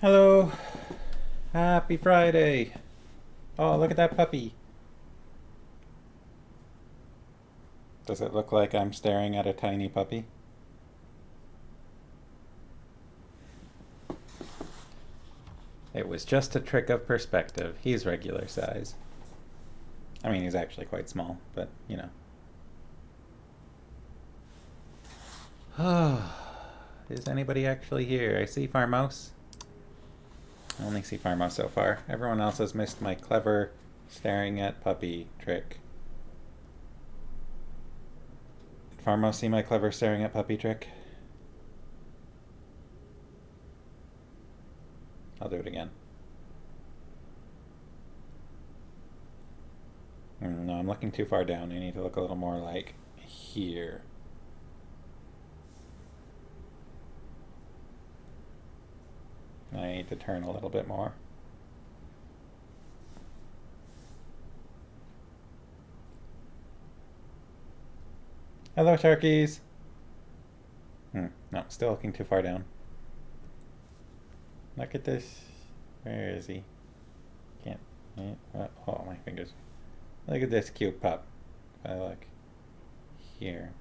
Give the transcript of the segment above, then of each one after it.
Hello. Happy Friday. Oh, look at that puppy. Does it look like I'm staring at a tiny puppy? It was just a trick of perspective. He's regular size. I mean, he's actually quite small, but you know. Is anybody actually here? I see Farmhouse. I only see Farmhouse so far. Everyone else has missed my clever staring at puppy trick. Did Farmhouse see my clever staring at puppy trick? I'll do it again. No, I'm looking too far down. I need to look a little more like here. I need to turn a little bit more. Hello, Sharkies! No, still looking too far down. Look at this. Where is he? Can't. Oh, my fingers. Look at this cute pup. If I look here.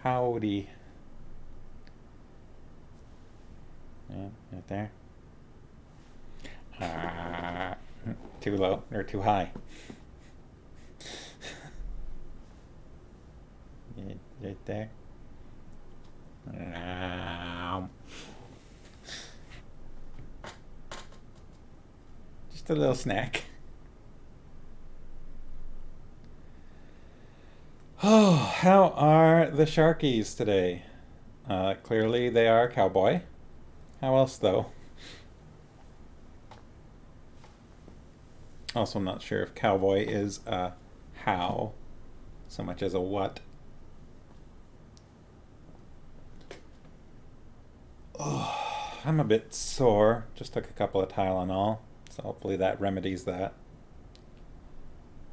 Howdy. Yeah, right there. Too low or too high. Right there. Just a little snack. Oh, how are the Sharkies today? Clearly they are cowboy. How else though? Also, I'm not sure if cowboy is a how so much as a what. Oh, I'm a bit sore. Just took a couple of Tylenol, so hopefully that remedies that.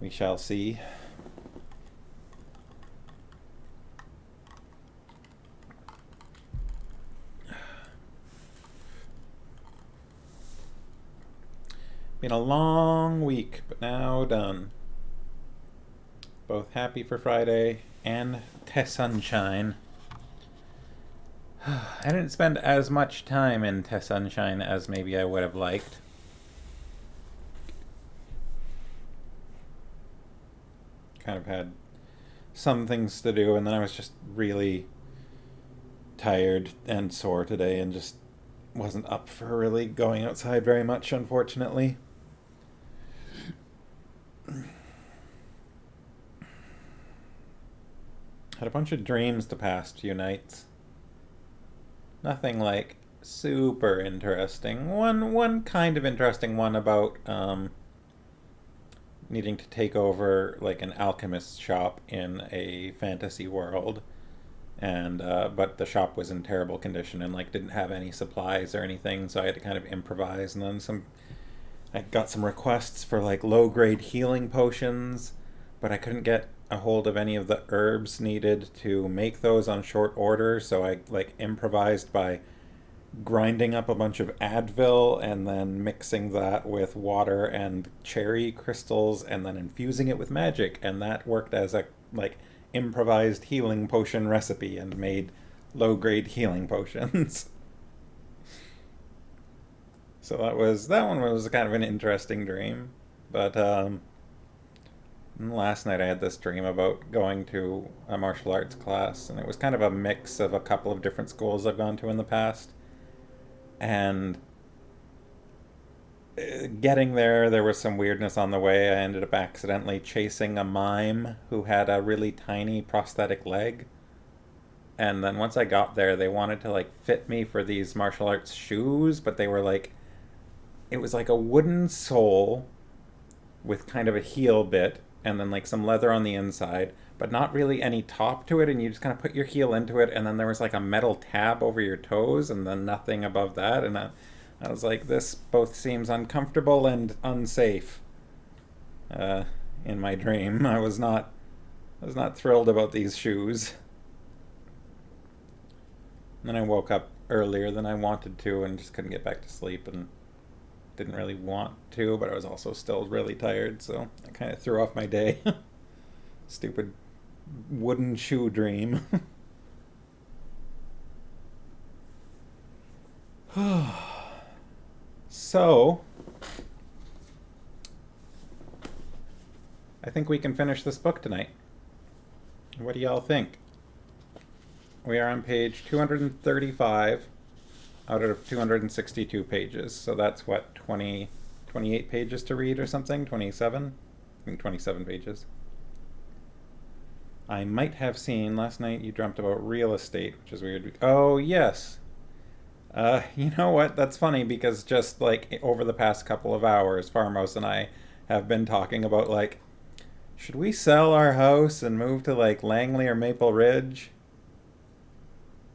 We shall see. Been a long week, but now done. Both happy for Friday and Sunshine. I didn't spend as much time in Sunshine as maybe I would have liked. Kind of had some things to do, and then I was just really tired and sore today and just wasn't up for really going outside very much, unfortunately. Had a bunch of dreams the past few nights. Nothing like super interesting. One kind of interesting one about needing to take over like an alchemist shop in a fantasy world, and but the shop was in terrible condition and like didn't have any supplies or anything, so I had to kind of improvise. And then I got some requests for like low grade healing potions, but I couldn't get a hold of any of the herbs needed to make those on short order, so I like improvised by grinding up a bunch of Advil and then mixing that with water and cherry crystals and then infusing it with magic, and that worked as a like improvised healing potion recipe and made low grade healing potions. So that one was kind of an interesting dream. But last night I had this dream about going to a martial arts class, and it was kind of a mix of a couple of different schools I've gone to in the past. And getting there was some weirdness on the way. I ended up accidentally chasing a mime who had a really tiny prosthetic leg. And then once I got there, they wanted to like fit me for these martial arts shoes, but they were like, it was like a wooden sole with kind of a heel bit and then like some leather on the inside, but not really any top to it. And you just kind of put your heel into it, and then there was like a metal tab over your toes, and then nothing above that. And I was like, this both seems uncomfortable and unsafe. In my dream, I was not I was not thrilled about these shoes. And then I woke up earlier than I wanted to and just couldn't get back to sleep and didn't really want to, but I was also still really tired, so I kind of threw off my day. Stupid wooden shoe dream. So, I think we can finish this book tonight. What do y'all think? We are on page 235 out of 262 pages. So that's what, 28 pages to read or something? 27? I think 27 pages. I might have seen last night you dreamt about real estate, which is weird. Oh, yes. You know what? That's funny because just like over the past couple of hours, Farmos and I have been talking about like, should we sell our house and move to like Langley or Maple Ridge?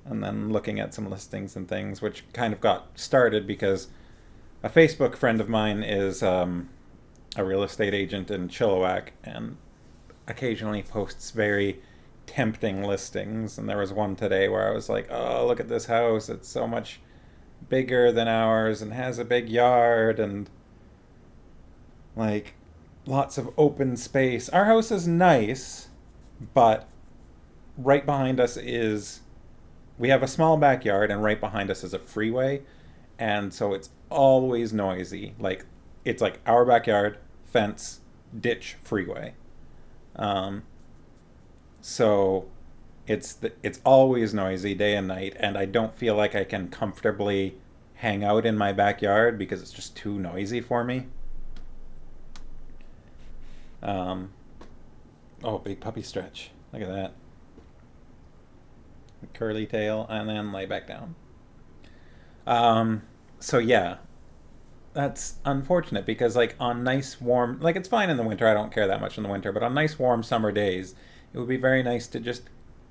And then looking at some listings and things, which kind of got started because a Facebook friend of mine is a real estate agent in Chilliwack and occasionally posts very tempting listings. And there was one today where I was like, oh, look at this house. It's so much bigger than ours and has a big yard and like lots of open space. Our house is nice, but right behind us is we have a small backyard and right behind us is a freeway, and so it's always noisy. Like it's like our backyard, fence, ditch, freeway. Um, so it's always noisy day and night, and I don't feel like I can comfortably hang out in my backyard because it's just too noisy for me. Um, oh, big puppy stretch. Look at that. Curly tail, and then lay back down. Um, so yeah, that's unfortunate because like on nice warm, like it's fine in the winter. I don't care that much in the winter, but on nice warm summer days, it would be very nice to just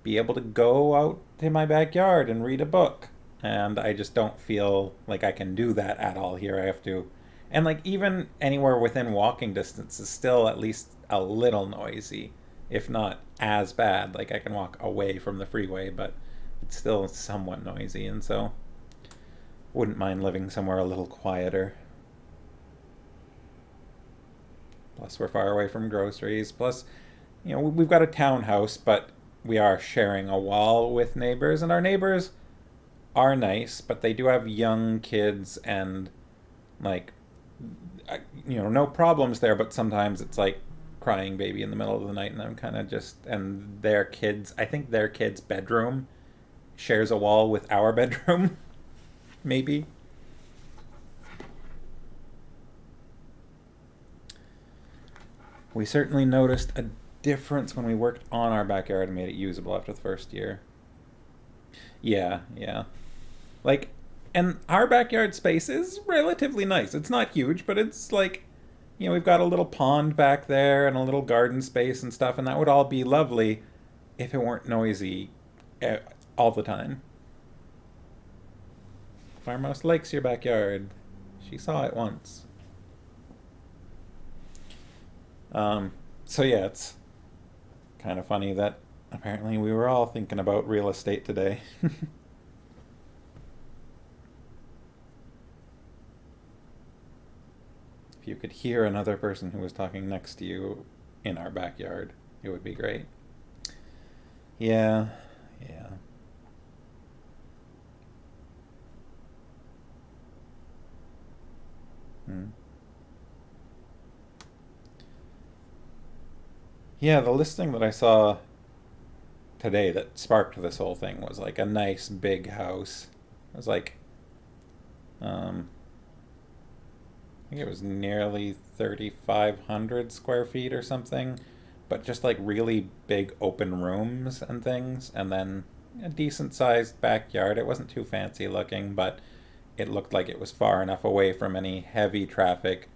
be able to go out to my backyard and read a book. And I just don't feel like I can do that at all here. I have to, and like even anywhere within walking distance is still at least a little noisy, if not as bad. Like I can walk away from the freeway, but it's still somewhat noisy, and so wouldn't mind living somewhere a little quieter. Plus, we're far away from groceries. Plus, you know, we've got a townhouse, but we are sharing a wall with neighbors, and our neighbors are nice, but they do have young kids and like, you know, no problems there. But sometimes it's like crying baby in the middle of the night, and I'm kind of just and their kids. I think their kids' bedroom shares a wall with our bedroom, maybe. We certainly noticed a difference when we worked on our backyard and made it usable after the first year. Yeah, yeah. Like, and our backyard space is relatively nice. It's not huge, but it's like, you know, we've got a little pond back there and a little garden space and stuff, and that would all be lovely if it weren't noisy all the time. Farmhouse likes your backyard. She saw it once. So yeah, it's kind of funny that apparently we were all thinking about real estate today. If you could hear another person who was talking next to you in our backyard, it would be great. Yeah, yeah. Hmm. Yeah, the listing that I saw today that sparked this whole thing was like a nice big house. It was like, um, I think it was nearly 3,500 square feet or something, but just like really big open rooms and things, and then a decent sized backyard. It wasn't too fancy looking, but it looked like it was far enough away from any heavy traffic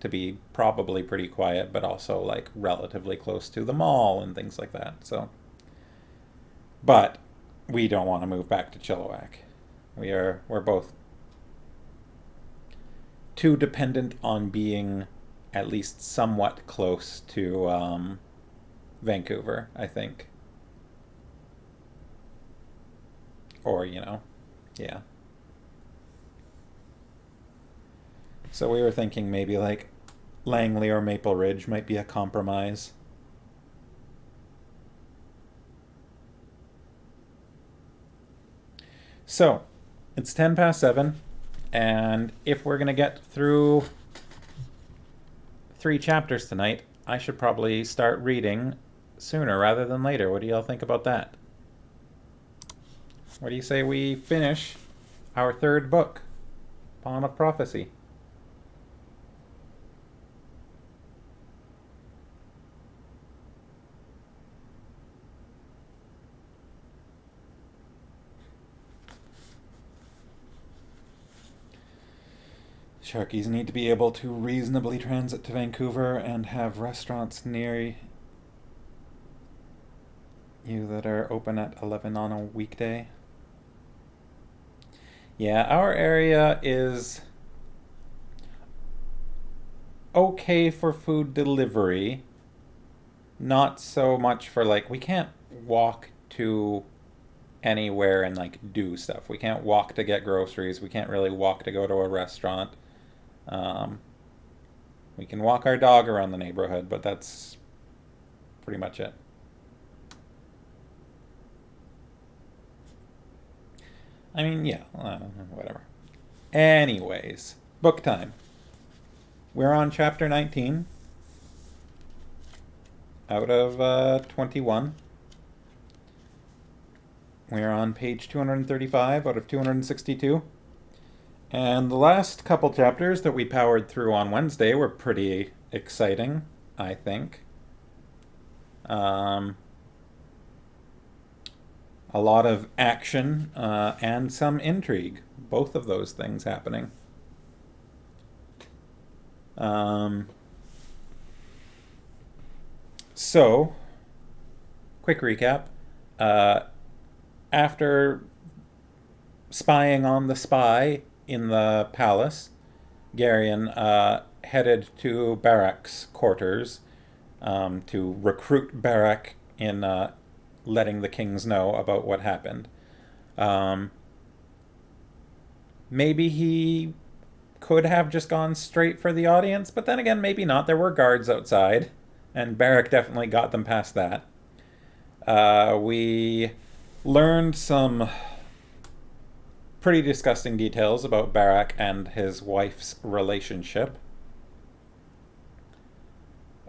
to be probably pretty quiet, but also like relatively close to the mall and things like that. So, but we don't want to move back to Chilliwack. We're both too dependent on being at least somewhat close to Vancouver, I think. Or, yeah. So we were thinking maybe like Langley or Maple Ridge might be a compromise. So it's 10 past 7, and if we're going to get through 3 chapters tonight, I should probably start reading sooner rather than later. What do y'all think about that? What do you say we finish our third book, Pawn of Prophecy? Sharkies need to be able to reasonably transit to Vancouver and have restaurants near you that are open at 11 on a weekday. Yeah, our area is okay for food delivery. Not so much for like, we can't walk to anywhere and like do stuff. We can't walk to get groceries. We can't really walk to go to a restaurant. Um, we can walk our dog around the neighborhood, but that's pretty much it. I mean, yeah, whatever. Anyways, book time. We're on chapter 19 out of 21. We're on page 235 out of 262. And the last couple chapters that we powered through on Wednesday were pretty exciting, I think. A lot of action and some intrigue. Both of those things happening. So, quick recap. After spying on the spy in the palace, Garion headed to Barak's quarters to recruit Barak in letting the kings know about what happened. Maybe he could have just gone straight for the audience, but then again, maybe not. There were guards outside, and Barak definitely got them past that. We learned some pretty disgusting details about Barak and his wife's relationship.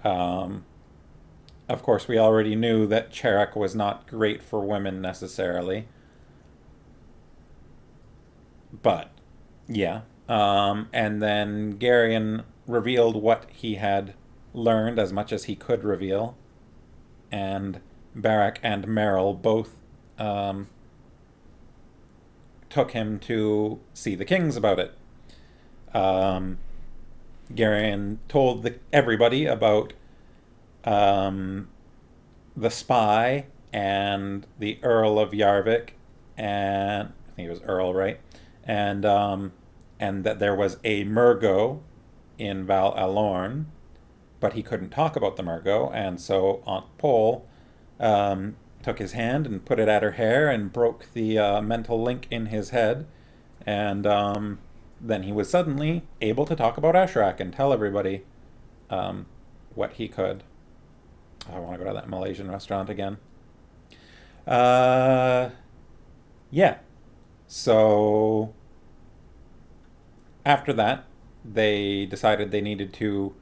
Of course, we already knew that Cherak was not great for women necessarily. But, yeah. And then Garion revealed what he had learned, as much as he could reveal. And Barak and Merrill both took him to see the kings about it. Garion told everybody about the spy and the Earl of Yarvik, and I think it was Earl, right? And that there was a Murgo in Val Alorn, but he couldn't talk about the Murgo, and so Aunt Pole took his hand and put it at her hair and broke the mental link in his head, and then he was suddenly able to talk about Ashrak and tell everybody what he could. I want to go to that Malaysian restaurant again. Yeah. So after that, they decided they needed to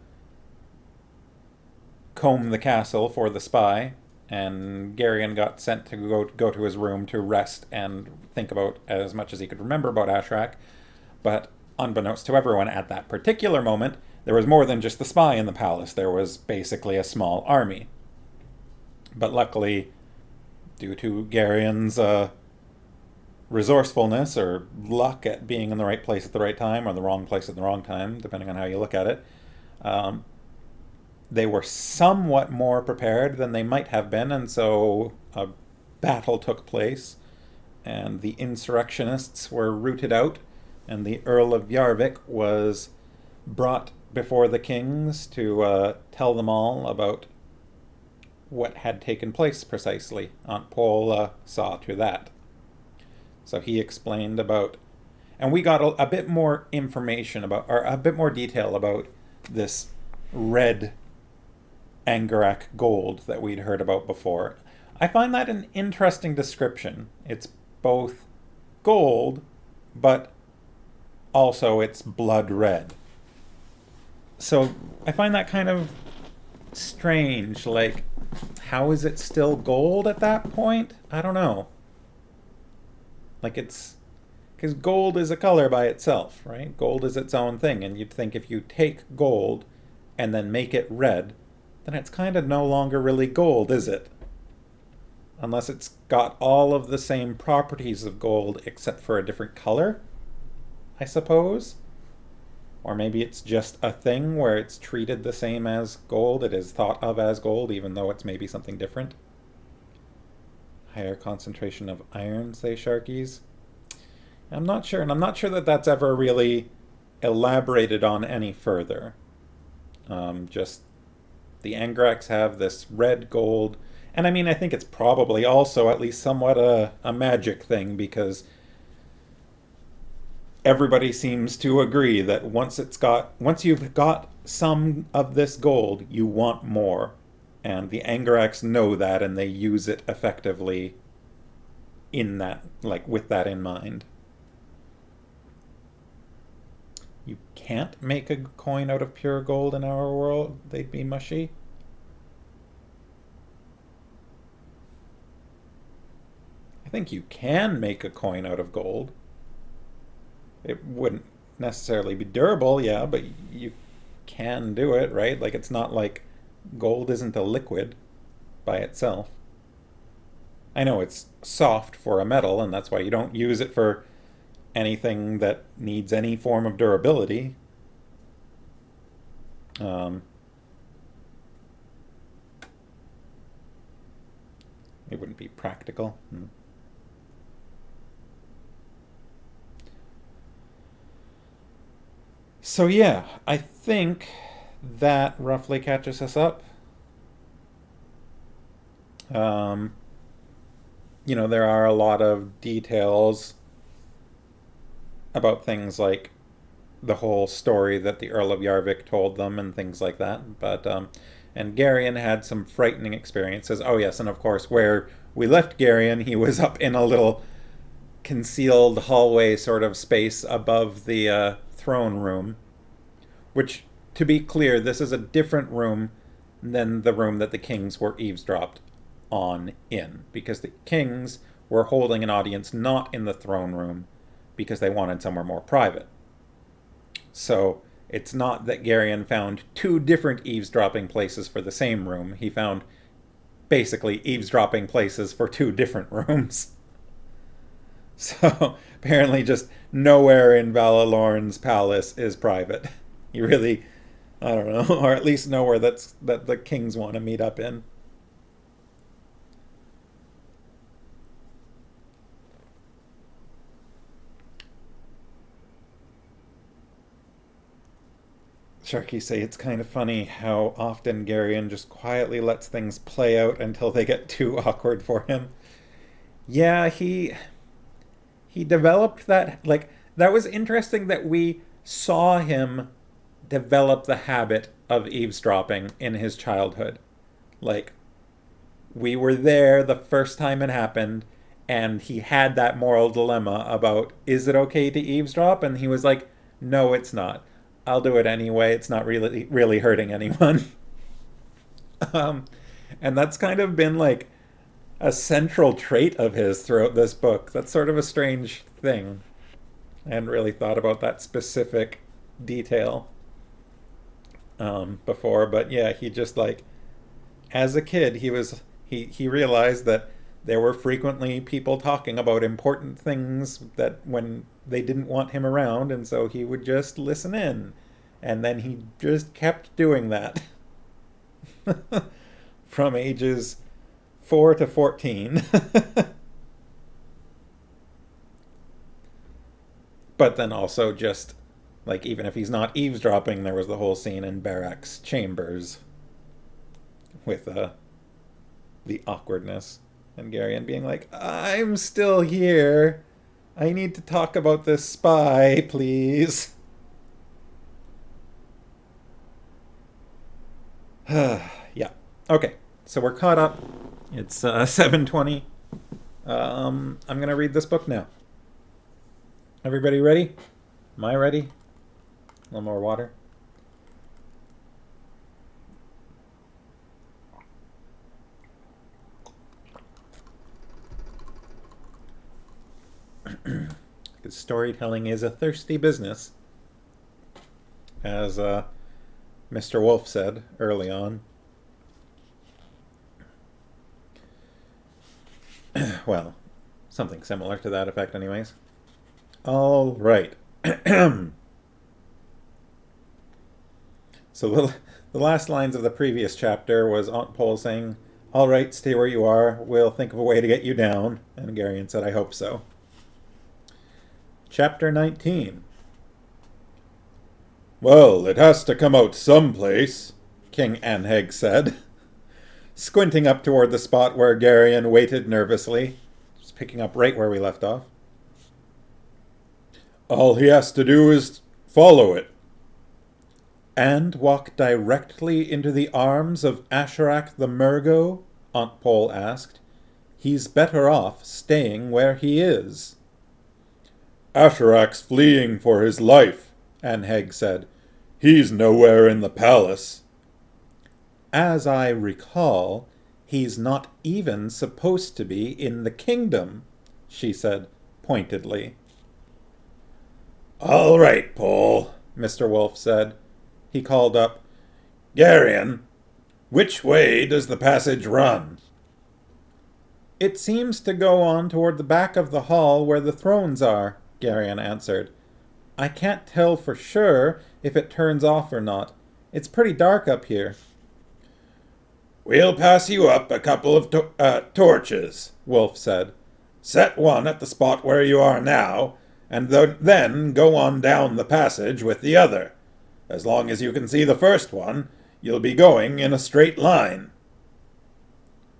comb the castle for the spy, and Garion got sent to go to his room to rest and think about as much as he could remember about Ashrak. But unbeknownst to everyone at that particular moment, there was more than just the spy in the palace. There was basically a small army. But luckily, due to Garion's resourcefulness or luck at being in the right place at the right time, or the wrong place at the wrong time, depending on how you look at it, they were somewhat more prepared than they might have been, and so a battle took place, and the insurrectionists were rooted out, and the Earl of Yarvik was brought before the kings to tell them all about what had taken place precisely. Aunt Paul saw to that. So he explained about, and we got a bit more information about, or a bit more detail about this red Angarak gold that we'd heard about before. I find that an interesting description. It's both gold, but also it's blood red. So I find that kind of strange. Like, how is it still gold at that point? I don't know. Like, it's because gold is a color by itself, right? Gold is its own thing, and you'd think if you take gold and then make it red, then it's kind of no longer really gold, is it? Unless it's got all of the same properties of gold except for a different color, I suppose. Or maybe it's just a thing where it's treated the same as gold. It is thought of as gold, even though it's maybe something different. Higher concentration of iron, say Sharkies. I'm not sure, and I'm not sure that that's ever really elaborated on any further. Just the Angaraks have this red gold, and I mean, I think it's probably also at least somewhat a magic thing, because everybody seems to agree that once you've got some of this gold, you want more. And the Angaraks know that, and they use it effectively in that, like, with that in mind. You can't make a coin out of pure gold in our world. They'd be mushy. I think you can make a coin out of gold. It wouldn't necessarily be durable, yeah, but you can do it, right? Like, it's not like gold isn't a liquid by itself. I know it's soft for a metal, and that's why you don't use it for anything that needs any form of durability. It wouldn't be practical. So yeah, I think that roughly catches us up. Um, there are a lot of details about things like the whole story that the Earl of Yarvik told them and things like that. But and Garion had some frightening experiences. Oh yes, and of course where we left Garion, he was up in a little concealed hallway sort of space above the throne room, which, to be clear, this is a different room than the room that the kings were eavesdropped on in, because the kings were holding an audience not in the throne room because they wanted somewhere more private. So it's not that Garion found two different eavesdropping places for the same room. He found basically eavesdropping places for two different rooms. So apparently just nowhere in Valalorn's palace is private. You really, I don't know, or at least nowhere that the kings want to meet up in. Sharky say it's kind of funny how often Garion just quietly lets things play out until they get too awkward for him. Yeah, he developed that, like, that was interesting that we saw him develop the habit of eavesdropping in his childhood. Like, we were there the first time it happened, and he had that moral dilemma about, is it okay to eavesdrop? And he was like, no, it's not. I'll do it anyway. It's not really hurting anyone. um, and that's kind of been like a central trait of his throughout this book. That's sort of a strange thing. I hadn't really thought about that specific detail before, but yeah, he just, like, as a kid, he realized that there were frequently people talking about important things that when they didn't want him around, and so he would just listen in, and then he just kept doing that from ages 4 to 14. But then also just, like, even if he's not eavesdropping, there was the whole scene in Barak's chambers with The awkwardness. And Garion being like, I'm still here. I need to talk about this spy, please. Yeah. Okay. So we're caught up. It's 7:20. I'm going to read this book now. Everybody ready? Am I ready? A little more water. Because storytelling is a thirsty business, as Mr. Wolf said early on. Well, something similar to that effect anyways. All right. So the last lines of the previous chapter was Aunt Pole saying, all right, stay where you are. We'll think of a way to get you down. And Garion said, I hope so. Chapter 19. Well, it has to come out someplace, King Anheg said, squinting up toward the spot where Garion waited nervously, just picking up right where we left off. All he has to do is follow it. And walk directly into the arms of Asherak the Murgo? Aunt Pole asked. He's better off staying where he is. Asherak's fleeing for his life, Anheg said. He's nowhere in the palace. As I recall, he's not even supposed to be in the kingdom, she said pointedly. All right, Pole, Mr. Wolf said. He called up, Garion, which way does the passage run? It seems to go on toward the back of the hall where the thrones are, Garion answered. I can't tell for sure if it turns off or not. It's pretty dark up here. We'll pass you up a couple of torches, Wolf said. Set one at the spot where you are now, and then go on down the passage with the other. As long as you can see the first one, you'll be going in a straight line.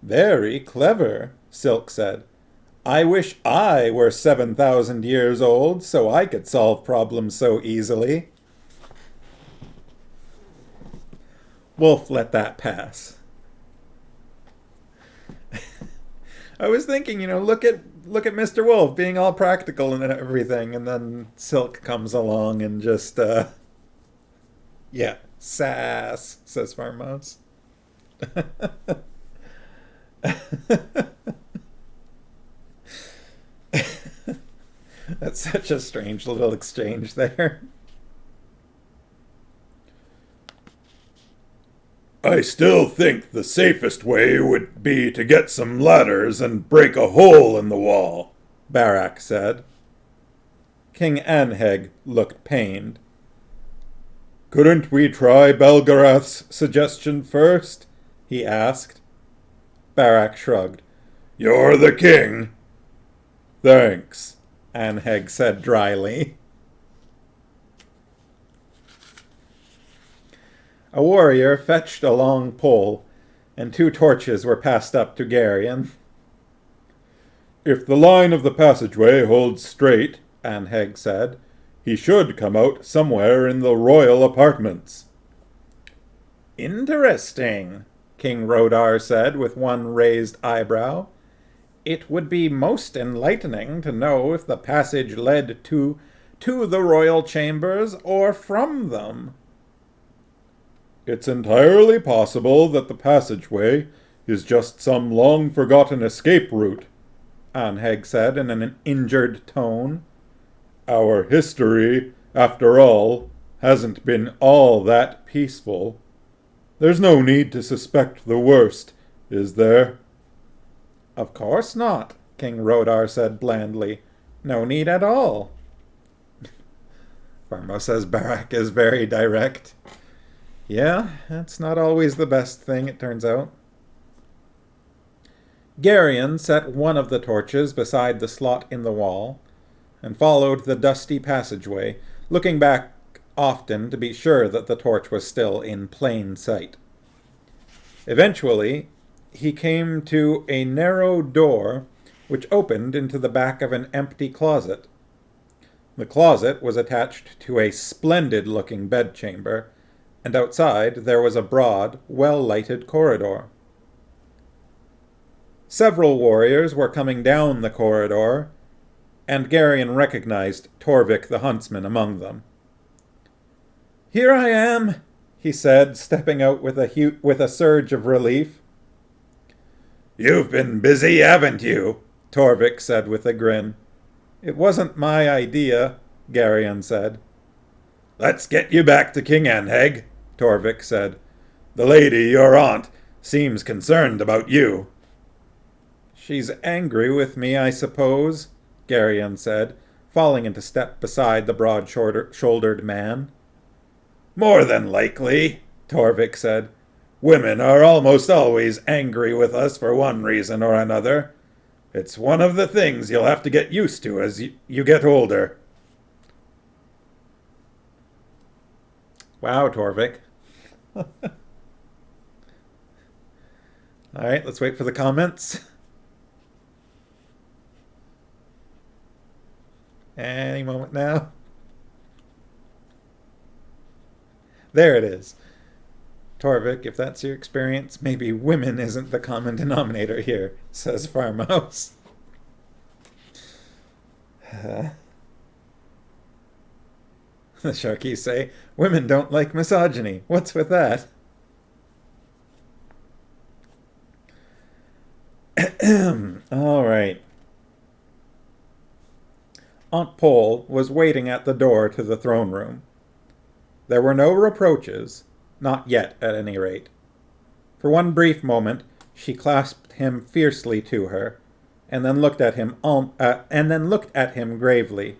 Very clever, Silk said. I wish I were 7,000 years old so I could solve problems so easily. Wolf let that pass. I was thinking, look at Mr. Wolf being all practical and everything, and then Silk comes along and just, yeah, sass, says Farmhouse. That's such a strange little exchange there. I still think the safest way would be to get some ladders and break a hole in the wall, Barak said. King Anheg looked pained. Couldn't we try Belgarath's suggestion first? He asked. Barak shrugged. You're the king. Thanks, Anheg said dryly. A warrior fetched a long pole, and 2 torches were passed up to Garion. If the line of the passageway holds straight, Anheg said, he should come out somewhere in the royal apartments. Interesting, King Rodar said with one raised eyebrow. It would be most enlightening to know if the passage led to the royal chambers or from them. It's entirely possible that the passageway is just some long-forgotten escape route, Anheg said in an injured tone. Our history, after all, hasn't been all that peaceful. There's no need to suspect the worst, is there? Of course not, King Rodar said blandly. No need at all. Farmo says Barak is very direct. Yeah, that's not always the best thing, it turns out. Garion set one of the torches beside the slot in the wall, and followed the dusty passageway, looking back often to be sure that the torch was still in plain sight. Eventually, he came to a narrow door which opened into the back of an empty closet. The closet was attached to a splendid-looking bedchamber, and outside there was a broad, well-lighted corridor. Several warriors were coming down the corridor, and Garion recognized Torvik the huntsman among them. "Here I am," he said, stepping out with a surge of relief. "You've been busy, haven't you?" Torvik said with a grin. "It wasn't my idea," Garion said. "Let's get you back to King Anheg," Torvik said. "The lady, your aunt, seems concerned about you." "She's angry with me, I suppose," Garion said, falling into step beside the broad-shouldered man. "More than likely," Torvik said. "Women are almost always angry with us for one reason or another. It's one of the things you'll have to get used to as you get older." Wow, Torvik. All right, let's wait for the comments. Any moment now. There it is. Torvik, if that's your experience, maybe women isn't the common denominator here, says Farmhouse. The Sharkies say, women don't like misogyny. What's with that? All right. Aunt Pole was waiting at the door to the throne room. There were no reproaches, not yet at any rate. For one brief moment, she clasped him fiercely to her, and then looked at him gravely.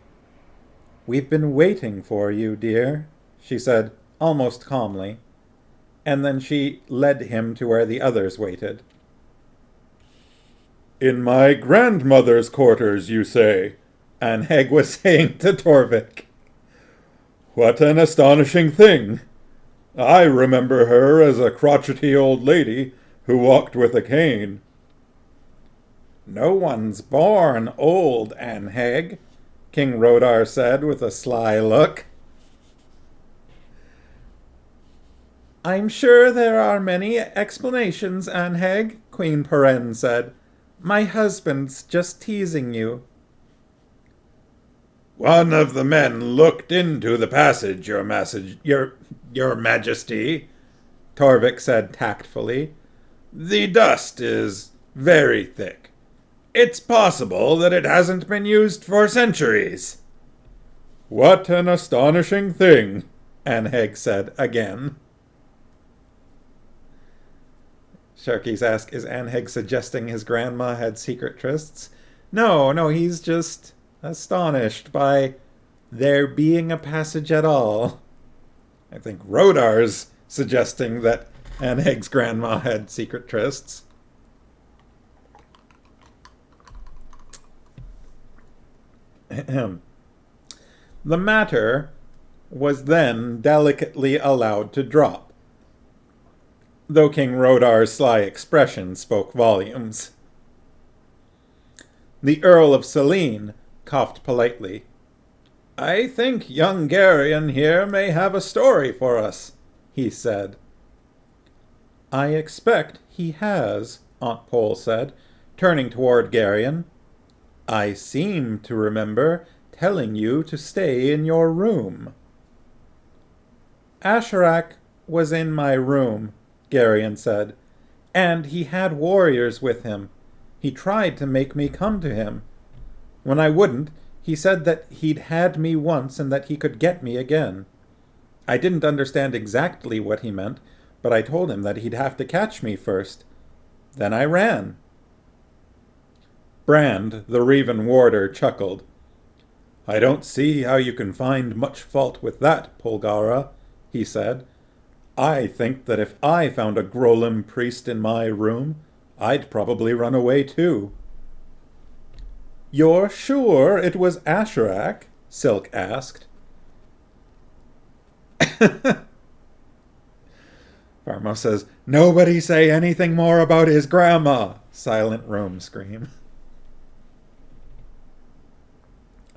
"We've been waiting for you, dear," she said, almost calmly, and then she led him to where the others waited. "In my grandmother's quarters, you say?" Anheg was saying to Torvik. "What an astonishing thing! I remember her as a crotchety old lady who walked with a cane." "No one's born old, Anheg," King Rodar said with a sly look. "I'm sure there are many explanations, Anheg," Queen Peren said. "My husband's just teasing you." "One of the men looked into the passage, your Majesty," Torvik said tactfully. "The dust is very thick. It's possible that it hasn't been used for centuries." "What an astonishing thing," Anheg said again. Sharkies ask, is Anheg suggesting his grandma had secret trysts? No, he's just astonished by there being a passage at all. I think Rodar's suggesting that Anheg's grandma had secret trysts. The matter was then delicately allowed to drop, though King Rodar's sly expression spoke volumes. The Earl of Selene coughed politely. "I think young Garion here may have a story for us," he said. "I expect he has," Aunt Pole said, turning toward Garion. "I seem to remember telling you to stay in your room." "Asherak was in my room," Garion said, "and he had warriors with him. He tried to make me come to him. When I wouldn't, he said that he'd had me once and that he could get me again. I didn't understand exactly what he meant, but I told him that he'd have to catch me first. Then I ran." Brand, the Reven warder, chuckled. "I don't see how you can find much fault with that, Polgara," he said. "I think that if I found a Grolim priest in my room, I'd probably run away too." "You're sure it was Asherak?" Silk asked. Farmo says, "Nobody say anything more about his grandma." Silent room scream.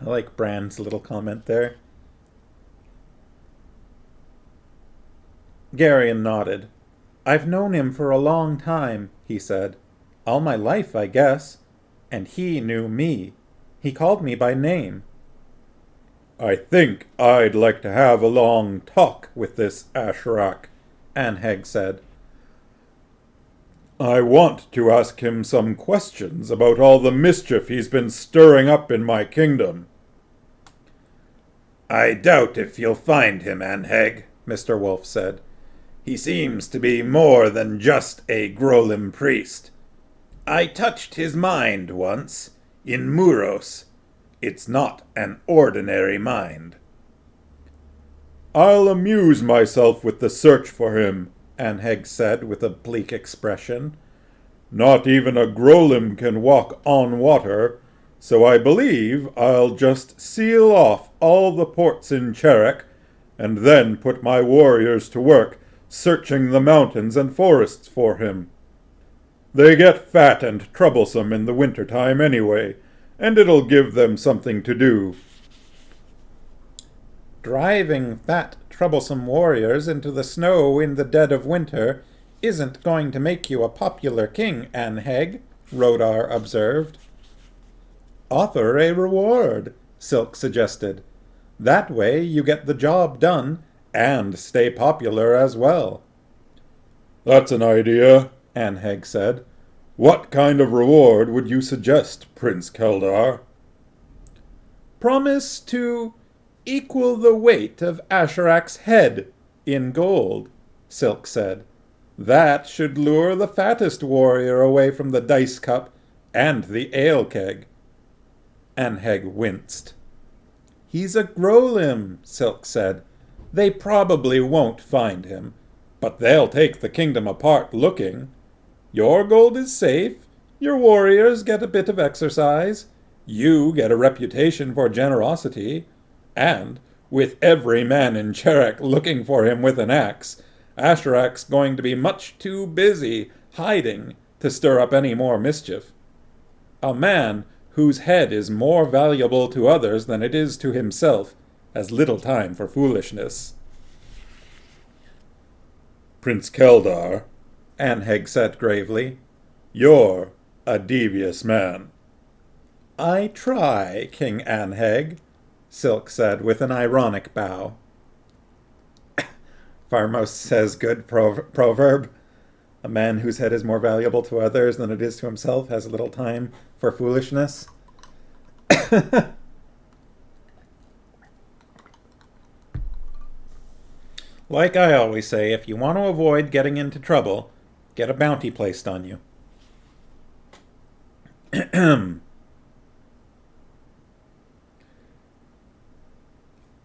I like Bran's little comment there. Garion nodded. "I've known him for a long time," he said. "All my life, I guess. And he knew me. He called me by name." "I think I'd like to have a long talk with this Asherak," Anheg said. "I want to ask him some questions about all the mischief he's been stirring up in my kingdom." "I doubt if you'll find him, Anheg," Mr. Wolf said. "He seems to be more than just a Grolim priest. I touched his mind once, in Muros. It's not an ordinary mind." "I'll amuse myself with the search for him," Anheg said with a bleak expression. "Not even a Grolim can walk on water, so I believe I'll just seal off all the ports in Cherek, and then put my warriors to work searching the mountains and forests for him. They get fat and troublesome in the winter-time anyway, and it'll give them something to do." "Driving fat, troublesome warriors into the snow in the dead of winter isn't going to make you a popular king, Anheg," Rodar observed. "Offer a reward," Silk suggested. "That way you get the job done and stay popular as well." "That's an idea," Anheg said. "What kind of reward would you suggest, Prince Keldar?" "Promise to equal the weight of Asherak's head in gold," Silk said. "That should lure the fattest warrior away from the dice cup and the ale keg." Anheg winced. "He's a Grolim," Silk said. "They probably won't find him, but they'll take the kingdom apart looking. Your gold is safe, your warriors get a bit of exercise, you get a reputation for generosity, and, with every man in Cherek looking for him with an axe, Asherak's going to be much too busy hiding to stir up any more mischief. A man whose head is more valuable to others than it is to himself has little time for foolishness." "Prince Keldar," Anheg said gravely, "you're a devious man." "I try, King Anheg," Silk said with an ironic bow. Farmos says good proverb. A man whose head is more valuable to others than it is to himself has little time for foolishness. Like I always say, if you want to avoid getting into trouble, get a bounty placed on you.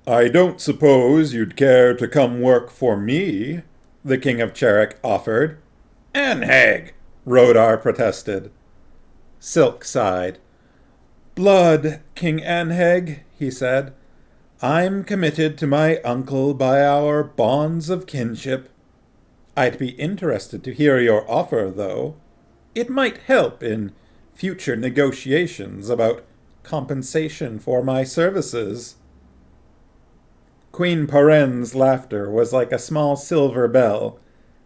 "I don't suppose you'd care to come work for me?" the King of Cherek offered. "Anheg!" Rodar protested. Silk sighed. "Blood, King Anheg," he said. "I'm committed to my uncle by our bonds of kinship. I'd be interested to hear your offer, though. It might help in future negotiations about compensation for my services." Queen Paren's laughter was like a small silver bell,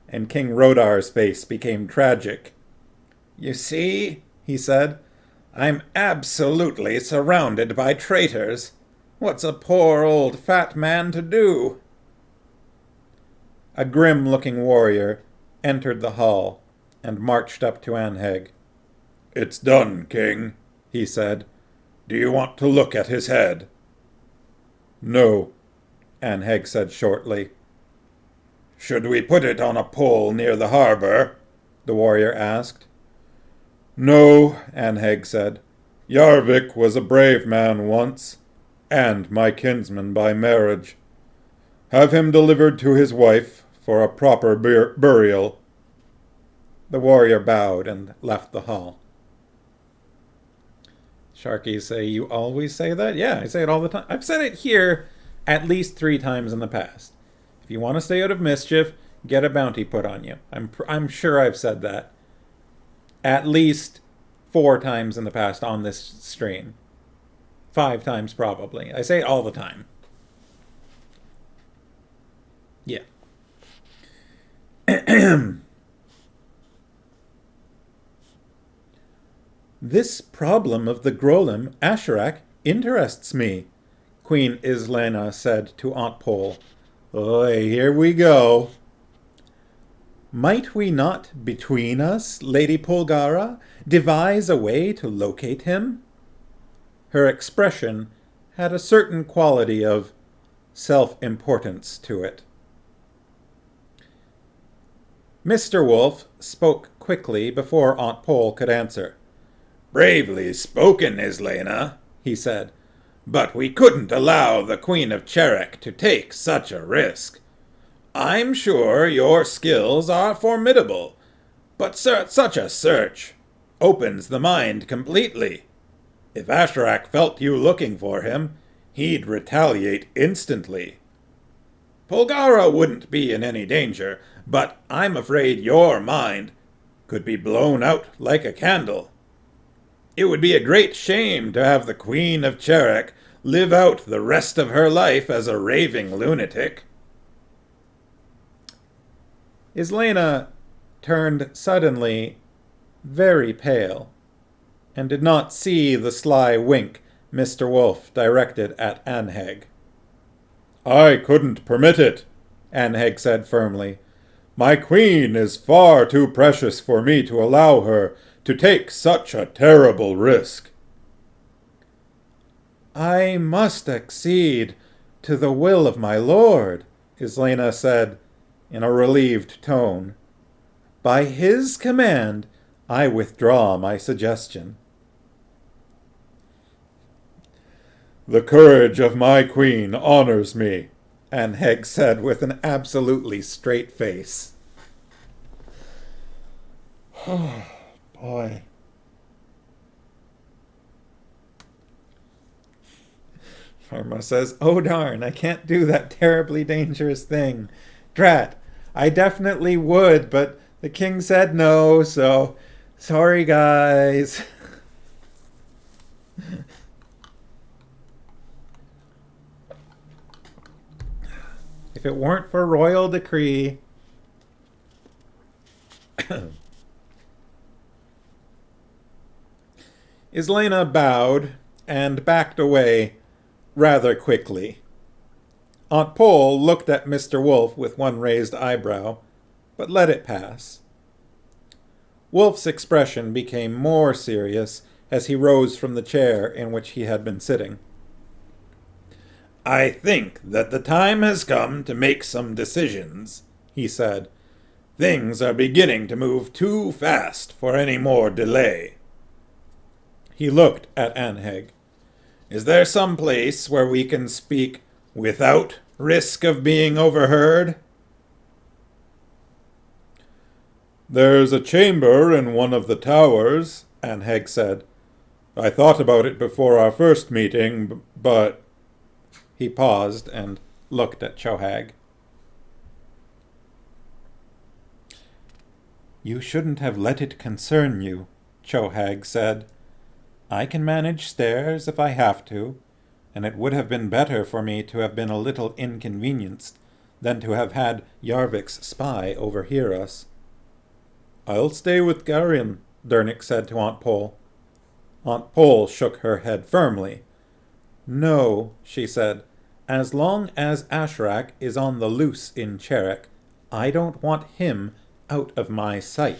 and King Rodar's face became tragic. "You see," he said, "I'm absolutely surrounded by traitors. What's a poor old fat man to do?" A grim-looking warrior entered the hall and marched up to Anheg. "It's done, King," he said. "Do you want to look at his head?" "No," Anheg said shortly. "Should we put it on a pole near the harbor?" the warrior asked. "No," Anheg said. "Yarvik was a brave man once, and my kinsman by marriage. Have him delivered to his wife for a proper burial." The warrior bowed and left the hall. Sharkies say, "You always say that?" Yeah, I say it all the time. I've said it here at least 3 times in the past. If you want to stay out of mischief, Get a bounty put on you. I'm sure I've said that at least 4 times in the past on this stream. 5 times probably. I say it all the time. Yeah. This problem of the Grolem Asherak interests me, Queen Islena said to Aunt Pole. Oi, here we go. Might we not, between us, Lady Polgara, devise a way to locate him? Her expression had a certain quality of self-importance to it. Mr. Wolf spoke quickly before Aunt Pole could answer. Bravely spoken, Islena, he said, but we couldn't allow the Queen of Cherek to take such a risk. I'm sure your skills are formidable, but such a search opens the mind completely. If Asherak felt you looking for him, he'd retaliate instantly. Polgara wouldn't be in any danger, but I'm afraid your mind could be blown out like a candle. It would be a great shame to have the Queen of Cherek live out the rest of her life as a raving lunatic. Islena turned suddenly very pale, and did not see the sly wink Mr. Wolf directed at Anheg. I couldn't permit it, Anheg said firmly. My queen is far too precious for me to allow her to take such a terrible risk. I must accede to the will of my lord, Islena said in a relieved tone. By his command, I withdraw my suggestion. The courage of my queen honors me, Anheg said with an absolutely straight face. Oh, boy. Pharma says, oh darn, I can't do that terribly dangerous thing. Drat, I definitely would, but the king said no, so sorry guys. If it weren't for royal decree. Islena bowed and backed away rather quickly. Aunt Pole looked at Mr. Wolf with one raised eyebrow, but let it pass. Wolf's expression became more serious as he rose from the chair in which he had been sitting. I think that the time has come to make some decisions, he said. Things are beginning to move too fast for any more delay. He looked at Anheg. Is there some place where we can speak without risk of being overheard? There's a chamber in one of the towers, Anheg said. I thought about it before our first meeting, but... He paused and looked at Chohag. You shouldn't have let it concern you, Chohag said. I can manage stairs if I have to, and it would have been better for me to have been a little inconvenienced than to have had Yarvik's spy overhear us. I'll stay with Garion, Dernick said to Aunt Pole. Aunt Pole shook her head firmly. No, she said. As long as Asherak is on the loose in Cherek, I don't want him out of my sight.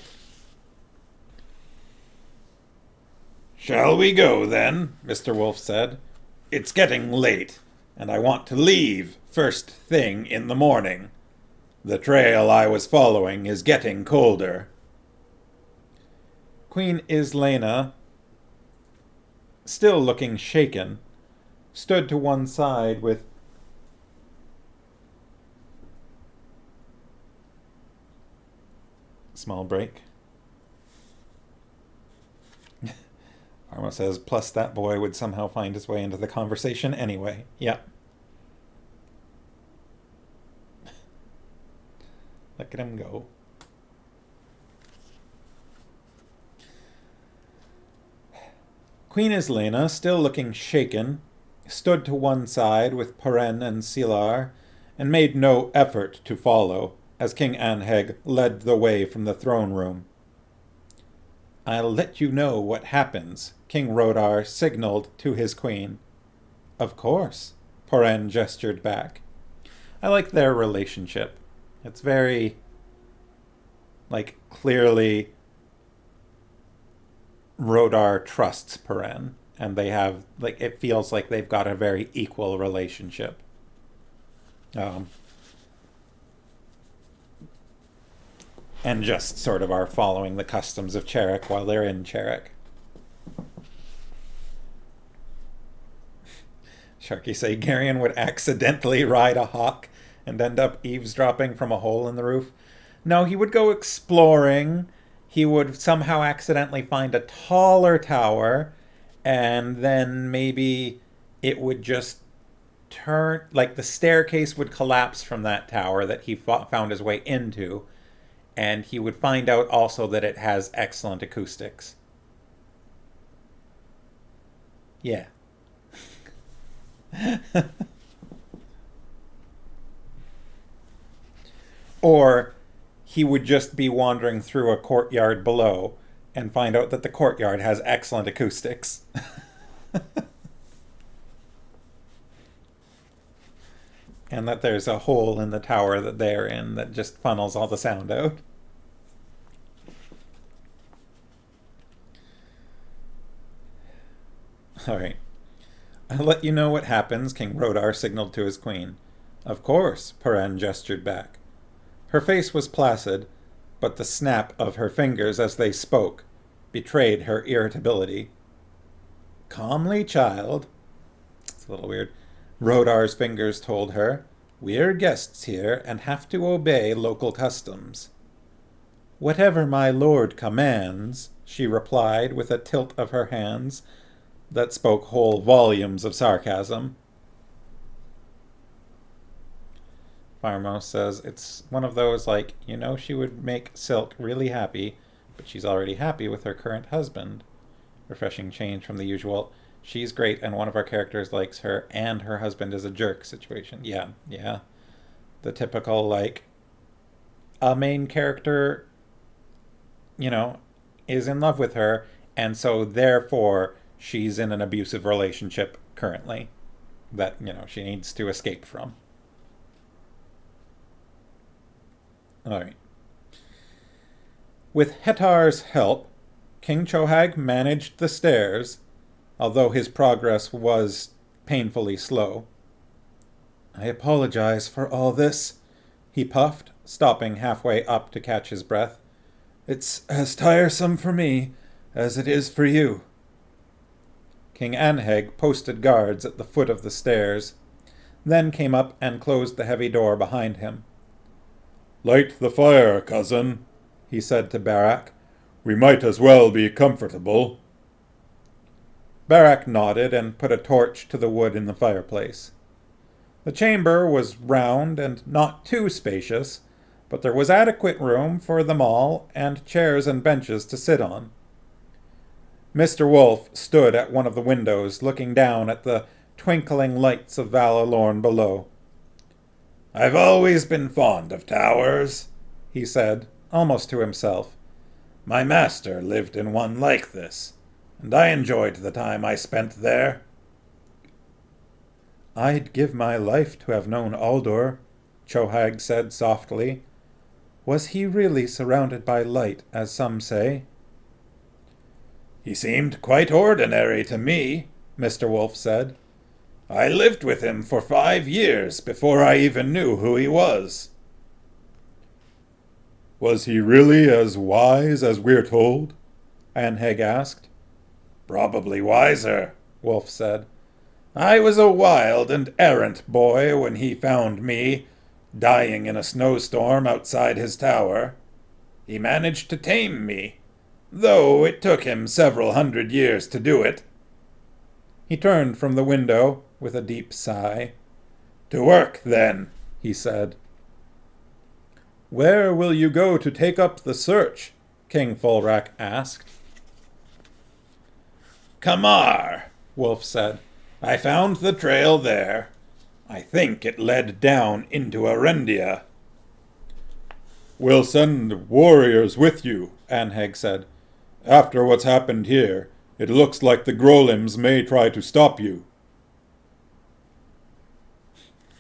Shall we go, then? Mr. Wolf said. It's getting late, and I want to leave first thing in the morning. The trail I was following is getting colder. Queen Islena, still looking shaken, stood to one side with small break. Arma says, plus that boy would somehow find his way into the conversation anyway. Yeah. The Look at him go. Queen Islena, still looking shaken, stood to one side with Paren and Silar, and made no effort to follow, as King Anheg led the way from the throne room. "I'll let you know what happens," King Rodar signaled to his queen. "Of course," Paren gestured back. I like their relationship. It's very, clearly Rodar trusts Paren, and they have, it feels like they've got a very equal relationship. And just sort of are following the customs of Cherrick while they're in Cherrick. Sharky say Garion would accidentally ride a hawk and end up eavesdropping from a hole in the roof. No, he would go exploring. He would somehow accidentally find a taller tower, and then maybe it would just turn, the staircase would collapse from that tower that he found his way into, and he would find out also that it has excellent acoustics. Yeah. Or he would just be wandering through a courtyard below and find out that the courtyard has excellent acoustics. And that there's a hole in the tower that they're in that just funnels all the sound out. Alright. "I'll let you know what happens," King Rodar signaled to his queen. "Of course," Paren gestured back. Her face was placid, but the snap of her fingers as they spoke betrayed her irritability. "Calmly, child." It's a little weird. Rodar's fingers told her, "We're guests here and have to obey local customs." "Whatever my lord commands," she replied with a tilt of her hands that spoke whole volumes of sarcasm. Farmouse says it's one of those she would make Silk really happy, but she's already happy with her current husband. Refreshing change from the usual, she's great and one of our characters likes her and her husband is a jerk situation. Yeah. The typical, a main character, is in love with her, and so therefore she's in an abusive relationship currently that, she needs to escape from. Alright. With Hetar's help, King Chohag managed the stairs, although his progress was painfully slow. "I apologize for all this," he puffed, stopping halfway up to catch his breath. "It's as tiresome for me as it is for you." King Anheg posted guards at the foot of the stairs, then came up and closed the heavy door behind him. "Light the fire, cousin," he said to Barak. "We might as well be comfortable." Barak nodded and put a torch to the wood in the fireplace. The chamber was round and not too spacious, but there was adequate room for them all and chairs and benches to sit on. Mr. Wolf stood at one of the windows, looking down at the twinkling lights of Valalorn below. "I've always been fond of towers," he said, almost to himself. "My master lived in one like this, and I enjoyed the time I spent there." "I'd give my life to have known Aldur," Chohag said softly. "Was he really surrounded by light, as some say?" "He seemed quite ordinary to me," Mr. Wolf said. "I lived with him for 5 years before I even knew who he was." "Was he really as wise as we're told?" Anheg asked. "Probably wiser," Wolf said. "I was a wild and errant boy when he found me, dying in a snowstorm outside his tower. He managed to tame me, though it took him several 100 years to do it." He turned from the window with a deep sigh. "To work, then," he said. Where will you go to take up the search? King Fulrak asked. Kamar, Wolf said. I found the trail there. I think it led down into Arendia. We'll send warriors with you, Anheg said. After what's happened here, it looks like the Grolims may try to stop you.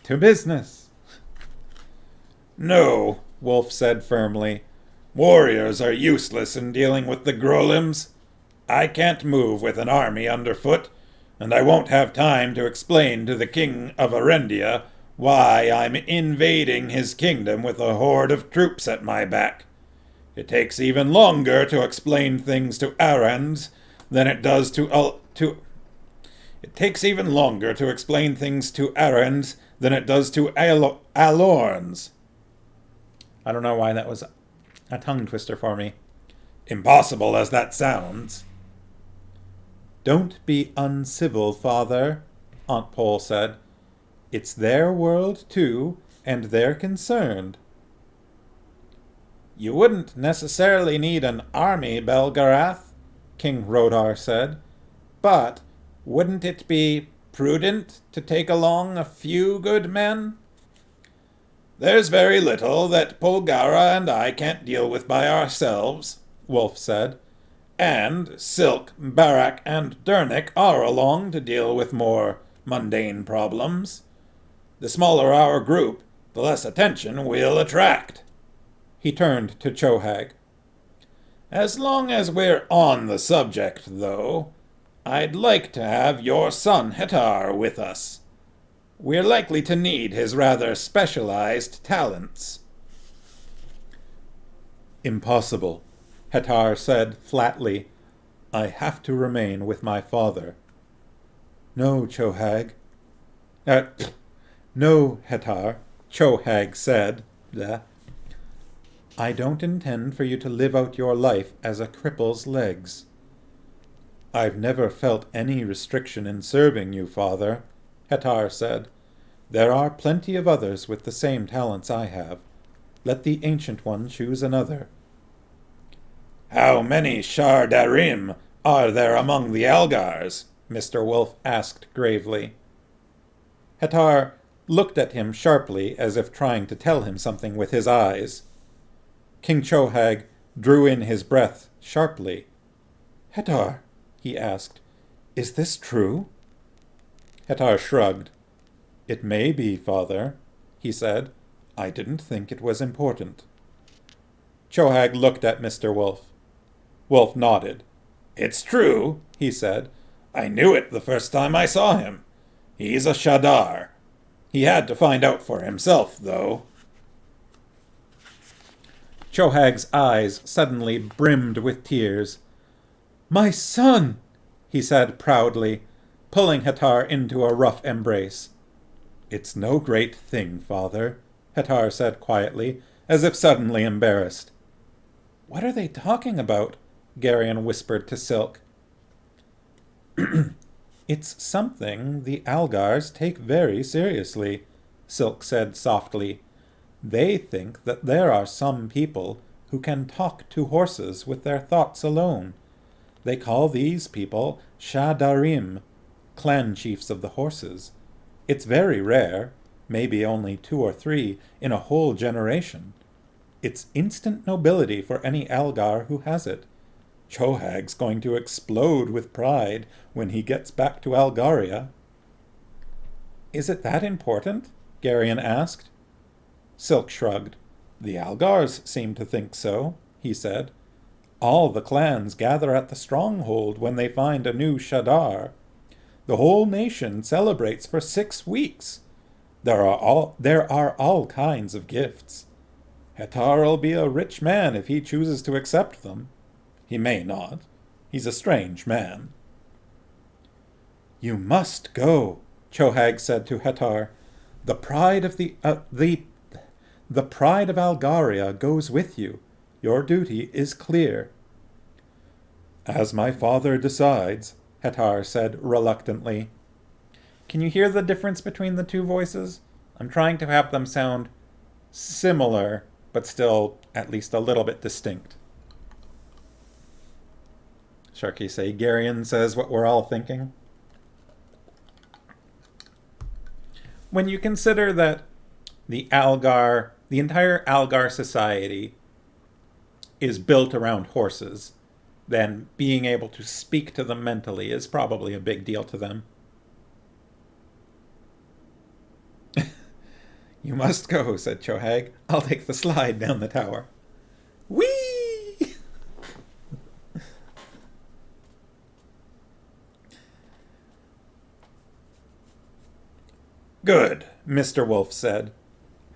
To business. No, Wolf said firmly. Warriors are useless in dealing with the Grolims. I can't move with an army underfoot, and I won't have time to explain to the king of Arendia why I'm invading his kingdom with a horde of troops at my back. It takes even longer to explain things to Arends than it does It takes even longer to explain things to Arends than it does to Alorns. I don't know why that was a tongue twister for me. Impossible as that sounds. Don't be uncivil, Father, Aunt Pole said. It's their world, too, and they're concerned. You wouldn't necessarily need an army, Belgarath, King Rodar said, but wouldn't it be prudent to take along a few good men? There's very little that Polgara and I can't deal with by ourselves, Wolf said, and Silk, Barak, and Durnik are along to deal with more mundane problems. The smaller our group, the less attention we'll attract. He turned to Chohag. As long as we're on the subject, though, I'd like to have your son Hetar with us. We're likely to need his rather specialized talents. Impossible, Hetar said flatly. I have to remain with my father. No, Chohag. No, Hetar, Chohag said. I don't intend for you to live out your life as a cripple's legs. I've never felt any restriction in serving you, Father, Hetar said. There are plenty of others with the same talents I have. Let the Ancient One choose another. How many Shardarim are there among the Algars? Mr. Wolf asked gravely. Hetar looked at him sharply as if trying to tell him something with his eyes. King Chohag drew in his breath sharply. Hetar, he asked, is this true? Hetar shrugged. It may be, Father, he said. I didn't think it was important. Chohag looked at Mr. Wolf. Wolf nodded. It's true, he said. I knew it the first time I saw him. He's a Shadar. He had to find out for himself, though. Chohag's eyes suddenly brimmed with tears. My son, he said proudly, pulling Hetar into a rough embrace. It's no great thing, Father, Hetar said quietly, as if suddenly embarrassed. What are they talking about? Garion whispered to Silk. It's something the Algars take very seriously, Silk said softly. They think that there are some people who can talk to horses with their thoughts alone. They call these people Shadarim, clan chiefs of the horses. It's very rare, maybe only 2 or 3 in a whole generation. It's instant nobility for any Algar who has it. Chohag's going to explode with pride when he gets back to Algaria. Is it that important? Garion asked. Silk shrugged. The Algars seem to think so, he said. All the clans gather at the stronghold when they find a new Shadar. The whole nation celebrates for 6 weeks. There are all kinds of gifts. Hetar'll be a rich man if he chooses to accept them. He may not. He's a strange man. You must go, Chohag said to Hetar. The pride of the pride of Algaria goes with you. Your duty is clear. As my father decides, Hetar said reluctantly. Can you hear the difference between the 2 voices? I'm trying to have them sound similar, but still at least a little bit distinct. Sharky say, Garion says what we're all thinking. When you consider that the entire Algar society is built around horses, then being able to speak to them mentally is probably a big deal to them. You must go, said Chohag. I'll take the slide down the tower. Whee! Good, Mr. Wolf said.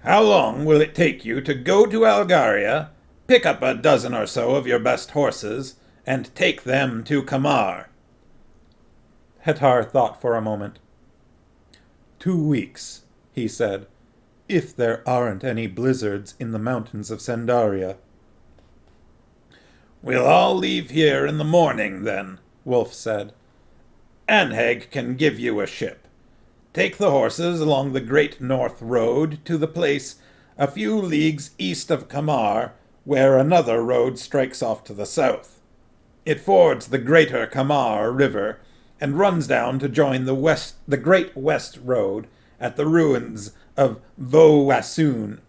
How long will it take you to go to Algaria, pick up a dozen or so of your best horses, and take them to Kamar? Hetar thought for a moment. 2 weeks, he said, if there aren't any blizzards in the mountains of Sandaria. We'll all leave here in the morning, then, Wolf said. Anheg can give you a ship. Take the horses along the Great North Road to the place a few leagues east of Kamar, where another road strikes off to the south. It fords the Greater Kamar River and runs down to join the Great West Road at the ruins of Vo-Wassoon.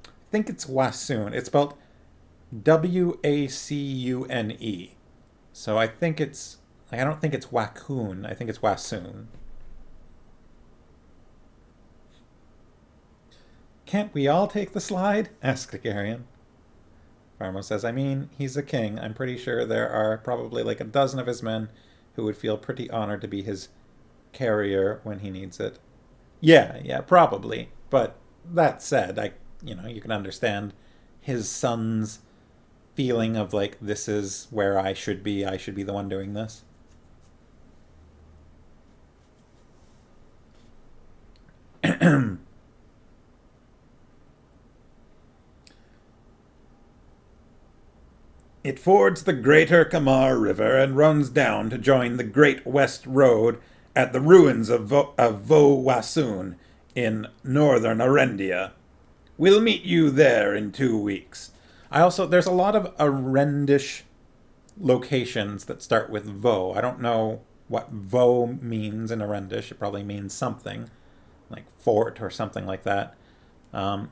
I think it's Wassoon. It's spelled Wacune. So I think it's... I don't think it's Wacoon. I think it's Wassoon. Can't we all take the slide? Asked Garion. Farmo says, I mean, he's a king. I'm pretty sure there are probably like a dozen of his men who would feel pretty honored to be his carrier when he needs it. Yeah, probably. But that said, you can understand his son's feeling of like, this is where I should be the one doing this. It fords the Greater Kamar River and runs down to join the Great West Road at the ruins of Vo-Wassoon in northern Arendia. We'll meet you there in 2 weeks. There's a lot of Arendish locations that start with Vo. I don't know what Vo means in Arendish. It probably means something, like fort or something like that. And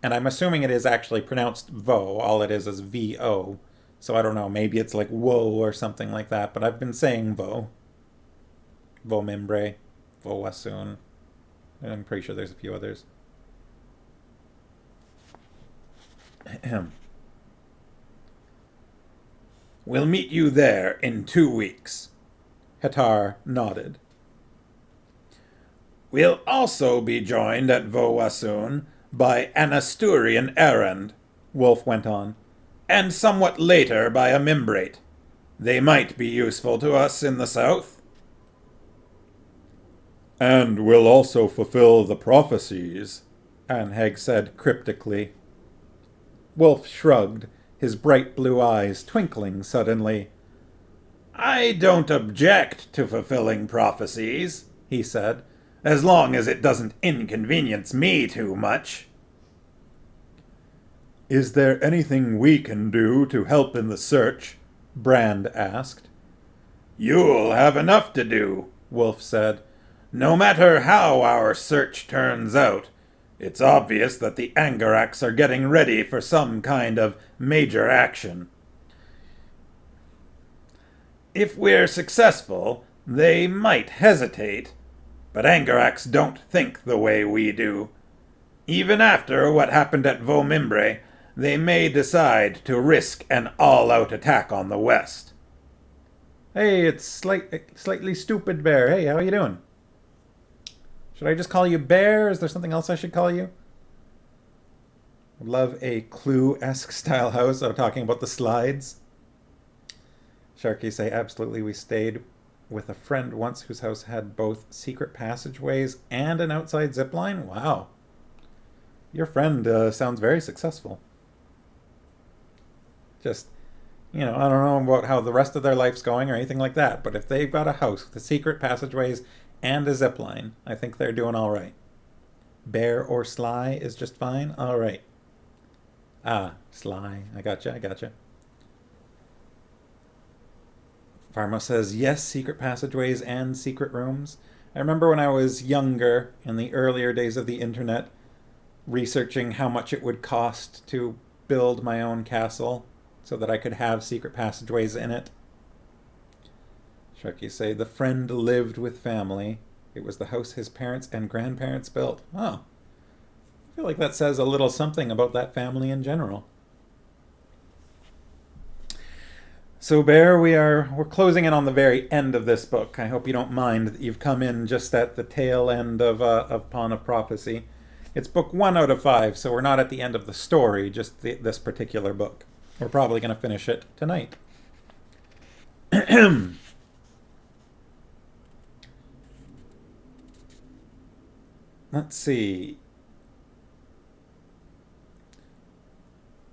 I'm assuming it is actually pronounced Vo. All it is V-O. So I don't know, maybe it's like woe or something like that, but I've been saying Vo. Vo-Mimbre, Vo-Wassoon. I'm pretty sure there's a few others. We'll meet you there in 2 weeks. Hetar nodded. We'll also be joined at Vo-Wassoon by an Asturian errand, Wolf went on, and somewhat later by a Mimbrate. They might be useful to us in the south. And will also fulfill the prophecies, Anheg said cryptically. Wolf shrugged, his bright blue eyes twinkling suddenly. I don't object to fulfilling prophecies, he said, as long as it doesn't inconvenience me too much. Is there anything we can do to help in the search? Brand asked. You'll have enough to do, Wolf said. No matter how our search turns out, it's obvious that the Angaraks are getting ready for some kind of major action. If we're successful, they might hesitate, but Angaraks don't think the way we do. Even after what happened at Vo-Mimbre, they may decide to risk an all-out attack on the west. Hey, it's slightly stupid bear. Hey, how are you doing? Should I just call you Bear? Is there something else I should call you? I'd love a Clue-esque style house. I'm talking about the slides. Sharky say, absolutely. We stayed with a friend once whose house had both secret passageways and an outside zipline. Wow. Your friend sounds very successful. Just, I don't know about how the rest of their life's going or anything like that, but if they've got a house with the secret passageways and a zipline, I think they're doing all right. Bear or Sly is just fine? All right. Ah, sly. I gotcha. Pharma says, yes, secret passageways and secret rooms. I remember when I was younger, in the earlier days of the internet, researching how much it would cost to build my own castle so that I could have secret passageways in it. Sharky say, the friend lived with family. It was the house his parents and grandparents built. Oh, I feel like that says a little something about that family in general. So, Bear, we're closing in on the very end of this book. I hope you don't mind that you've come in just at the tail end of Pawn of Prophecy. It's book 1 out of 5, so we're not at the end of the story, just this particular book. We're probably going to finish it tonight. Let's see.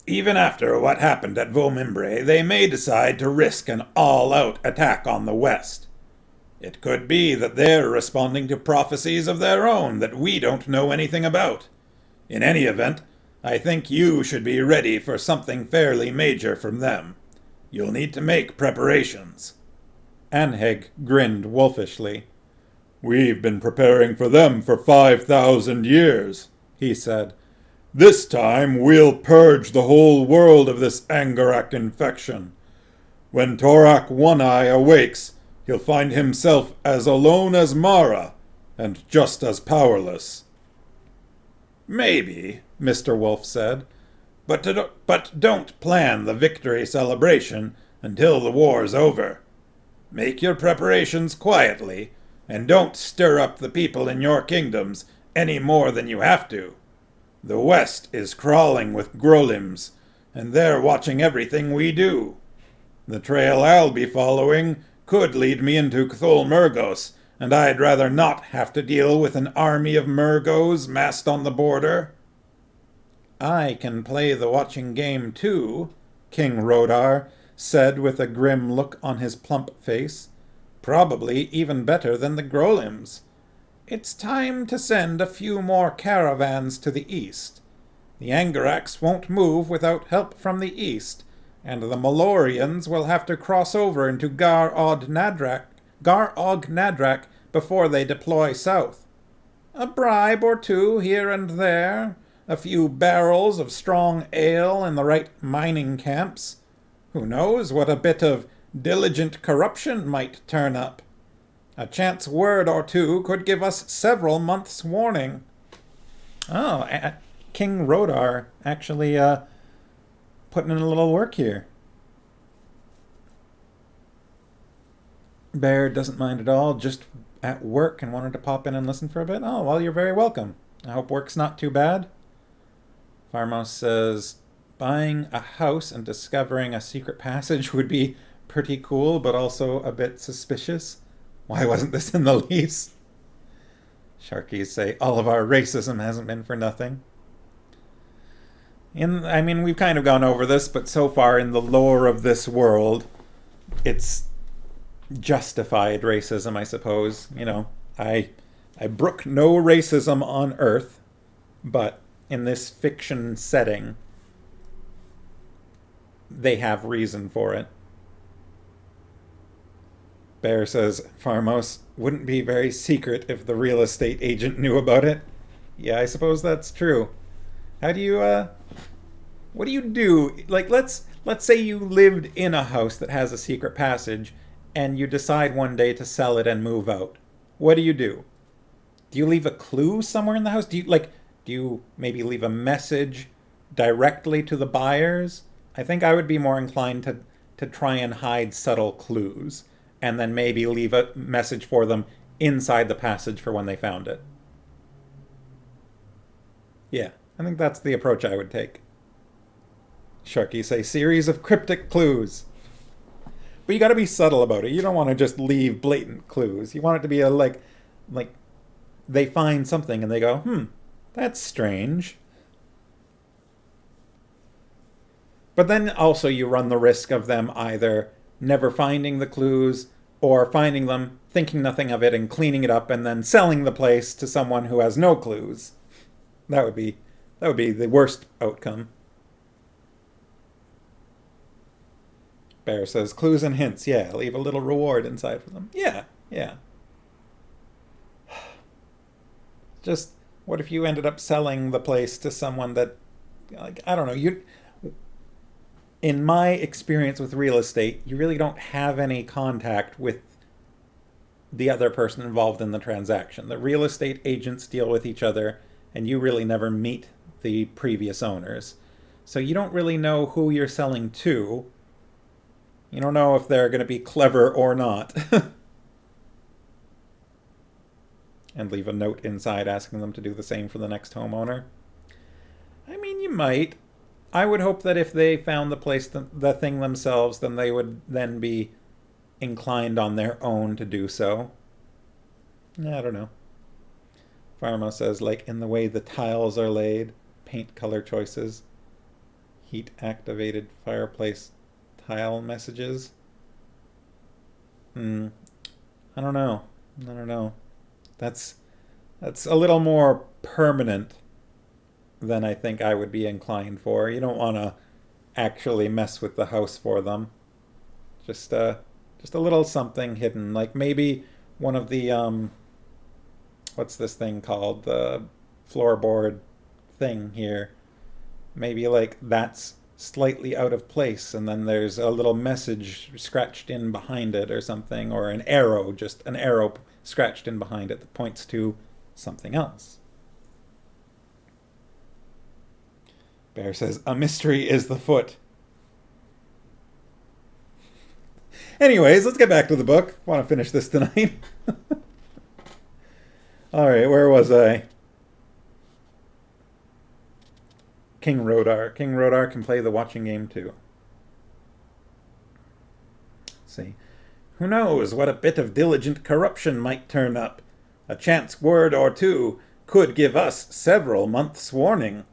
Even after what happened at Vaumimbre, they may decide to risk an all-out attack on the West. It could be that they're responding to prophecies of their own that we don't know anything about. In any event, I think you should be ready for something fairly major from them. You'll need to make preparations. Anheg grinned wolfishly. We've been preparing for them for 5,000 years, he said. This time we'll purge the whole world of this Angarak infection. When Torak One-Eye awakes, he'll find himself as alone as Mara, and just as powerless. Maybe, Mr. Wolf said, but don't plan the victory celebration until the war's over. Make your preparations quietly, and don't stir up the people in your kingdoms any more than you have to. The West is crawling with Grolims, and they're watching everything we do. The trail I'll be following could lead me into Cthul Murgos, and I'd rather not have to deal with an army of Murgos massed on the border. I can play the watching game too, King Rodar said with a grim look on his plump face. Probably even better than the Grolims. It's time to send a few more caravans to the east. The Angaraks won't move without help from the east, and the Malorians will have to cross over into Gar-Og Nadrak before they deploy south. A bribe or two here and there, a few barrels of strong ale in the right mining camps. Who knows what a bit of diligent corruption might turn up. A chance word or two could give us several months' warning. Oh, King Rodar actually putting in a little work here. Bear doesn't mind at all, just at work and wanted to pop in and listen for a bit. Oh, well, you're very welcome. I hope work's not too bad. Farmouse says, buying a house and discovering a secret passage would be pretty cool, but also a bit suspicious. Why wasn't this in the lease? Sharkies say, all of our racism hasn't been for nothing. We've kind of gone over this, but so far in the lore of this world, it's justified racism, I suppose. I brook no racism on Earth, but in this fiction setting, they have reason for it. Bear says, Farmos wouldn't be very secret if the real estate agent knew about it. Yeah, I suppose that's true. How do you, what do you do? Like, let's say you lived in a house that has a secret passage, and you decide one day to sell it and move out. What do you do? Do you leave a clue somewhere in the house? Do you maybe leave a message directly to the buyers? I think I would be more inclined to try and hide subtle clues, and then maybe leave a message for them inside the passage for when they found it. Yeah, I think that's the approach I would take. Sharky say, series of cryptic clues. But you gotta be subtle about it. You don't want to just leave blatant clues. You want it to be like they find something and they go, that's strange. But then also you run the risk of them either never finding the clues, or finding them, thinking nothing of it, and cleaning it up, and then selling the place to someone who has no clues. That would be the worst outcome. Bear says, clues and hints. Yeah, leave a little reward inside for them. Yeah, yeah. Just, what if you ended up selling the place to someone that, like, I don't know, you... In my experience with real estate, you really don't have any contact with the other person involved in the transaction. The real estate agents deal with each other, and you really never meet the previous owners. So you don't really know who you're selling to. You don't know if they're going to be clever or not. And leave a note inside asking them to do the same for the next homeowner. I mean, you might. I would hope that if they found the thing themselves, then they would then be inclined on their own to do so. I don't know. Pharma says, like in the way the tiles are laid, paint color choices, heat activated fireplace tile messages. I don't know. That's a little more permanent than I think I would be inclined for. You don't want to actually mess with the house for them. Just a little something hidden, like maybe one of the what's this thing called, the floorboard thing here. Maybe like that's slightly out of place, and then there's a little message scratched in behind it or something, or an arrow scratched in behind it that points to something else. Bear says, a mystery is the foot. Anyways, let's get back to the book. I want to finish this tonight. Alright, where was I? King Rodar. King Rodar can play the watching game too. Let's see. Who knows what a bit of diligent corruption might turn up? A chance word or two could give us several months' warning.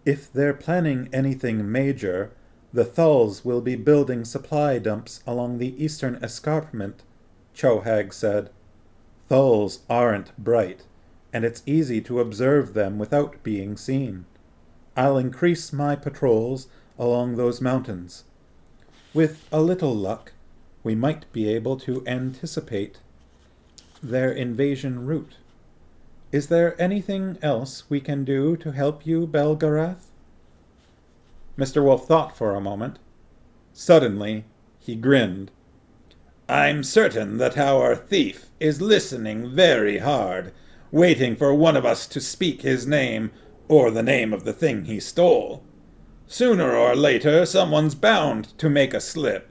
If they're planning anything major, the Thulls will be building supply dumps along the eastern escarpment, Chohag said. Thulls aren't bright, and it's easy to observe them without being seen. I'll increase my patrols along those mountains. With a little luck, we might be able to anticipate their invasion route. Is there anything else we can do to help you, Belgarath? Mr. Wolf thought for a moment. Suddenly, he grinned. I'm certain that our thief is listening very hard, waiting for one of us to speak his name or the name of the thing he stole. Sooner or later, someone's bound to make a slip,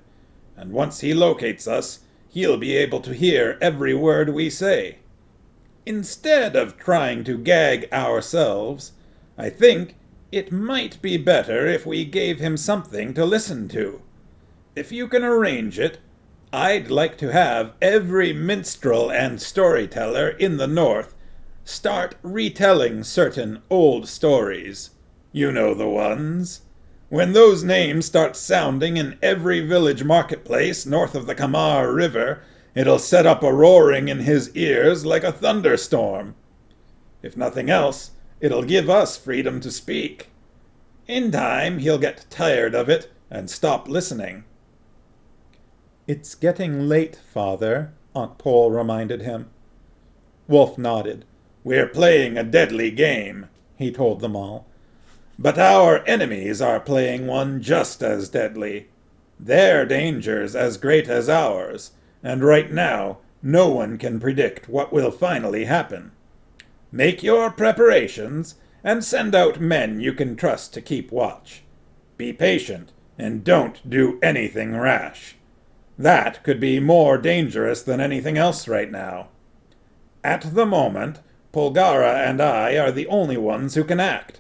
and once he locates us, he'll be able to hear every word we say. Instead of trying to gag ourselves, I think it might be better if we gave him something to listen to. If you can arrange it, I'd like to have every minstrel and storyteller in the north start retelling certain old stories. You know the ones. When those names start sounding in every village marketplace north of the Kamar River, it'll set up a roaring in his ears like a thunderstorm. If nothing else, it'll give us freedom to speak. In time, he'll get tired of it and stop listening. It's getting late, Father, Aunt Pole reminded him. Wolf nodded. We're playing a deadly game, he told them all. But our enemies are playing one just as deadly. Their danger's as great as ours, and right now, no one can predict what will finally happen. Make your preparations, and send out men you can trust to keep watch. Be patient, and don't do anything rash. That could be more dangerous than anything else right now. At the moment, Polgara and I are the only ones who can act.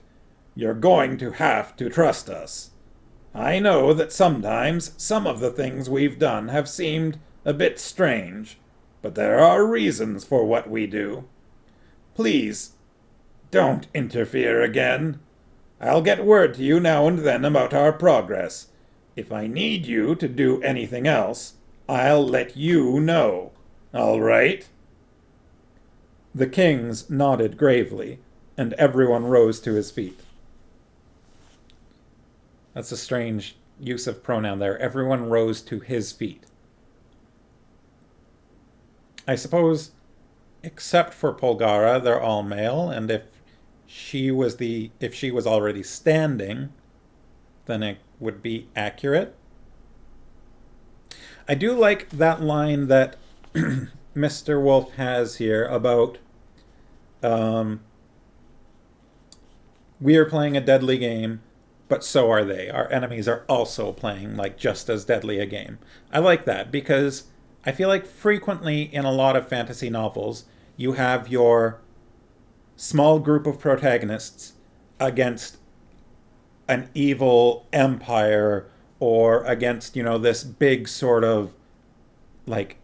You're going to have to trust us. I know that sometimes some of the things we've done have seemed a bit strange, but there are reasons for what we do. Please, don't interfere again. I'll get word to you now and then about our progress. If I need you to do anything else, I'll let you know. All right? The kings nodded gravely, and everyone rose to his feet. That's a strange use of pronoun there. Everyone rose to his feet. I suppose, except for Polgara, they're all male, and if she was already standing, then it would be accurate. I do like that line that Mr. Wolf has here about we are playing a deadly game, but so are they. Our enemies are also playing like just as deadly a game. I like that because I feel like frequently in a lot of fantasy novels, you have your small group of protagonists against an evil empire or against, this big sort of like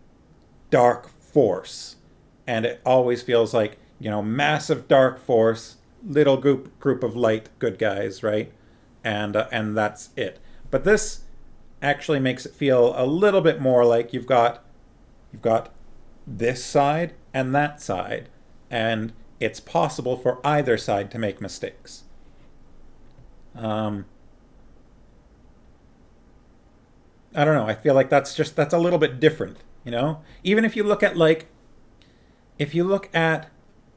dark force. And it always feels like, massive dark force, little group of light good guys, right? And that's it. But this actually makes it feel a little bit more like you've got this side and that side, and it's possible for either side to make mistakes. I don't know. I feel like that's a little bit different, Even if you look at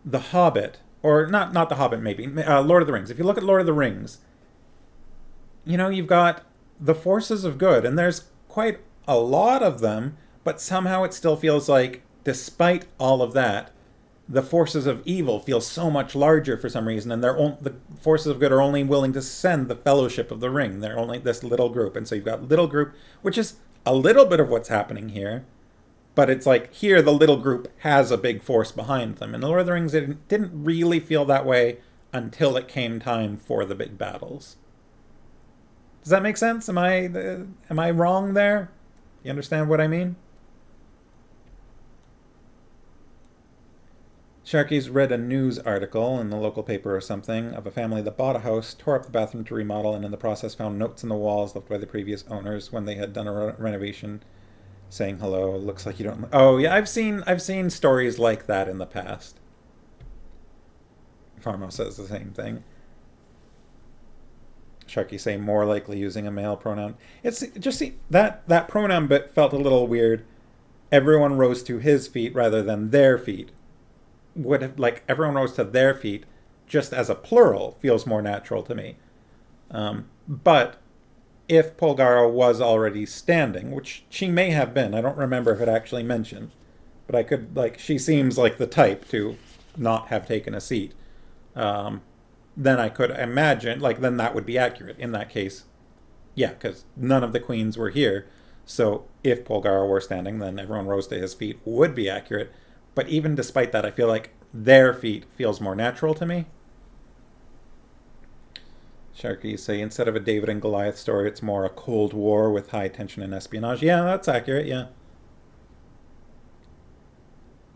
The Hobbit, or not The Hobbit, maybe Lord of the Rings. If you look at Lord of the Rings, you've got the forces of good, and there's quite a lot of them, but somehow it still feels like, despite all of that, the forces of evil feel so much larger for some reason, and the forces of good are only willing to send the Fellowship of the Ring. They're only this little group, and so you've got little group, which is a little bit of what's happening here, but it's like here the little group has a big force behind them. In the Lord of the Rings, it didn't really feel that way until it came time for the big battles. Does that make sense? Am I wrong there? You understand what I mean? Sharky's read a news article in the local paper or something of a family that bought a house, tore up the bathroom to remodel, and in the process found notes in the walls left by the previous owners when they had done a renovation, saying hello. Looks like you don't. Oh yeah, I've seen stories like that in the past. Farmo says the same thing. Sharky say more likely using a male pronoun. It's just that pronoun bit felt a little weird. Everyone rose to his feet rather than their feet. Would have, like, everyone rose to their feet just as a plural feels more natural to me. But if Polgara was already standing, which she may have been, I don't remember if it actually mentioned, but I could, she seems like the type to not have taken a seat. Then I could imagine, then that would be accurate in that case. Yeah, because none of the queens were here. So if Polgara were standing, then everyone rose to his feet would be accurate. But even despite that, I feel like their feet feels more natural to me. Sharky say, instead of a David and Goliath story, it's more a Cold War with high tension and espionage. Yeah, that's accurate, yeah.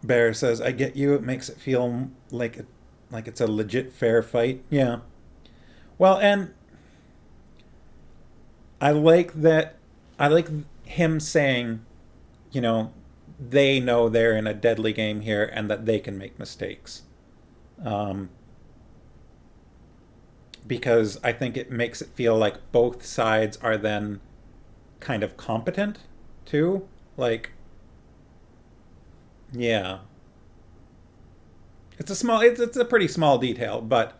Bear says, I get you. It makes it feel like it's a legit fair fight. Yeah. Well, and I like him saying, they know they're in a deadly game here and that they can make mistakes. Because I think it makes it feel like both sides are then kind of competent too. Yeah. It's a pretty small detail, but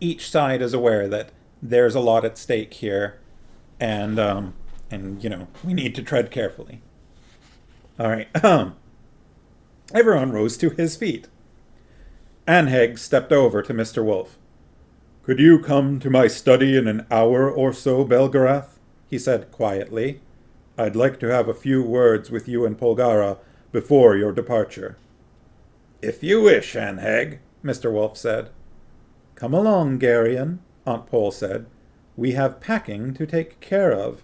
each side is aware that there's a lot at stake here, and we need to tread carefully. All right. Everyone rose to his feet. Anheg stepped over to Mr. Wolf. Could you come to my study in an hour or so, Belgarath? He said quietly. I'd like to have a few words with you and Polgara before your departure. If you wish, Anheg, Mr. Wolf said. Come along, Garion, Aunt Pole said. We have packing to take care of.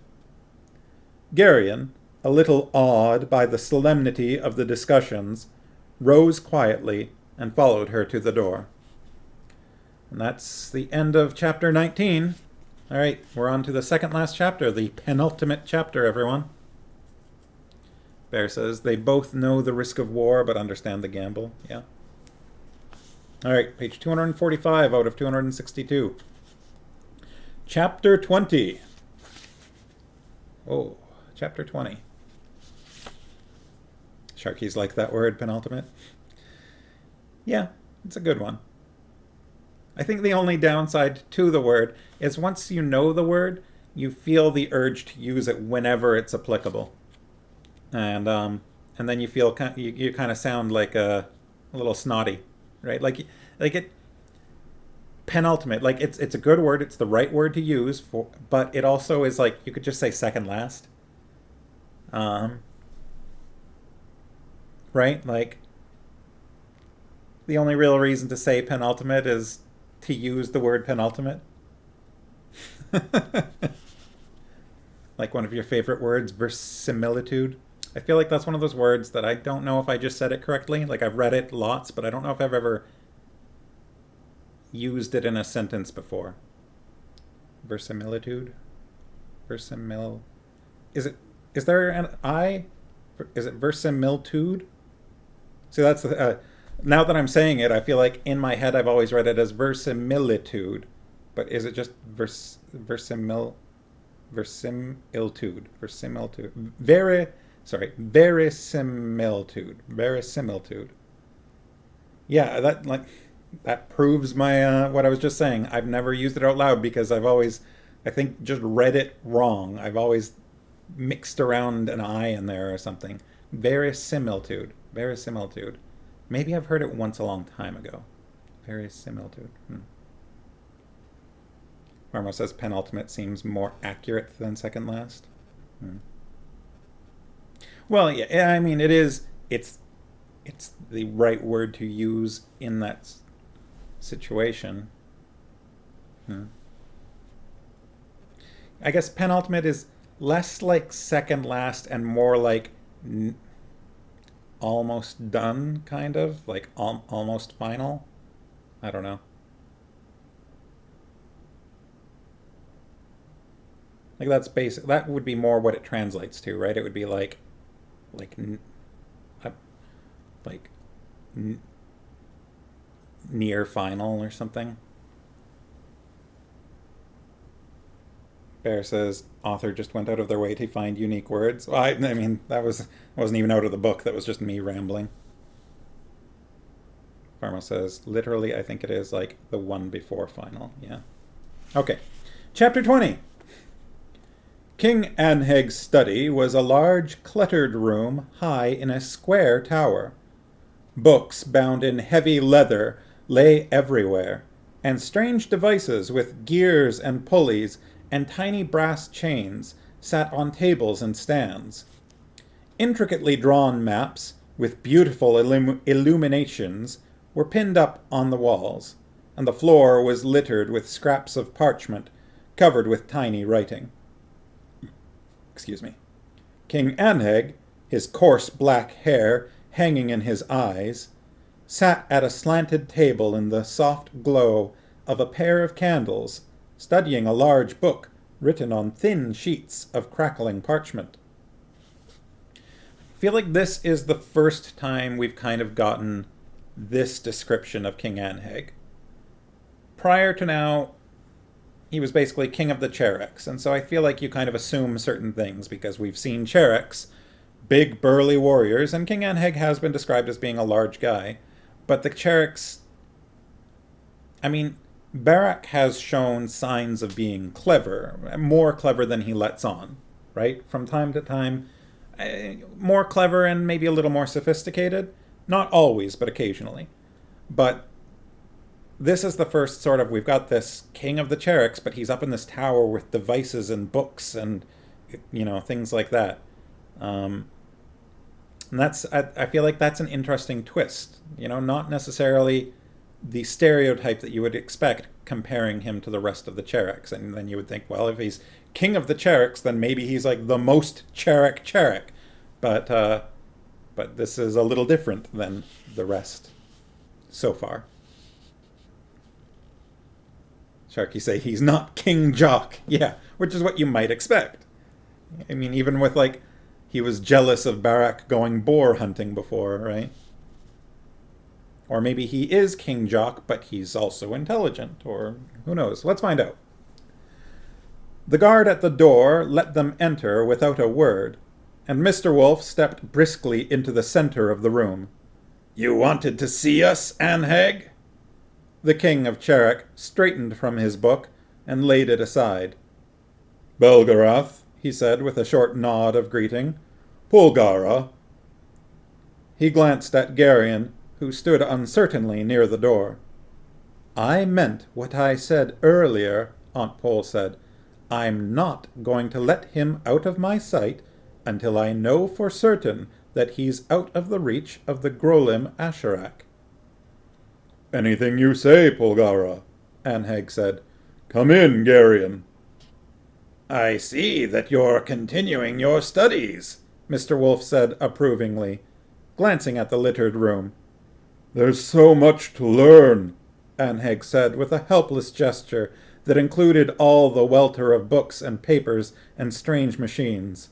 Garion, a little awed by the solemnity of the discussions, rose quietly and followed her to the door. And that's the end of chapter 19. All right, we're on to the second last chapter, the penultimate chapter, everyone. Bear says, they both know the risk of war but understand the gamble. Yeah. All right, page 245 out of 262. Chapter 20. Oh, chapter 20. Sharky's like that word, penultimate. Yeah, it's a good one. I think the only downside to the word is once you know the word, you feel the urge to use it whenever it's applicable, and then you feel you kind of sound like a little snotty, right? Like it penultimate, like it's a good word, it's the right word to use for, but it also is like you could just say second last, um, right? Like the only real reason to say penultimate is to use the word penultimate. Like one of your favorite words, verisimilitude. I feel like that's one of those words that I don't know if I just said it correctly. Like I've read it lots, but I don't know if I've ever used it in a sentence before. Verisimilitude? Versimil. Is it? Is there an I? Is it verisimilitude? See, that's the. Now that I'm saying it, I feel like in my head I've always read it as verisimilitude, but is it just verisimilitude? Verisimilitude. Verisimilitude. Yeah, that proves my what I was just saying. I've never used it out loud because I've always, I think, just read it wrong. I've always mixed around an I in there or something. Verisimilitude. Verisimilitude. Maybe I've heard it once a long time ago. Verisimilitude. Marmo says penultimate seems more accurate than second last. Well, yeah, I mean, it is. It's the right word to use in that situation. I guess penultimate is less like second last and more like almost done, kind of like almost final. I don't know. Like that's basic. That would be more what it translates to, right? It would be like, uh, like near final or something. Bear says author just went out of their way to find unique words. Well, I mean wasn't even out of the book. That was just me rambling. Pharma says literally, I think it is like the one before final. Yeah. Okay. Chapter 20. King Anheg's study was a large, cluttered room high in a square tower. Books bound in heavy leather lay everywhere, and strange devices with gears and pulleys and tiny brass chains sat on tables and stands. Intricately drawn maps with beautiful illuminations were pinned up on the walls, and the floor was littered with scraps of parchment covered with tiny writing. Excuse me. King Anheg, his coarse black hair hanging in his eyes, sat at a slanted table in the soft glow of a pair of candles, studying a large book written on thin sheets of crackling parchment. I feel like this is the first time we've kind of gotten this description of King Anheg. Prior to now, he was basically king of the Chereks, and so I feel like you kind of assume certain things because we've seen Chereks, big burly warriors, and King Anheg has been described as being a large guy, but the Chereks, I mean, Barak has shown signs of being clever, more clever than he lets on, right? From time to time, more clever and maybe a little more sophisticated. Not always, but occasionally. But this is the first sort of, we've got this king of the Chereks, but he's up in this tower with devices and books and, things like that. And I feel like that's an interesting twist. Not necessarily the stereotype that you would expect comparing him to the rest of the Chereks. And then you would think, well, if he's king of the Chereks, then maybe he's like the most Cherek. But this is a little different than the rest so far. Sharky say he's not King Jock. Yeah, which is what you might expect. I mean, even with he was jealous of Barak going boar hunting before, right? Or maybe he is King Jock, but he's also intelligent, or who knows? Let's find out. The guard at the door let them enter without a word, and Mr. Wolf stepped briskly into the center of the room. "You wanted to see us, Anheg?" The king of Cherek straightened from his book and laid it aside. "Belgarath," he said with a short nod of greeting. "Pulgara." He glanced at Garion, who stood uncertainly near the door. "I meant what I said earlier," Aunt Pole said. "I'm not going to let him out of my sight until I know for certain that he's out of the reach of the Grolim Asherak." "Anything you say, Pulgara," Anheg said. "Come in, Garion." "I see that you're continuing your studies," Mr. Wolf said approvingly, glancing at the littered room. "There's so much to learn," Anheg said with a helpless gesture that included all the welter of books and papers and strange machines.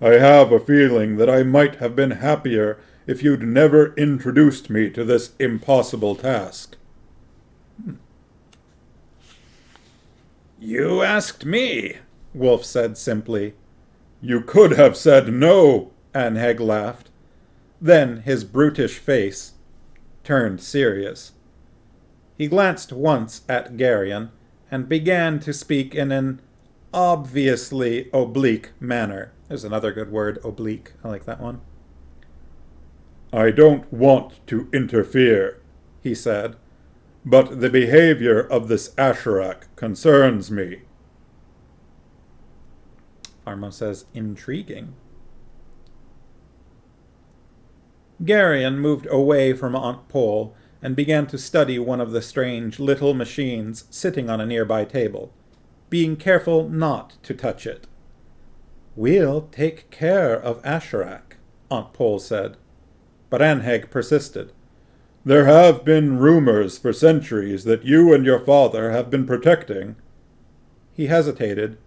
"I have a feeling that I might have been happier if you'd never introduced me to this impossible task." "You asked me," Wolf said simply. "You could have said no," Anheg laughed. Then his brutish face turned serious. He glanced once at Garion and began to speak in an obviously oblique manner. There's another good word, oblique. I like that one. "I don't want to interfere," he said, "but the behavior of this Asherak concerns me." Armo says, "Intriguing." Garion moved away from Aunt Pole and began to study one of the strange little machines sitting on a nearby table, being careful not to touch it. "We'll take care of Asherak," Aunt Pole said. But Anheg persisted. "There have been rumors for centuries that you and your father have been protecting." He hesitated,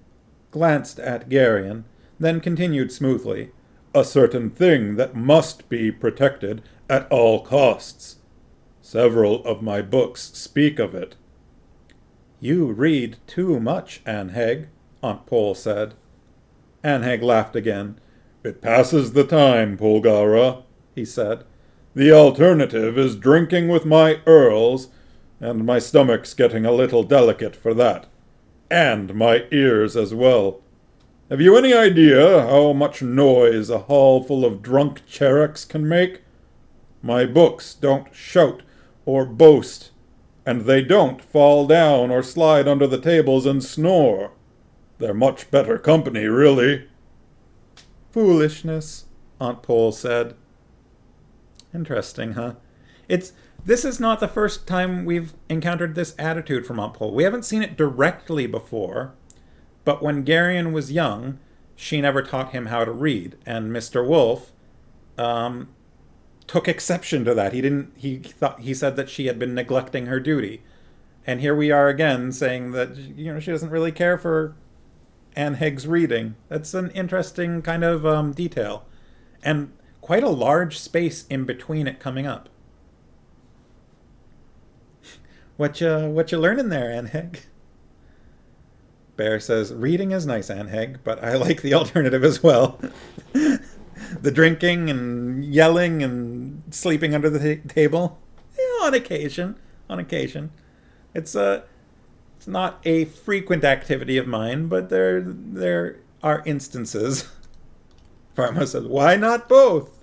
glanced at Garion, then continued smoothly. "A certain thing that must be protected at all costs. Several of my books speak of it." "You read too much, Anheg," Aunt Pole said. Anheg laughed again. "It passes the time, Pulgara," he said. "The alternative is drinking with my earls, and my stomach's getting a little delicate for that. And my ears as well. Have you any idea how much noise a hall full of drunk Chereks can make? My books don't shout or boast, and they don't fall down or slide under the tables and snore. They're much better company, really." "Foolishness," Aunt Pole said. Interesting, huh? This is not the first time we've encountered this attitude from Aunt Pole. We haven't seen it directly before, but when Garion was young, she never taught him how to read, and Mr. Wolf took exception to that. He said that she had been neglecting her duty. And here we are again saying that, she doesn't really care for Anheg's reading. That's an interesting kind of detail. And quite a large space in between it coming up. What you learning there, Anheg? Bear says, "Reading is nice, Anheg, but I like the alternative as well." The drinking and yelling and sleeping under the table. Yeah, on occasion. It's not a frequent activity of mine, but there are instances. Pharma says, "Why not both?"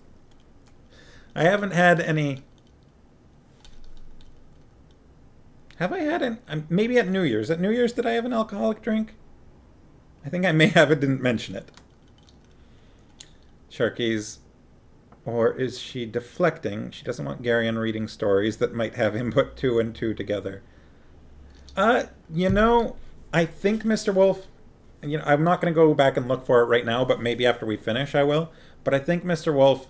I haven't had any. Have I had an? Maybe at New Year's. At New Year's, did I have an alcoholic drink? I think I may have. It didn't mention it. Sharky's. Or is she deflecting? She doesn't want Garion reading stories that might have him put two and two together. I think Mr. Wolf, I'm not going to go back and look for it right now, but maybe after we finish I will. But I think Mr. Wolf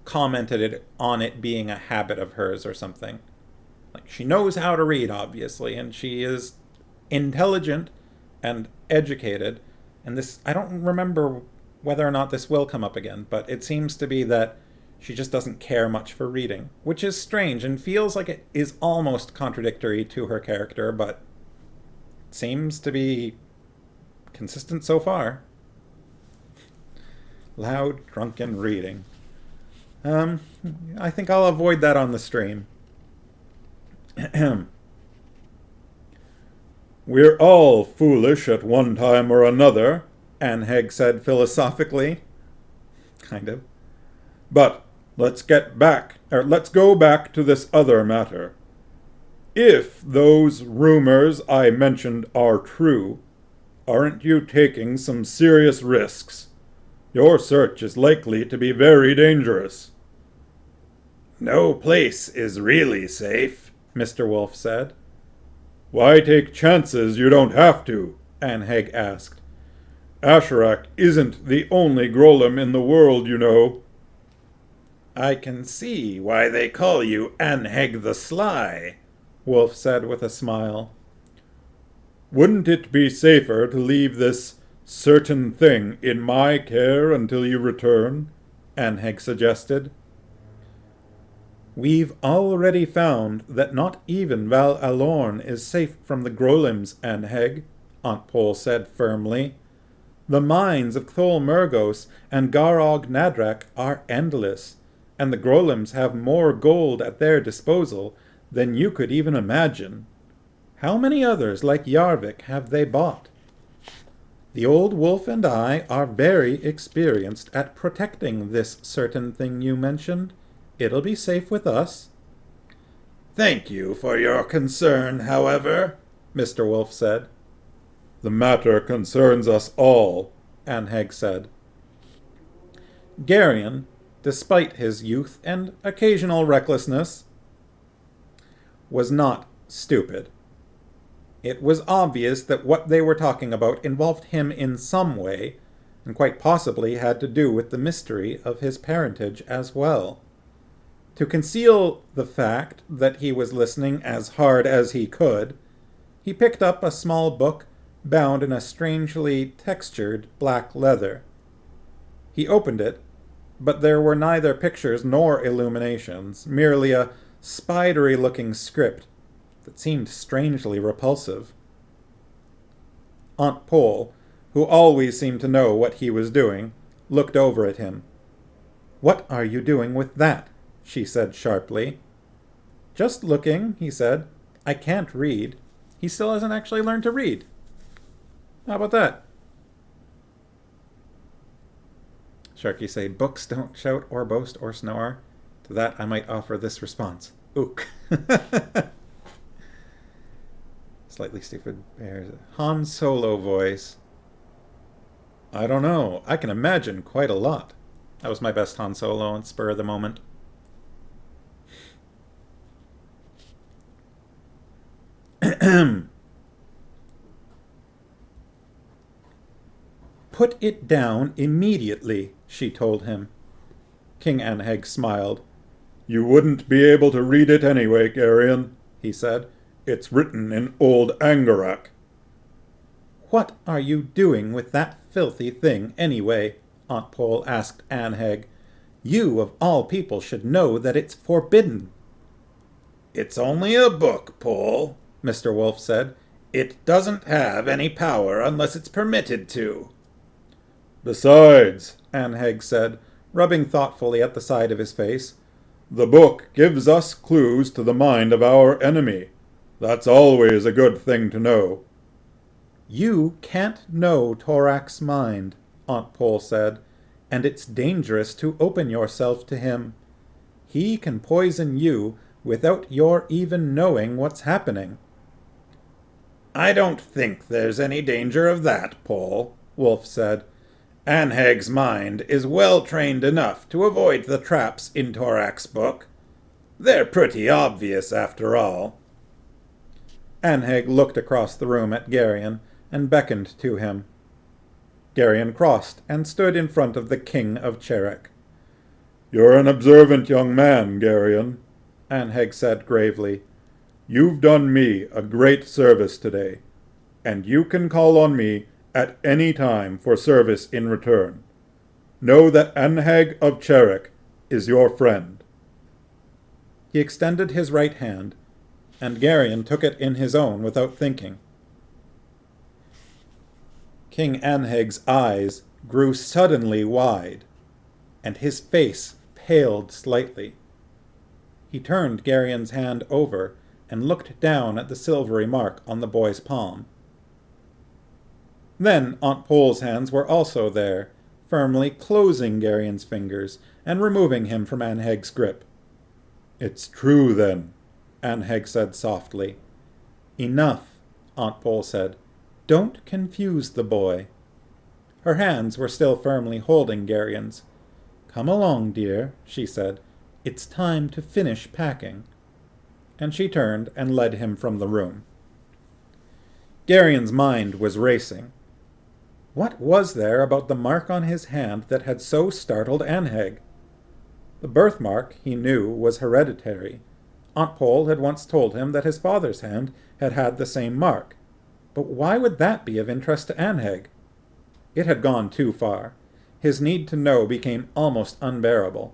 commented on it being a habit of hers or something. Like, she knows how to read, obviously, and she is intelligent and educated. And this, I don't remember whether or not this will come up again, but it seems to be that she just doesn't care much for reading, which is strange and feels like it is almost contradictory to her character, but seems to be Consistent so far. Loud, drunken reading. I think I'll avoid that on the stream. We're all foolish at one time or another, Anheg said philosophically. Kind of. But let's go back to this other matter. If those rumors I mentioned are true, aren't you taking some serious risks? Your search is likely to be very dangerous. No place is really safe, Mr. Wolf said. Why take chances you don't have to? Anheg asked. Asherak isn't the only Grolem in the world, you know. I can see why they call you Anheg the Sly, Wolf said with a smile. Wouldn't it be safer to leave this certain thing in my care until you return? Anheg suggested. We've already found that not even Val Alorn is safe from the Grolems, Anheg, Aunt Pole said firmly. The mines of Thol Murgos and Garog Nadrak are endless, and the Grolems have more gold at their disposal than you could even imagine. How many others like Yarvik have they bought? The old wolf and I are very experienced at protecting this certain thing you mentioned. It'll be safe with us. Thank you for your concern, however, Mr. Wolf said. The matter concerns us all, Anheg said. Garion, despite his youth and occasional recklessness, was not stupid. It was obvious that what they were talking about involved him in some way, and quite possibly had to do with the mystery of his parentage as well. To conceal the fact that he was listening as hard as he could, he picked up a small book bound in a strangely textured black leather. He opened it, but there were neither pictures nor illuminations, merely a spidery-looking script that seemed strangely repulsive. Aunt Pole, who always seemed to know what he was doing, looked over at him. "What are you doing with that?" she said sharply. "Just looking," he said. "I can't read." He still hasn't actually learned to read. How about that? Sharky say, "Books don't shout or boast or snore." To that I might offer this response. Ook. Slightly stupid bears. Han Solo voice. I don't know. I can imagine quite a lot. That was my best Han Solo and spur of the moment. Put it down immediately, she told him. King Anheg smiled. You wouldn't be able to read it anyway, Garion, he said. It's written in Old Angarak. What are you doing with that filthy thing, anyway? Aunt Pole asked Anheg. You, of all people, should know that it's forbidden. It's only a book, Pole, Mr. Wolf said. It doesn't have any power unless it's permitted to. Besides, Anheg said, rubbing thoughtfully at the side of his face, the book gives us clues to the mind of our enemy. That's always a good thing to know. You can't know Torak's mind, Aunt Pole said, and it's dangerous to open yourself to him. He can poison you without your even knowing what's happening. I don't think there's any danger of that, Pole, Wolf said. Anheg's mind is well trained enough to avoid the traps in Torak's book. They're pretty obvious, after all. Anheg looked across the room at Garion and beckoned to him. Garion crossed and stood in front of the King of Cherek. You're an observant young man, Garion, Anheg said gravely. You've done me a great service today, and you can call on me at any time for service in return. Know that Anheg of Cherek is your friend. He extended his right hand, and Garion took it in his own without thinking. King Anheg's eyes grew suddenly wide, and his face paled slightly. He turned Garion's hand over and looked down at the silvery mark on the boy's palm. Then Aunt Pole's hands were also there, firmly closing Garion's fingers and removing him from Anheg's grip. "It's true, then," Anheg said softly. "Enough," Aunt Pole said. "Don't confuse the boy." Her hands were still firmly holding Garion's. "Come along, dear," she said. "It's time to finish packing." And she turned and led him from the room. Garion's mind was racing. What was there about the mark on his hand that had so startled Anheg? The birthmark, he knew, was hereditary. Aunt Pole had once told him that his father's hand had had the same mark. But why would that be of interest to Anheg? It had gone too far. His need to know became almost unbearable.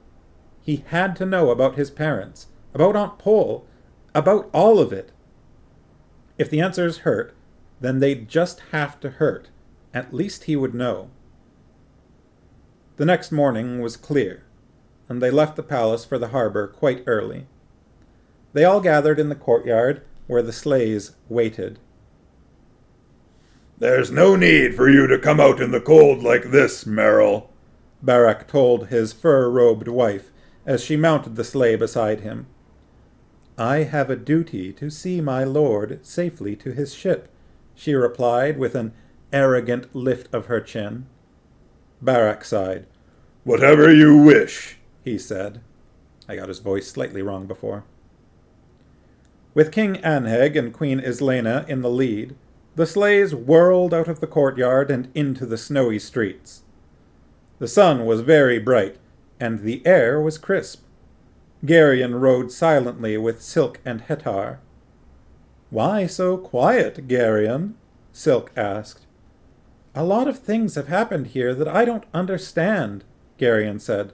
He had to know about his parents, about Aunt Pole, about all of it. If the answers hurt, then they'd just have to hurt. At least he would know. The next morning was clear, and they left the palace for the harbor quite early. They all gathered in the courtyard where the sleighs waited. "There's no need for you to come out in the cold like this, Merrill," Barak told his fur-robed wife as she mounted the sleigh beside him. "I have a duty to see my lord safely to his ship," she replied with an arrogant lift of her chin. Barak sighed. "Whatever you wish," he said. I got his voice slightly wrong before. With King Anheg and Queen Islena in the lead, the sleighs whirled out of the courtyard and into the snowy streets. The sun was very bright, and the air was crisp. Garion rode silently with Silk and Hetar. "Why so quiet, Garion?" Silk asked. "A lot of things have happened here that I don't understand," Garion said.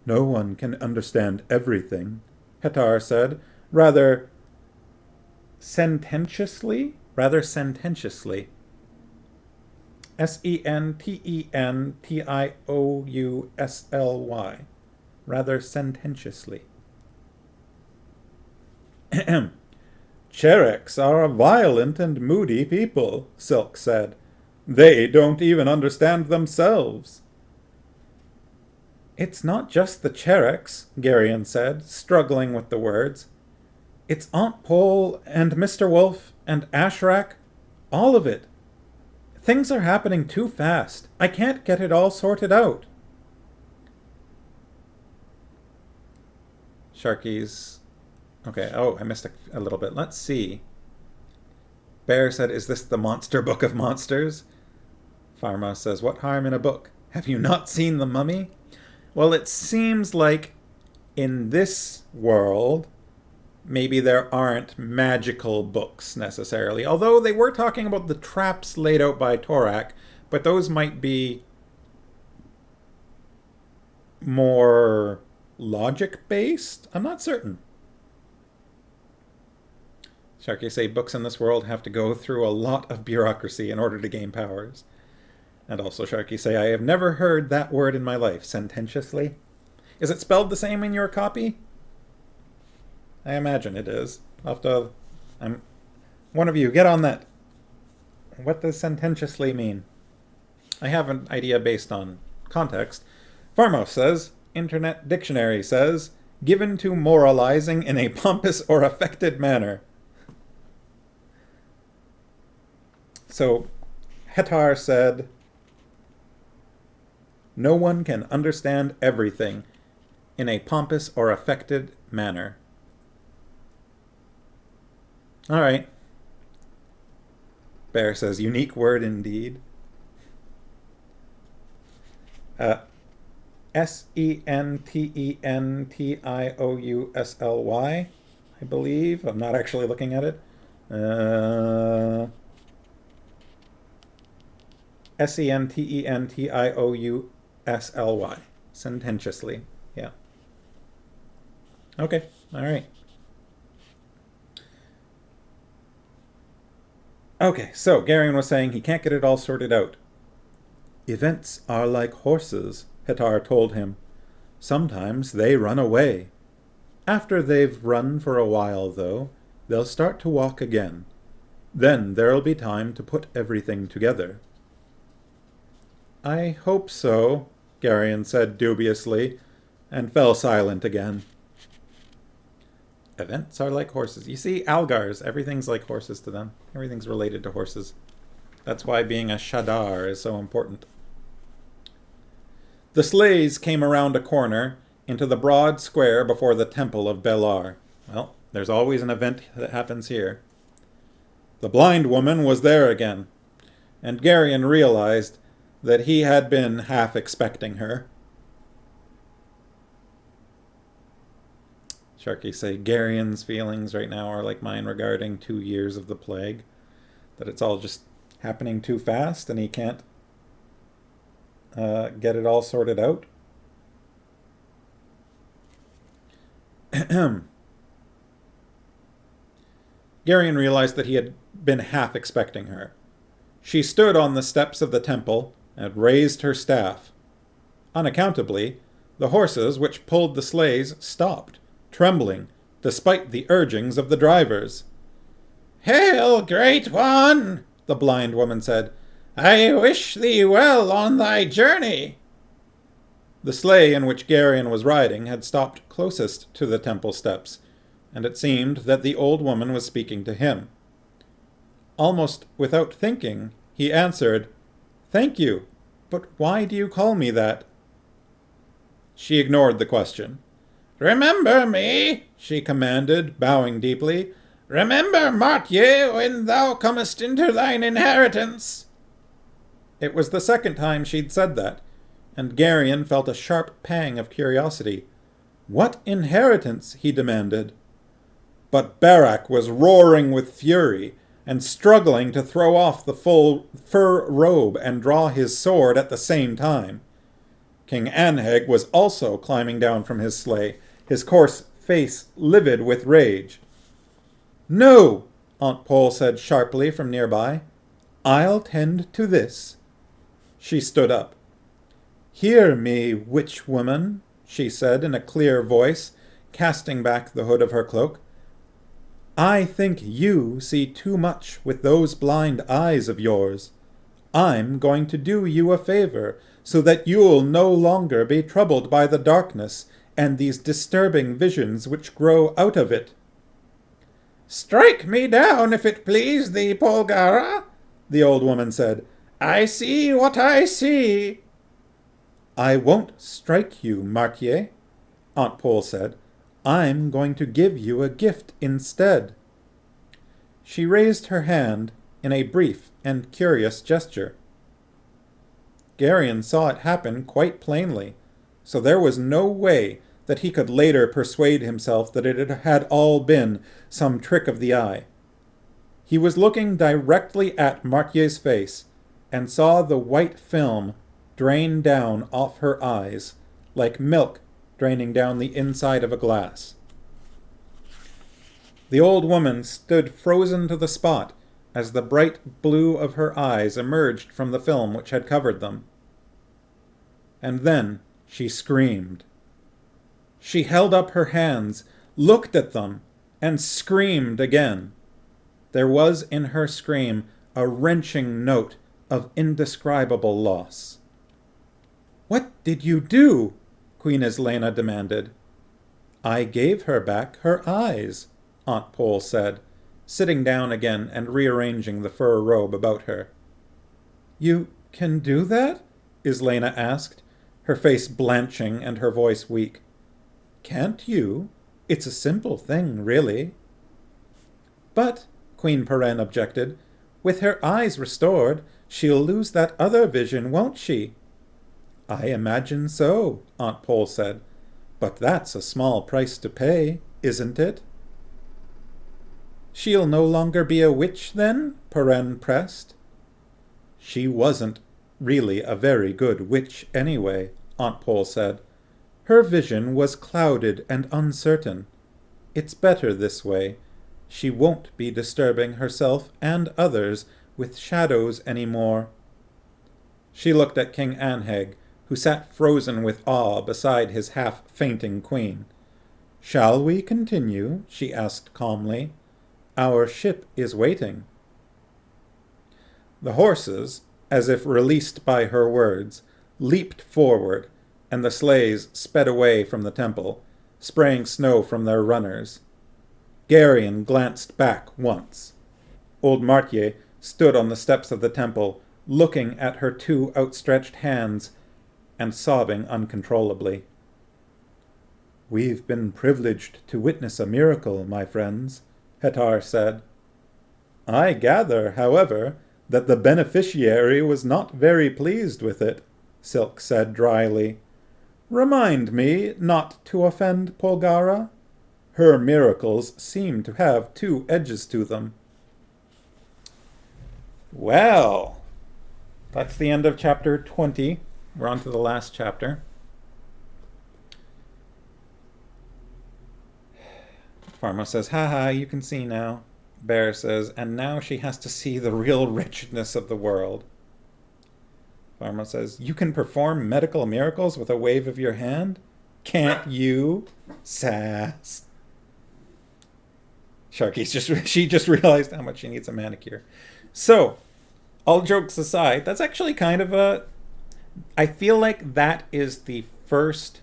"No one can understand everything," Hetar said, rather sententiously. Sententiously. Rather sententiously. "Chereks are a violent and moody people," Silk said. "They don't even understand themselves." "It's not just the Chereks," Garion said, struggling with the words. "It's Aunt Pole and Mr. Wolf and Ashrak, all of it. Things are happening too fast. I can't get it all sorted out." Sharky's... Okay, I missed a little bit. Let's see. Bear said, "Is this the monster book of monsters?" Pharma says, "What harm in a book? Have you not seen The Mummy?" Well, it seems like in this world, maybe there aren't magical books necessarily. Although they were talking about the traps laid out by Torak, but those might be more logic-based? I'm not certain. Sharky say books in this world have to go through a lot of bureaucracy in order to gain powers. And also Sharky say, "I have never heard that word in my life, sententiously." Is it spelled the same in your copy? I imagine it is. One of you, get on that. What does sententiously mean? I have an idea based on context. Farmos says, Internet Dictionary says, given to moralizing in a pompous or affected manner. So, Hetar said, "No one can understand everything in a pompous or affected manner." All right. Bear says, "Unique word indeed." Sententiously, I believe. I'm not actually looking at it. Sententiously. Sententiously. Yeah. Okay. All right. Okay, so Garion was saying he can't get it all sorted out. Events are like horses, Hitar told him. Sometimes they run away. After they've run for a while, though, they'll start to walk again. Then there'll be time to put everything together. I hope so, Garion said dubiously, and fell silent again. Events are like horses. You see, Algars, everything's like horses to them. Everything's related to horses. That's why being a Shadar is so important. The sleighs came around a corner into the broad square before the Temple of Belar. Well, there's always an event that happens here. The blind woman was there again, and Garion realized that he had been half expecting her. Sharky say Garion's feelings right now are like mine regarding 2 years of the plague. That it's all just happening too fast and he can't get it all sorted out. Garion realized that he had been half expecting her. She stood on the steps of the temple and raised her staff. Unaccountably, the horses which pulled the sleighs stopped, trembling, despite the urgings of the drivers. "Hail, great one!" the blind woman said. "I wish thee well on thy journey." The sleigh in which Garion was riding had stopped closest to the temple steps, and it seemed that the old woman was speaking to him. Almost without thinking, he answered, "Thank you, but why do you call me that?" She ignored the question. "Remember me," she commanded, bowing deeply. "Remember, Martye, when thou comest into thine inheritance." It was the second time she'd said that, and Garion felt a sharp pang of curiosity. What inheritance? He demanded. But Barak was roaring with fury and struggling to throw off the full fur robe and draw his sword at the same time. King Anheg was also climbing down from his sleigh, his coarse face livid with rage. "No," Aunt Pole said sharply from nearby. "I'll tend to this." She stood up. "Hear me, witch woman," she said in a clear voice, casting back the hood of her cloak. "I think you see too much with those blind eyes of yours. I'm going to do you a favor, so that you'll no longer be troubled by the darkness and these disturbing visions which grow out of it." "Strike me down, if it please thee, Polgara," the old woman said. "I see what I see." "I won't strike you, Martye," Aunt Pole said. "I'm going to give you a gift instead." She raised her hand in a brief and curious gesture. Garion saw it happen quite plainly, so there was no way that he could later persuade himself that it had all been some trick of the eye. He was looking directly at Martye's face and saw the white film drain down off her eyes, like milk draining down the inside of a glass. The old woman stood frozen to the spot as the bright blue of her eyes emerged from the film which had covered them. And then she screamed. She held up her hands, looked at them, and screamed again. There was in her scream a wrenching note of indescribable loss. "What did you do?" Queen Islena demanded. "I gave her back her eyes," Aunt Pole said, sitting down again and rearranging the fur robe about her. "You can do that?" Islena asked, her face blanching and her voice weak. "Can't you? It's a simple thing, really." "But," Queen Peren objected, "with her eyes restored, she'll lose that other vision, won't she?" "I imagine so," Aunt Pole said. "But that's a small price to pay, isn't it?" "She'll no longer be a witch, then?" Peren pressed. "She wasn't really a very good witch anyway," Aunt Pole said. "Her vision was clouded and uncertain. It's better this way. she won't be disturbing herself and others with shadows any more. She looked at King Anheg, who sat frozen with awe beside his half-fainting queen. "Shall we continue?" she asked calmly. "Our ship is waiting." The horses, as if released by her words, leaped forward, and the sleighs sped away from the temple, spraying snow from their runners. Garion glanced back once. Old Martier stood on the steps of the temple, looking at her two outstretched hands and sobbing uncontrollably. "We've been privileged to witness a miracle, my friends," Hetar said. "I gather, however, that the beneficiary was not very pleased with it," Silk said dryly. "Remind me not to offend Polgara. Her miracles seem to have two edges to them." Well, that's the end of chapter 20. We're on to the last chapter. Pharma says, "Haha, you can see now." Bear says, "And now she has to see the real wretchedness of the world." Pharma says, "You can perform medical miracles with a wave of your hand? Can't you?" Sass. She just realized how much she needs a manicure. So, all jokes aside, that's actually kind of I feel like that is the first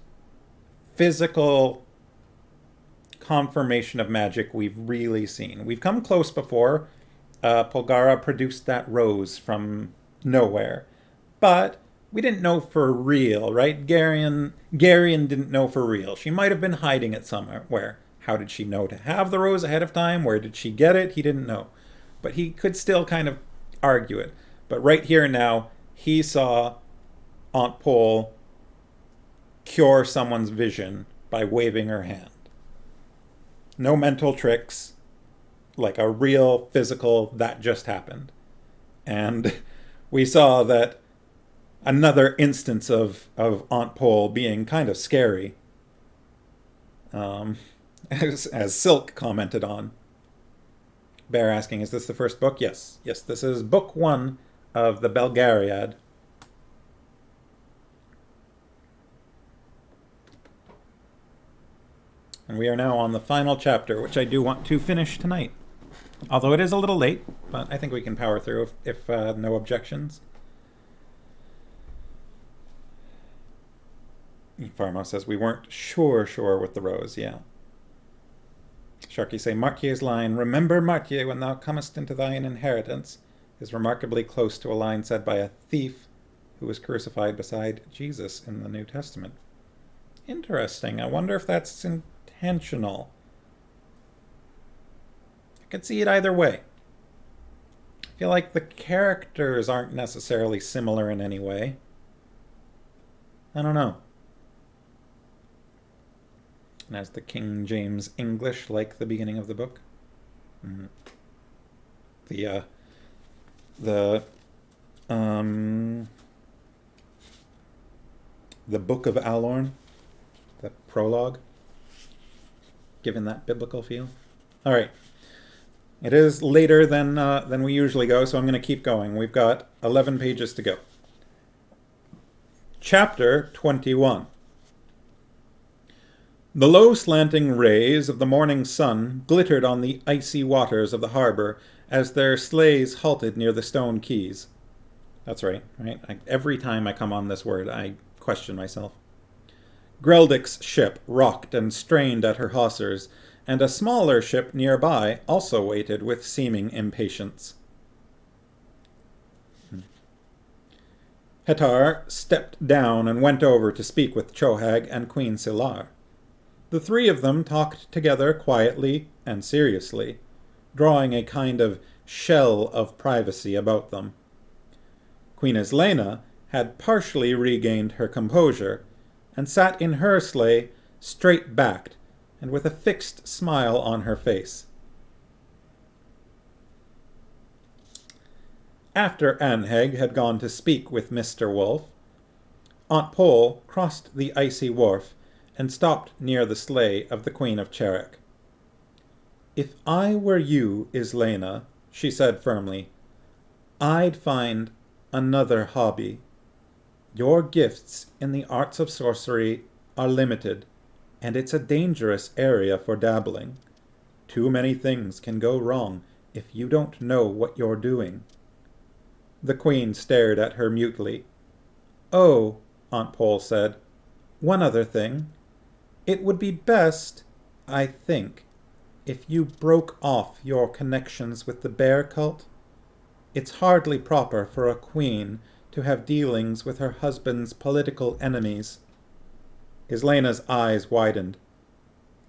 physical confirmation of magic we've really seen. We've come close before. Polgara produced that rose from nowhere. But we didn't know for real, right? Garion didn't know for real. She might have been hiding it somewhere. How did she know to have the rose ahead of time? Where did she get it? He didn't know. But he could still kind of argue it. But right here now, he saw Aunt Pole cure someone's vision by waving her hand. No mental tricks, like a real physical, that just happened. And we saw that another instance of Aunt Pole being kind of scary, as Silk commented on. Bear asking, is this the first book? Yes, this is book 1 of the Belgariad. And we are now on the final chapter, which I do want to finish tonight. Although it is a little late, but I think we can power through if no objections. Pharma says, we weren't sure with the rose, yeah. Sharky say, Martier's line, "Remember, Martier, when thou comest into thine inheritance," is remarkably close to a line said by a thief who was crucified beside Jesus in the New Testament. Interesting. I wonder if that's intentional. I could see it either way. I feel like the characters aren't necessarily similar in any way. I don't know. And as the King James English, like the beginning of the book. The Book of Alorn, the prologue, given that biblical feel. All right. It is later than we usually go, so I'm going to keep going. We've got 11 pages to go. Chapter 21. The low slanting rays of the morning sun glittered on the icy waters of the harbor as their sleighs halted near the stone quays. That's right? Every time I come on this word, I question myself. Greldick's ship rocked and strained at her hawsers, and a smaller ship nearby also waited with seeming impatience. Hetar stepped down and went over to speak with Chohag and Queen Silar. The three of them talked together quietly and seriously, drawing a kind of shell of privacy about them. Queen Islena had partially regained her composure, and sat in her sleigh, straight-backed, and with a fixed smile on her face. After Anheg had gone to speak with Mr. Wolf, Aunt Pole crossed the icy wharf and stopped near the sleigh of the Queen of Cherrick. If I were you, Islena, she said firmly, I'd find another hobby. Your gifts in the arts of sorcery are limited, and it's a dangerous area for dabbling. Too many things can go wrong if you don't know what you're doing. The Queen stared at her mutely. Oh, Aunt Pole said, one other thing. It would be best, I think, if you broke off your connections with the bear cult. It's hardly proper for a queen to have dealings with her husband's political enemies. Islena's eyes widened.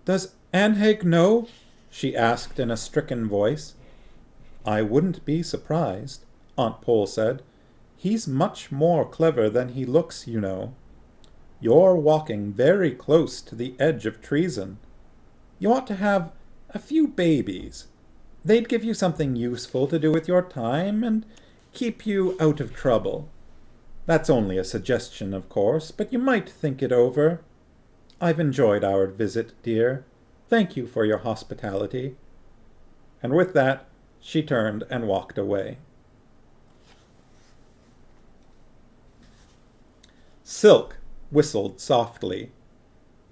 Does Anheg know? She asked in a stricken voice. I wouldn't be surprised, Aunt Pole said. He's much more clever than he looks, you know. You're walking very close to the edge of treason. You ought to have a few babies. They'd give you something useful to do with your time and keep you out of trouble. That's only a suggestion, of course, but you might think it over. I've enjoyed our visit, dear. Thank you for your hospitality. And with that, she turned and walked away. Silk whistled softly.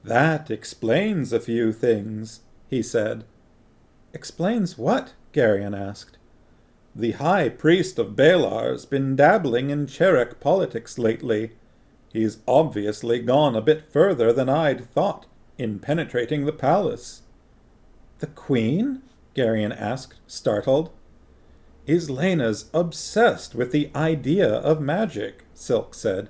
That explains a few things, he said. Explains what? Garion asked. The High Priest of Balar's been dabbling in Cherek politics lately. He's obviously gone a bit further than I'd thought in penetrating the palace. The Queen? Garion asked, startled. Islena's obsessed with the idea of magic, Silk said.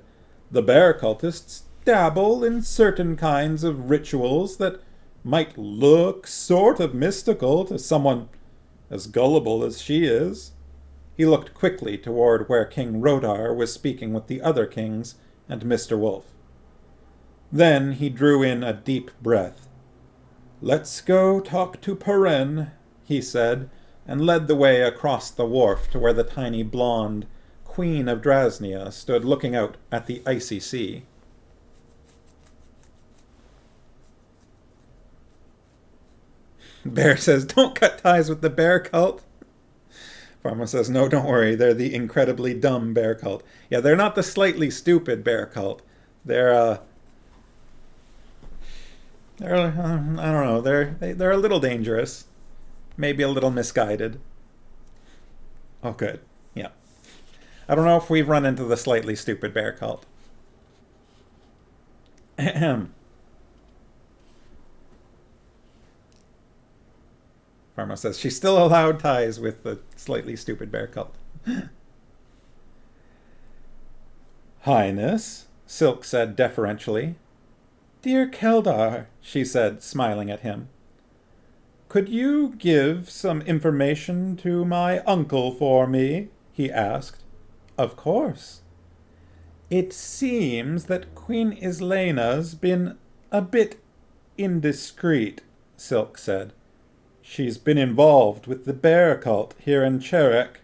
The bear cultists dabble in certain kinds of rituals that might look sort of mystical to someone as gullible as she is. He looked quickly toward where King Rodar was speaking with the other kings and Mr. Wolf. Then he drew in a deep breath. Let's go talk to Peren, he said, and led the way across the wharf to where the tiny blonde Queen of Drasnia stood looking out at the icy sea. Bear says, don't cut ties with the bear cult. Pharma says, no, don't worry, they're the incredibly dumb bear cult. Yeah, they're not the slightly stupid bear cult. They're I don't know, they're a little dangerous. Maybe a little misguided. Oh, good. Yeah. I don't know if we've run into the slightly stupid bear cult. Ahem. Pharma says she's still allowed ties with the slightly stupid bear cult. Highness, Silk said deferentially. Dear Keldar, she said, smiling at him. Could you give some information to my uncle for me? He asked. Of course. It seems that Queen Islena's been a bit indiscreet, Silk said. She's been involved with the bear cult here in Cherek.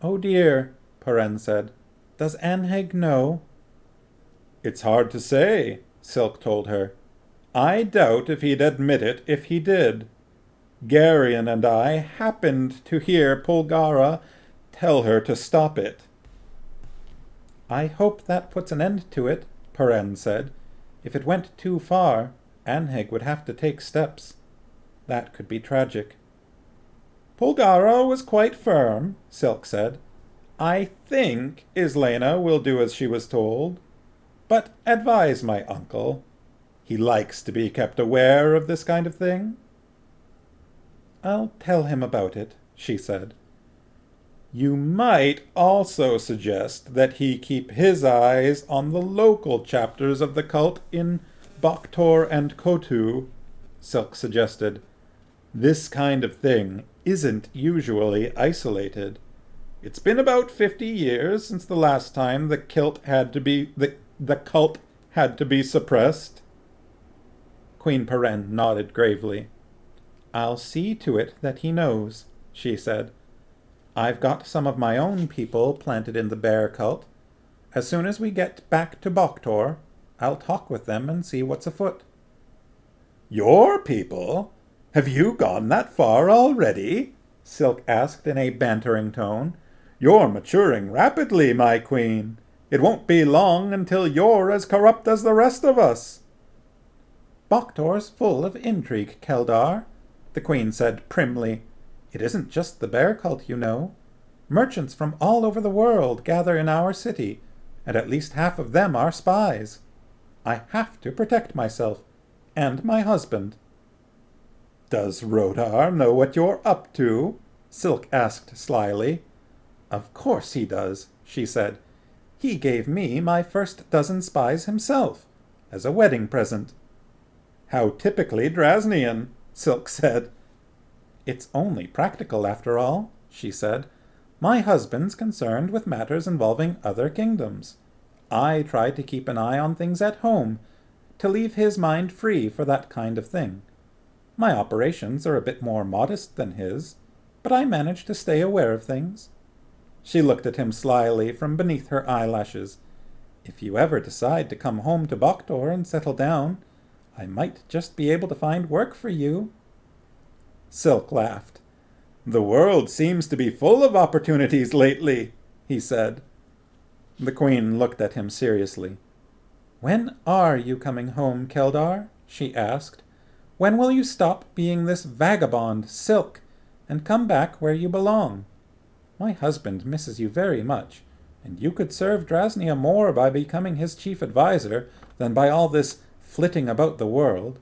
Oh dear, Peren said. Does Anheg know? It's hard to say, Silk told her. I doubt if he'd admit it if he did. Garion and I happened to hear Polgara tell her to stop it. I hope that puts an end to it, Peren said. If it went too far, Anheg would have to take steps. That could be tragic. Polgara was quite firm, Silk said. I think Islena will do as she was told. But advise my uncle. He likes to be kept aware of this kind of thing. I'll tell him about it, she said. You might also suggest that he keep his eyes on the local chapters of the cult in Bakhtor and Kotu, Silk suggested. This kind of thing isn't usually isolated. It's been about 50 years since the last time the cult had to be suppressed. Queen Peren nodded gravely. I'll see to it that he knows, she said. I've got some of my own people planted in the bear cult. As soon as we get back to Bakhtor, I'll talk with them and see what's afoot. Your people? Have you gone that far already? Silk asked in a bantering tone. You're maturing rapidly, my queen. It won't be long until you're as corrupt as the rest of us. Boktor's full of intrigue, Keldar, the queen said primly. It isn't just the bear cult, you know. Merchants from all over the world gather in our city, and at least half of them are spies. I have to protect myself, and my husband. Does Rodar know what you're up to? Silk asked slyly. Of course he does, she said. He gave me my first dozen spies himself, as a wedding present. How typically Drasnian, Silk said. It's only practical, after all, she said. My husband's concerned with matters involving other kingdoms. I try to keep an eye on things at home, to leave his mind free for that kind of thing. My operations are a bit more modest than his, but I manage to stay aware of things. She looked at him slyly from beneath her eyelashes. If you ever decide to come home to Boktor and settle down, I might just be able to find work for you. Silk laughed. The world seems to be full of opportunities lately, he said. The queen looked at him seriously. When are you coming home, Keldar? She asked. When will you stop being this vagabond, Silk, and come back where you belong? My husband misses you very much, and you could serve Drasnia more by becoming his chief adviser than by all this flitting about the world.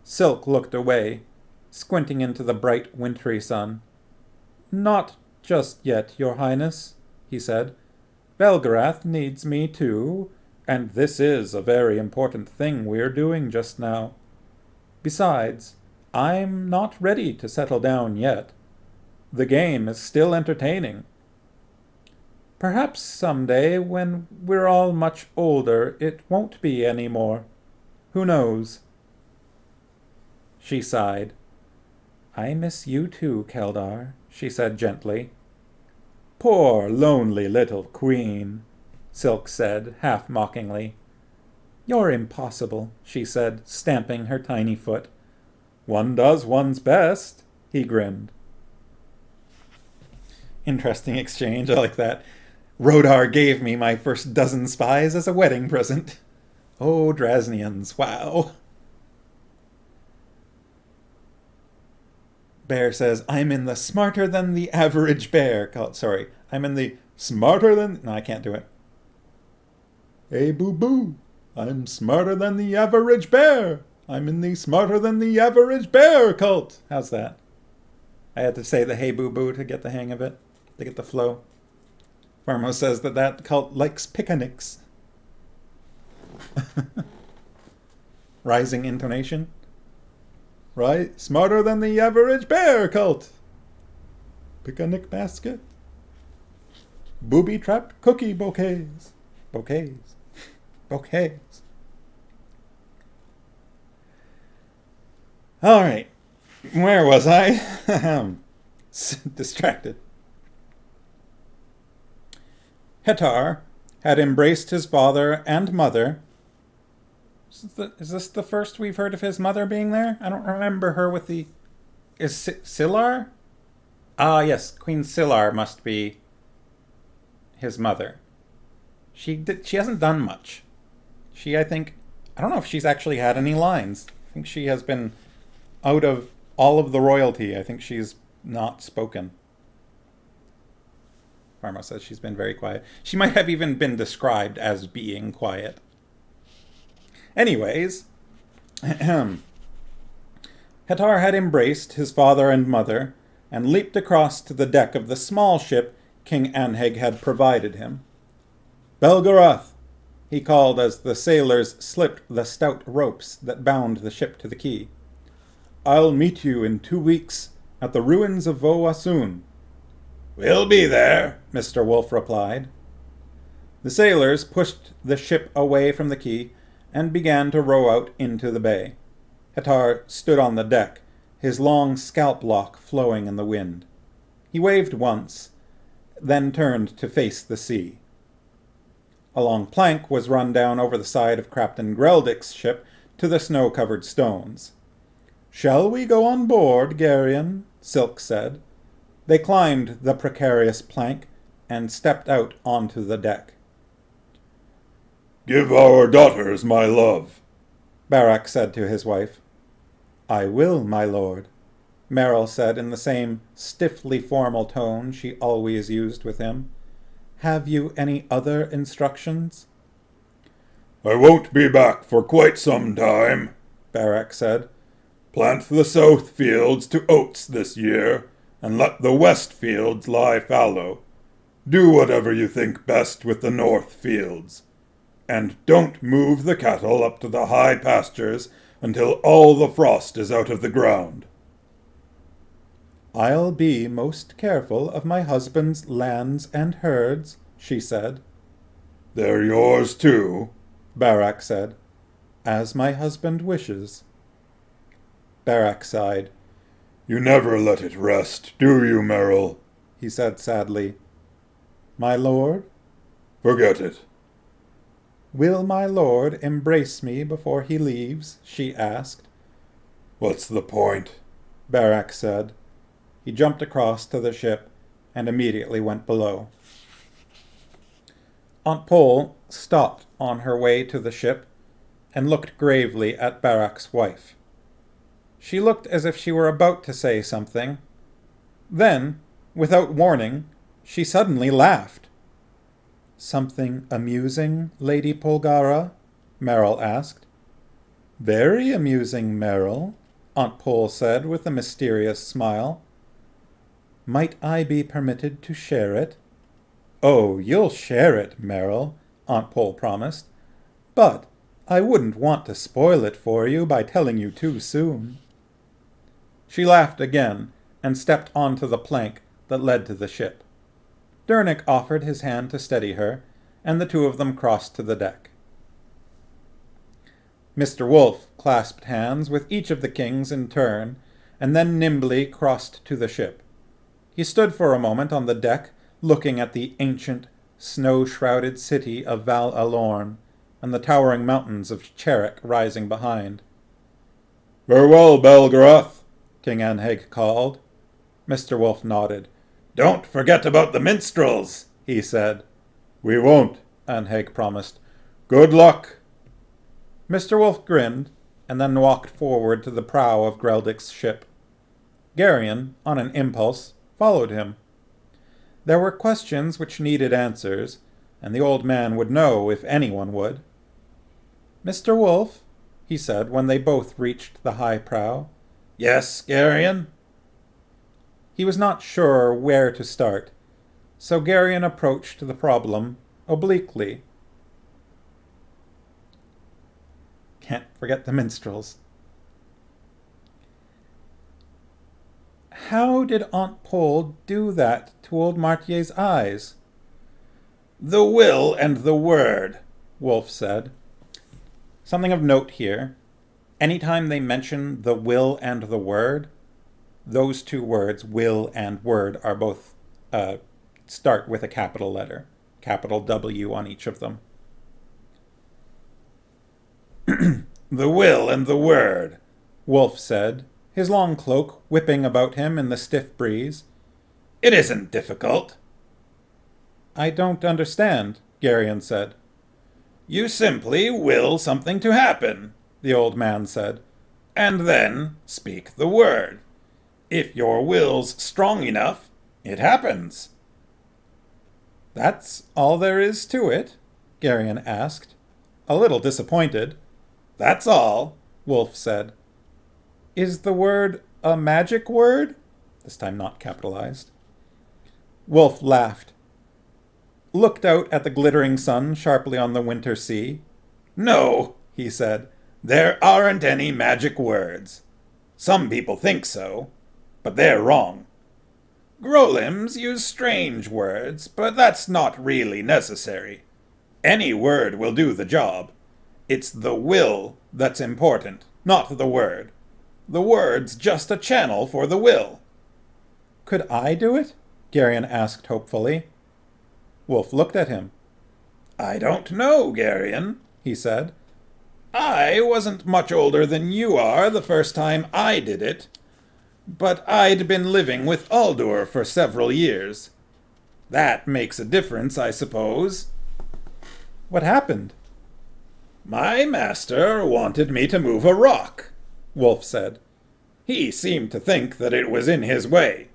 Silk looked away, squinting into the bright wintry sun. Not just yet, Your Highness, he said. Belgarath needs me too, and this is a very important thing we're doing just now. Besides, I'm not ready to settle down yet. The game is still entertaining. Perhaps someday, when we're all much older, it won't be any more. Who knows? She sighed. I miss you too, Keldar, she said gently. Poor, lonely little queen, Silk said, half-mockingly. You're impossible, she said, stamping her tiny foot. One does one's best, he grinned. Interesting exchange, I like that. Rodar gave me my first dozen spies as a wedding present. Oh, Drasnians, wow. Bear says, I'm in the smarter than the average bear. Sorry, I'm in the smarter than... No, I can't do it. Hey, boo-boo. I'm smarter than the average bear. I'm in the smarter than the average bear cult. How's that? I had to say the hey, boo-boo to get the hang of it, to get the flow. Farmo says that cult likes picnics. Rising intonation. Right? Smarter than the average bear cult. Picnic basket. Booby-trapped cookie bouquets. Bouquets. Bouquets. All right. Where was I? Distracted. Hetar had embraced his father and mother. Is this the first we've heard of his mother being there? I don't remember her with the... Is Silar? Ah, yes. Queen Silar must be his mother. She hasn't done much. I don't know if she's actually had any lines. I think she has been out of all of the royalty. I think she's not spoken. Farmo says she's been very quiet. She might have even been described as being quiet. Anyways, Hetar had embraced his father and mother and leaped across to the deck of the small ship King Anheg had provided him. Belgarath, he called as the sailors slipped the stout ropes that bound the ship to the quay. I'll meet you in 2 weeks at the ruins of Voasun. We'll be there, Mr. Wolf replied. The sailors pushed the ship away from the quay and began to row out into the bay. Hetar stood on the deck, his long scalp lock flowing in the wind. He waved once, then turned to face the sea. A long plank was run down over the side of Captain Greldick's ship to the snow-covered stones. Shall we go on board, Garion? Silk said. They climbed the precarious plank and stepped out onto the deck. Give our daughters my love, Barak said to his wife. I will, my lord, Merrill said in the same stiffly formal tone she always used with him. Have you any other instructions? I won't be back for quite some time, Barak said. Plant the south fields to oats this year, and let the west fields lie fallow. Do whatever you think best with the north fields. And don't move the cattle up to the high pastures until all the frost is out of the ground. I'll be most careful of my husband's lands and herds, she said. They're yours too, Barak said, as my husband wishes. Barak sighed. You never let it rest, do you, Merrill? He said sadly. My lord? Forget it. Will my lord embrace me before he leaves? She asked. What's the point? Barak said. He jumped across to the ship and immediately went below. Aunt Pole stopped on her way to the ship and looked gravely at Barak's wife. She looked as if she were about to say something. Then, without warning, she suddenly laughed. Something amusing, Lady Polgara? Merrill asked. Very amusing, Merrill, Aunt Pole said with a mysterious smile. Might I be permitted to share it? Oh, you'll share it, Merrill, Aunt Pole promised. But I wouldn't want to spoil it for you by telling you too soon. She laughed again and stepped onto the plank that led to the ship. Dernick offered his hand to steady her, and the two of them crossed to the deck. Mr. Wolfe clasped hands with each of the kings in turn, and then nimbly crossed to the ship. He stood for a moment on the deck, looking at the ancient, snow-shrouded city of Val Alorn, and the towering mountains of Cherrick rising behind. Farewell, Belgarath, King Anheg called. Mr. Wolfe nodded. Don't forget about the minstrels, he said. We won't, Anheg promised. Good luck. Mr. Wolfe grinned, and then walked forward to the prow of Greldick's ship. Garion, on an impulse, followed him. There were questions which needed answers, and the old man would know if anyone would. Mr. Wolfe, he said when they both reached the high prow. Yes, Garion? He was not sure where to start, so Garion approached the problem obliquely. Can't forget the minstrels. How did Aunt Pole do that to old Martier's eyes? The will and the word, Wolfe said. Something of note here. Anytime they mention the will and the word, those two words, will and word, are both start with a capital letter, capital W on each of them. The will and the word, Wolfe said, his long cloak whipping about him in the stiff breeze. It isn't difficult. I don't understand, Garion said. You simply will something to happen, the old man said, and then speak the word. If your will's strong enough, it happens. That's all there is to it? Garion asked, a little disappointed. That's all, Wolfe said. Is the word a magic word? This time not capitalized. Wolfe laughed, looked out at the glittering sun sharply on the winter sea. No, he said, there aren't any magic words. Some people think so, but they're wrong. Grolims use strange words, but that's not really necessary. Any word will do the job. It's the will that's important, not the word. The word's just a channel for the will. Could I do it? Garion asked hopefully. Wolfe looked at him. I don't know, Garion, he said. I wasn't much older than you are the first time I did it, but I'd been living with Aldur for several years. That makes a difference, I suppose. What happened? My master wanted me to move a rock, Wolf said. He seemed to think that it was in his way.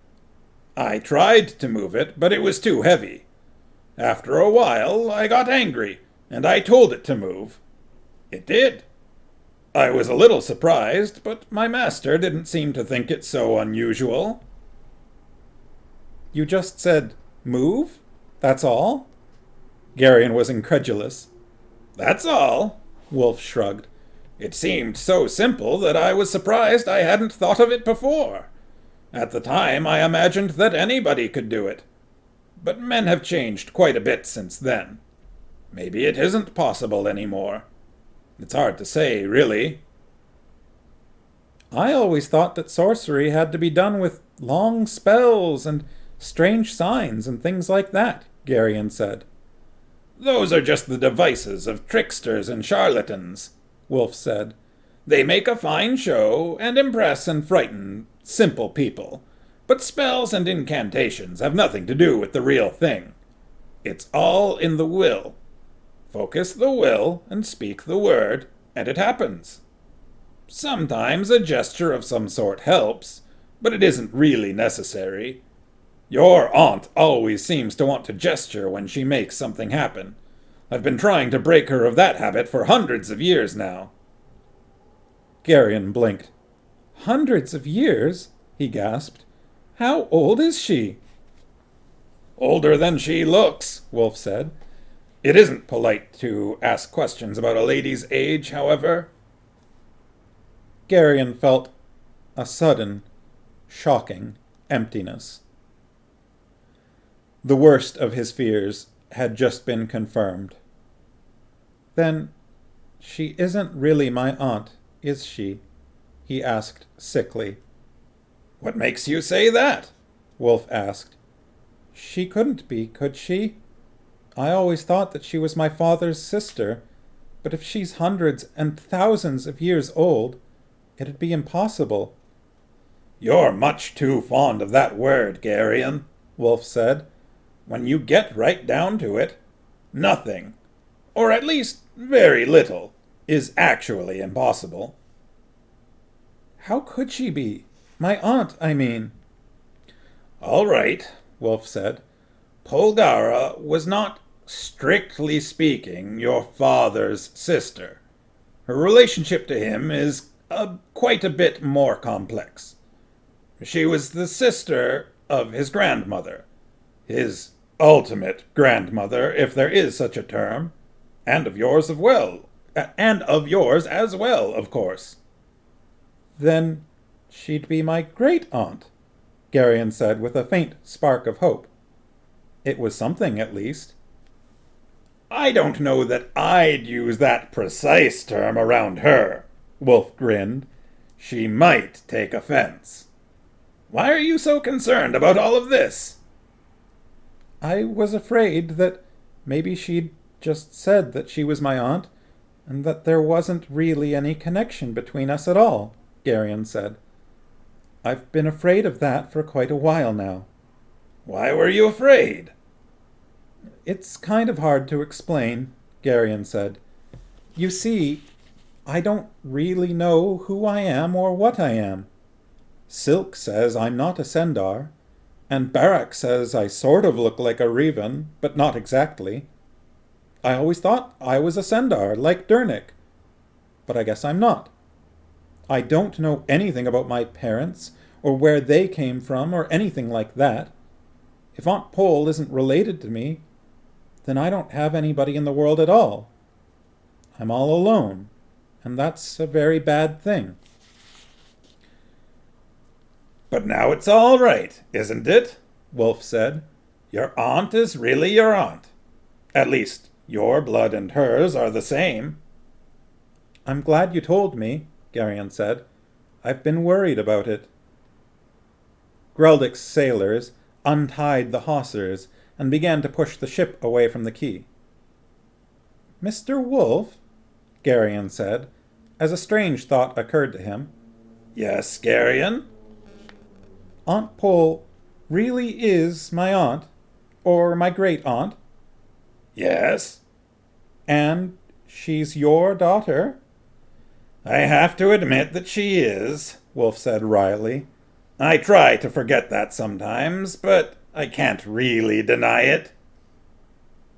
I tried to move it, but it was too heavy. After a while, I got angry, and I told it to move. It did. I was a little surprised, but my master didn't seem to think it so unusual. You just said, move? That's all? Garion was incredulous. That's all, Wolf shrugged. It seemed so simple that I was surprised I hadn't thought of it before. At the time, I imagined that anybody could do it. But men have changed quite a bit since then. Maybe it isn't possible anymore. It's hard to say, really. I always thought that sorcery had to be done with long spells and strange signs and things like that, Garion said. Those are just the devices of tricksters and charlatans, Wolf said. They make a fine show and impress and frighten simple people. But spells and incantations have nothing to do with the real thing. It's all in the will. Focus the will and speak the word, and it happens. Sometimes a gesture of some sort helps, but it isn't really necessary. Your aunt always seems to want to gesture when she makes something happen. I've been trying to break her of that habit for hundreds of years now. Garion blinked. Hundreds of years? He gasped. How old is she? Older than she looks, Wolf said. It isn't polite to ask questions about a lady's age, however. Garion felt a sudden, shocking emptiness. The worst of his fears had just been confirmed. Then, she isn't really my aunt, is she? He asked sickly. What makes you say that? Wolf asked. She couldn't be, could she? I always thought that she was my father's sister, but if she's hundreds and thousands of years old, it'd be impossible. You're much too fond of that word, Garion, Wolf said. When you get right down to it, nothing, or at least very little, is actually impossible. How could she be? My aunt, I mean. All right, Wolf said. Polgara was not, strictly speaking, your father's sister. Her relationship to him is quite a bit more complex. She was the sister of his grandmother, his ultimate grandmother, if there is such a term, and of yours as well, of course. Then she'd be my great-aunt, Garion said with a faint spark of hope. It was something, at least. I don't know that I'd use that precise term around her, Wolf grinned. She might take offense. Why are you so concerned about all of this? I was afraid that maybe she'd just said that she was my aunt, and that there wasn't really any connection between us at all, Garion said. I've been afraid of that for quite a while now. Why were you afraid? It's kind of hard to explain, Garion said. You see, I don't really know who I am or what I am. Silk says I'm not a Cendar, and Barak says I sort of look like a Revan, but not exactly. I always thought I was a Cendar, like Dernick, but I guess I'm not. I don't know anything about my parents, or where they came from, or anything like that. If Aunt Pole isn't related to me, then I don't have anybody in the world at all. I'm all alone, and that's a very bad thing. But now it's all right, isn't it? Wolf said. Your aunt is really your aunt. At least, your blood and hers are the same. I'm glad you told me, Garion said. I've been worried about it. Greldick's sailors untied the hawsers and began to push the ship away from the quay. Mr. Wolf? Garion said, as a strange thought occurred to him. Yes, Garion? Aunt Pole really is my aunt, or my great-aunt, Yes. and she's your daughter? I have to admit that she is, Wolf said wryly. I try to forget that sometimes, but I can't really deny it.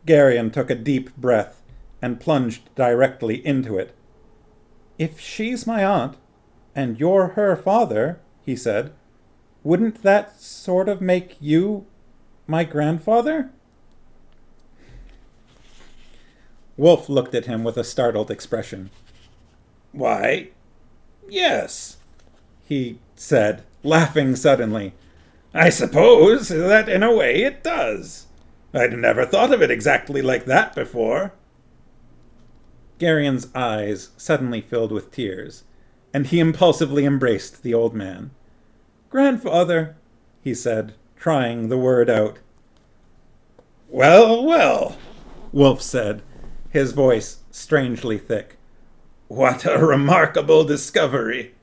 Garion took a deep breath and plunged directly into it. If she's my aunt, and you're her father, he said, wouldn't that sort of make you my grandfather? Wolf looked at him with a startled expression. Why, yes, he said, laughing suddenly. I suppose that in a way it does. I'd never thought of it exactly like that before. Garion's eyes suddenly filled with tears, and he impulsively embraced the old man. Grandfather, he said, trying the word out. Well, well, Wolf said, his voice strangely thick. What a remarkable discovery.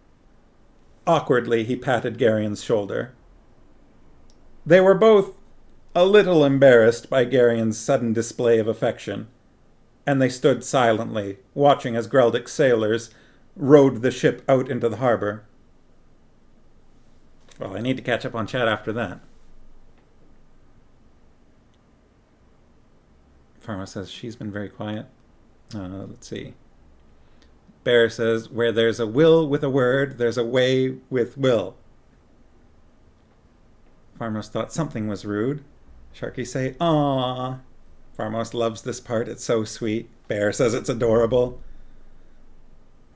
Awkwardly, he patted Garion's shoulder. They were both a little embarrassed by Garion's sudden display of affection, and they stood silently, watching as Greldic sailors rowed the ship out into the harbor. Well, I need to catch up on chat after that. Pharma says she's been very quiet. Let's see. Bear says, where there's a will with a word, there's a way with will. Farmos thought something was rude. Sharky say, aww. Farmos loves this part, it's so sweet. Bear says it's adorable.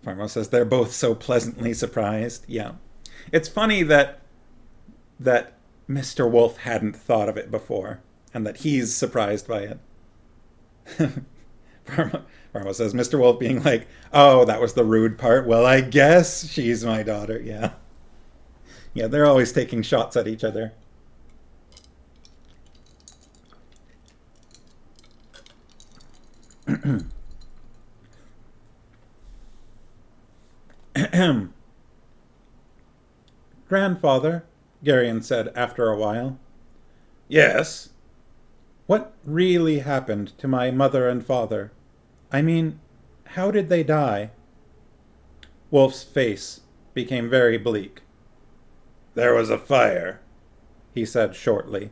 Farmos says they're both so pleasantly surprised. Yeah. It's funny that Mr. Wolf hadn't thought of it before, and that he's surprised by it. Farmo says, Mr. Wolf being like, oh, that was the rude part. Well, I guess she's my daughter. Yeah. Yeah, they're always taking shots at each other. Grandfather, Garion said after a while. Yes? What really happened to my mother and father? I mean, how did they die? Wolf's face became very bleak. There was a fire, he said shortly.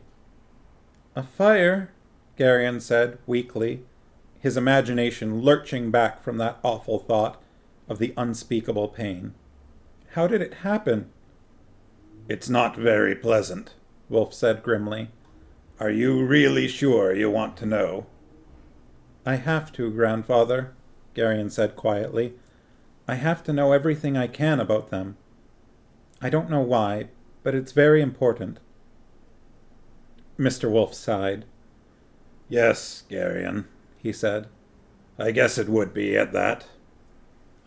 A fire, Garion said weakly, his imagination lurching back from that awful thought of the unspeakable pain. How did it happen? It's not very pleasant, Wolf said grimly. Are you really sure you want to know? I have to, Grandfather, Garion said quietly. I have to know everything I can about them. I don't know why, but it's very important. Mr. Wolf sighed. Yes, Garion, he said. I guess it would be at that.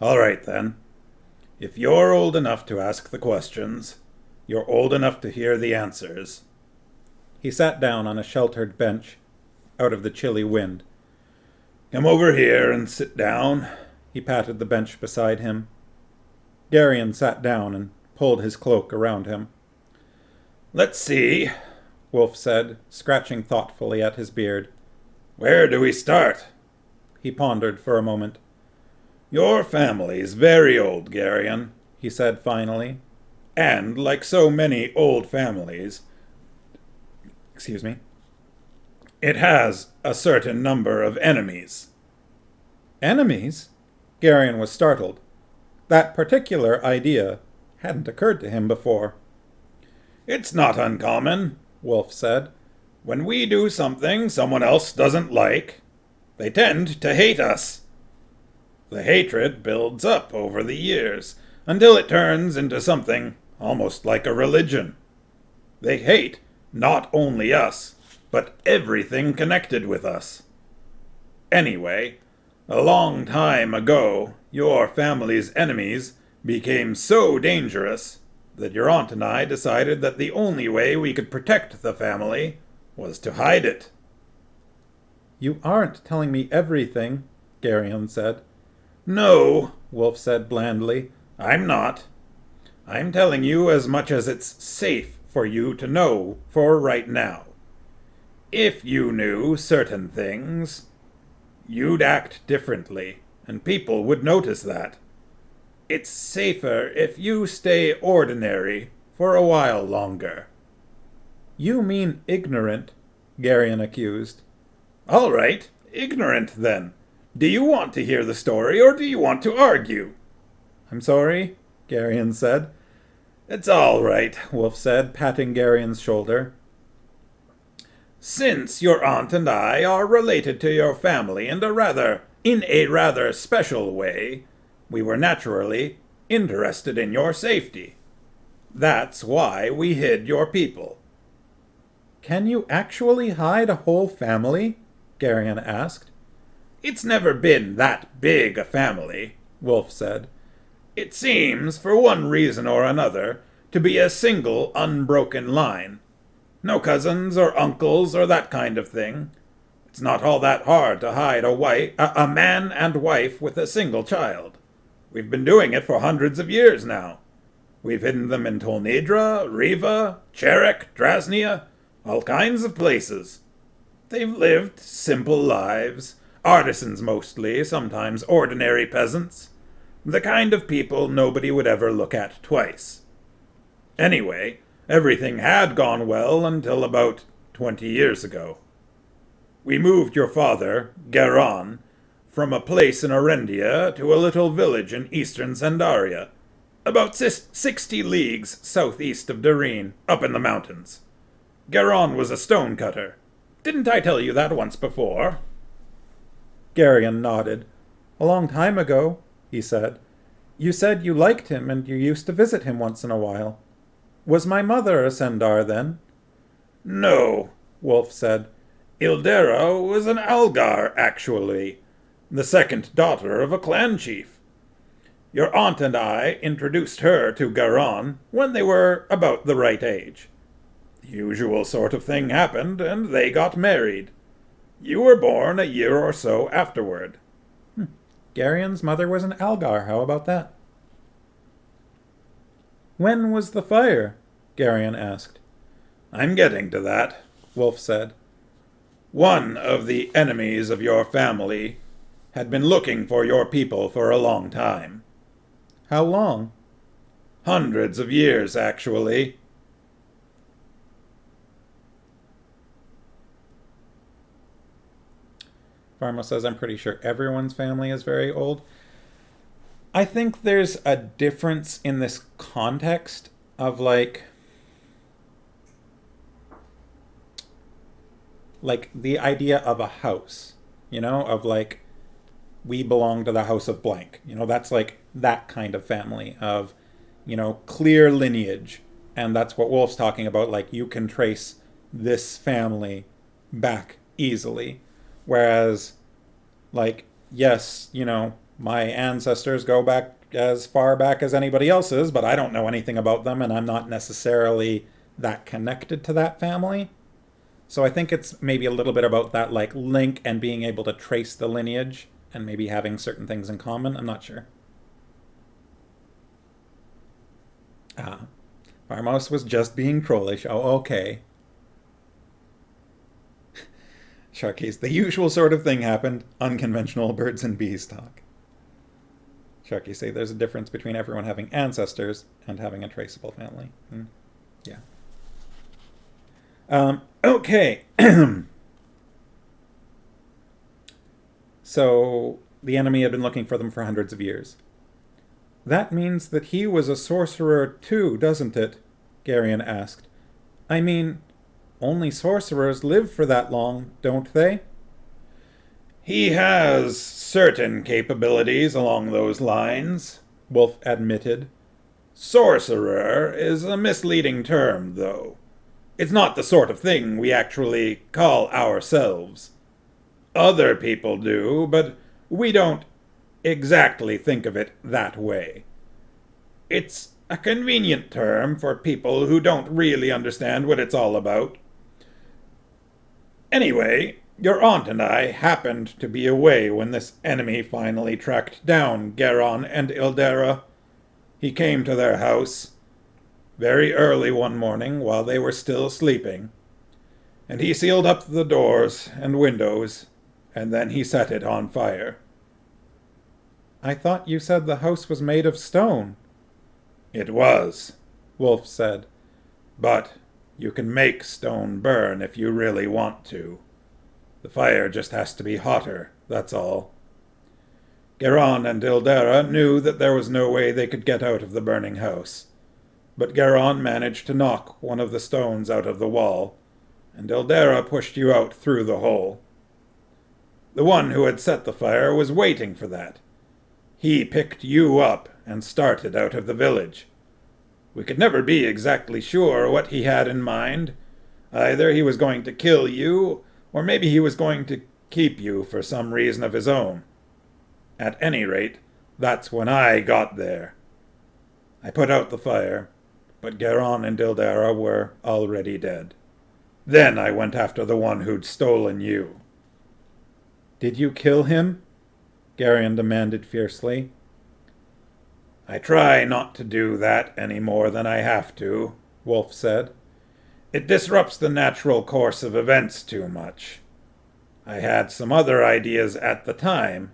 All right, then. If you're old enough to ask the questions, you're old enough to hear the answers. He sat down on a sheltered bench out of the chilly wind. Come over here and sit down. He patted the bench beside him. Garion sat down and pulled his cloak around him. Let's see, Wolf said, scratching thoughtfully at his beard. Where do we start? He pondered for a moment. Your family's very old, Garion, he said finally. And, like so many old families, it has a certain number of enemies. Enemies? Garion was startled. That particular idea hadn't occurred to him before. It's not uncommon, Wolf said. When we do something someone else doesn't like, they tend to hate us. The hatred builds up over the years until it turns into something almost like a religion. They hate not only us, but everything connected with us. Anyway, a long time ago, your family's enemies became so dangerous that your aunt and I decided that the only way we could protect the family was to hide it. You aren't telling me everything, Garion said. No, Wolf said blandly. I'm not. I'm telling you as much as it's safe for you to know for right now. If you knew certain things, you'd act differently, and people would notice that. It's safer if you stay ordinary for a while longer. You mean ignorant, Garion accused. All right, ignorant then. Do you want to hear the story, or do you want to argue? I'm sorry, Garion said. It's all right, Wolf said, patting Garion's shoulder. Since your aunt and I are related to your family in a rather special way, we were naturally interested in your safety. That's why we hid your people. Can you actually hide a whole family? Garion asked. It's never been that big a family, Wolf said. It seems, for one reason or another, to be a single unbroken line. No cousins or uncles or that kind of thing. It's not all that hard to hide a man and wife with a single child. We've been doing it for hundreds of years now. We've hidden them in Tolnedra, Riva, Cherek, Drasnia, all kinds of places. They've lived simple lives, artisans mostly, sometimes ordinary peasants. The kind of people nobody would ever look at twice. Anyway, everything had gone well until about 20 years ago. We moved your father, Garion, from a place in Arendia to a little village in eastern Sandaria, about 60 leagues southeast of Dareen, up in the mountains. Garion was a stonecutter. Didn't I tell you that once before? Garion nodded. A long time ago, he said. You said you liked him and you used to visit him once in a while. Was my mother a Sendar then? No, Wolf said. Ildera was an Algar, actually, the second daughter of a clan chief. Your aunt and I introduced her to Garion when they were about the right age. The usual sort of thing happened, and they got married. You were born a year or so afterward. Garion's mother was an Algar. How about that? When was the fire? Garion asked. I'm getting to that, Wolf said. One of the enemies of your family had been looking for your people for a long time. How long? Hundreds of years, actually. Pharma says, I'm pretty sure everyone's family is very old. I think there's a difference in this context of like the idea of a house, of like, we belong to the house of blank. That's like that kind of family of, clear lineage. And that's what Wolf's talking about. Like, you can trace this family back easily. Whereas, like, yes, my ancestors go back as far back as anybody else's, but I don't know anything about them, and I'm not necessarily that connected to that family. So I think it's maybe a little bit about that, like, link and being able to trace the lineage and maybe having certain things in common. I'm not sure. Farmos was just being trollish. Oh, okay. Sharkies, the usual sort of thing happened. Unconventional birds and bees talk. Sharkies say there's a difference between everyone having ancestors and having a traceable family. Yeah. Okay. So, the enemy had been looking for them for hundreds of years. That means that he was a sorcerer too, doesn't it? Garion asked. I mean, only sorcerers live for that long, don't they? He has certain capabilities along those lines, Wolf admitted. Sorcerer is a misleading term, though. It's not the sort of thing we actually call ourselves. Other people do, but we don't exactly think of it that way. It's a convenient term for people who don't really understand what it's all about. Anyway, Your aunt and I happened to be away when this enemy finally tracked down Garion and Ildera. He came to their house very early one morning while they were still sleeping, and he sealed up the doors and windows, and then he set it on fire. I thought you said the house was made of stone. It was, Wolf said. but you can make stone burn if you really want to. The fire just has to be hotter, that's all. Garion and Ildera knew that there was no way they could get out of the burning house, but Garion managed to knock one of the stones out of the wall, and Ildera pushed you out through the hole. The one who had set the fire was waiting for that. He picked you up and started out of the village. We could never be exactly sure what he had in mind. Either he was going to kill you, or maybe he was going to keep you for some reason of his own. At any rate, that's when I got there. I put out the fire, but Garion and Ildera were already dead. Then I went after the one who'd stolen you. Did you kill him? Garion demanded fiercely. I try not to do that any more than I have to, Wolf said. It disrupts the natural course of events too much. I had some other ideas at the time,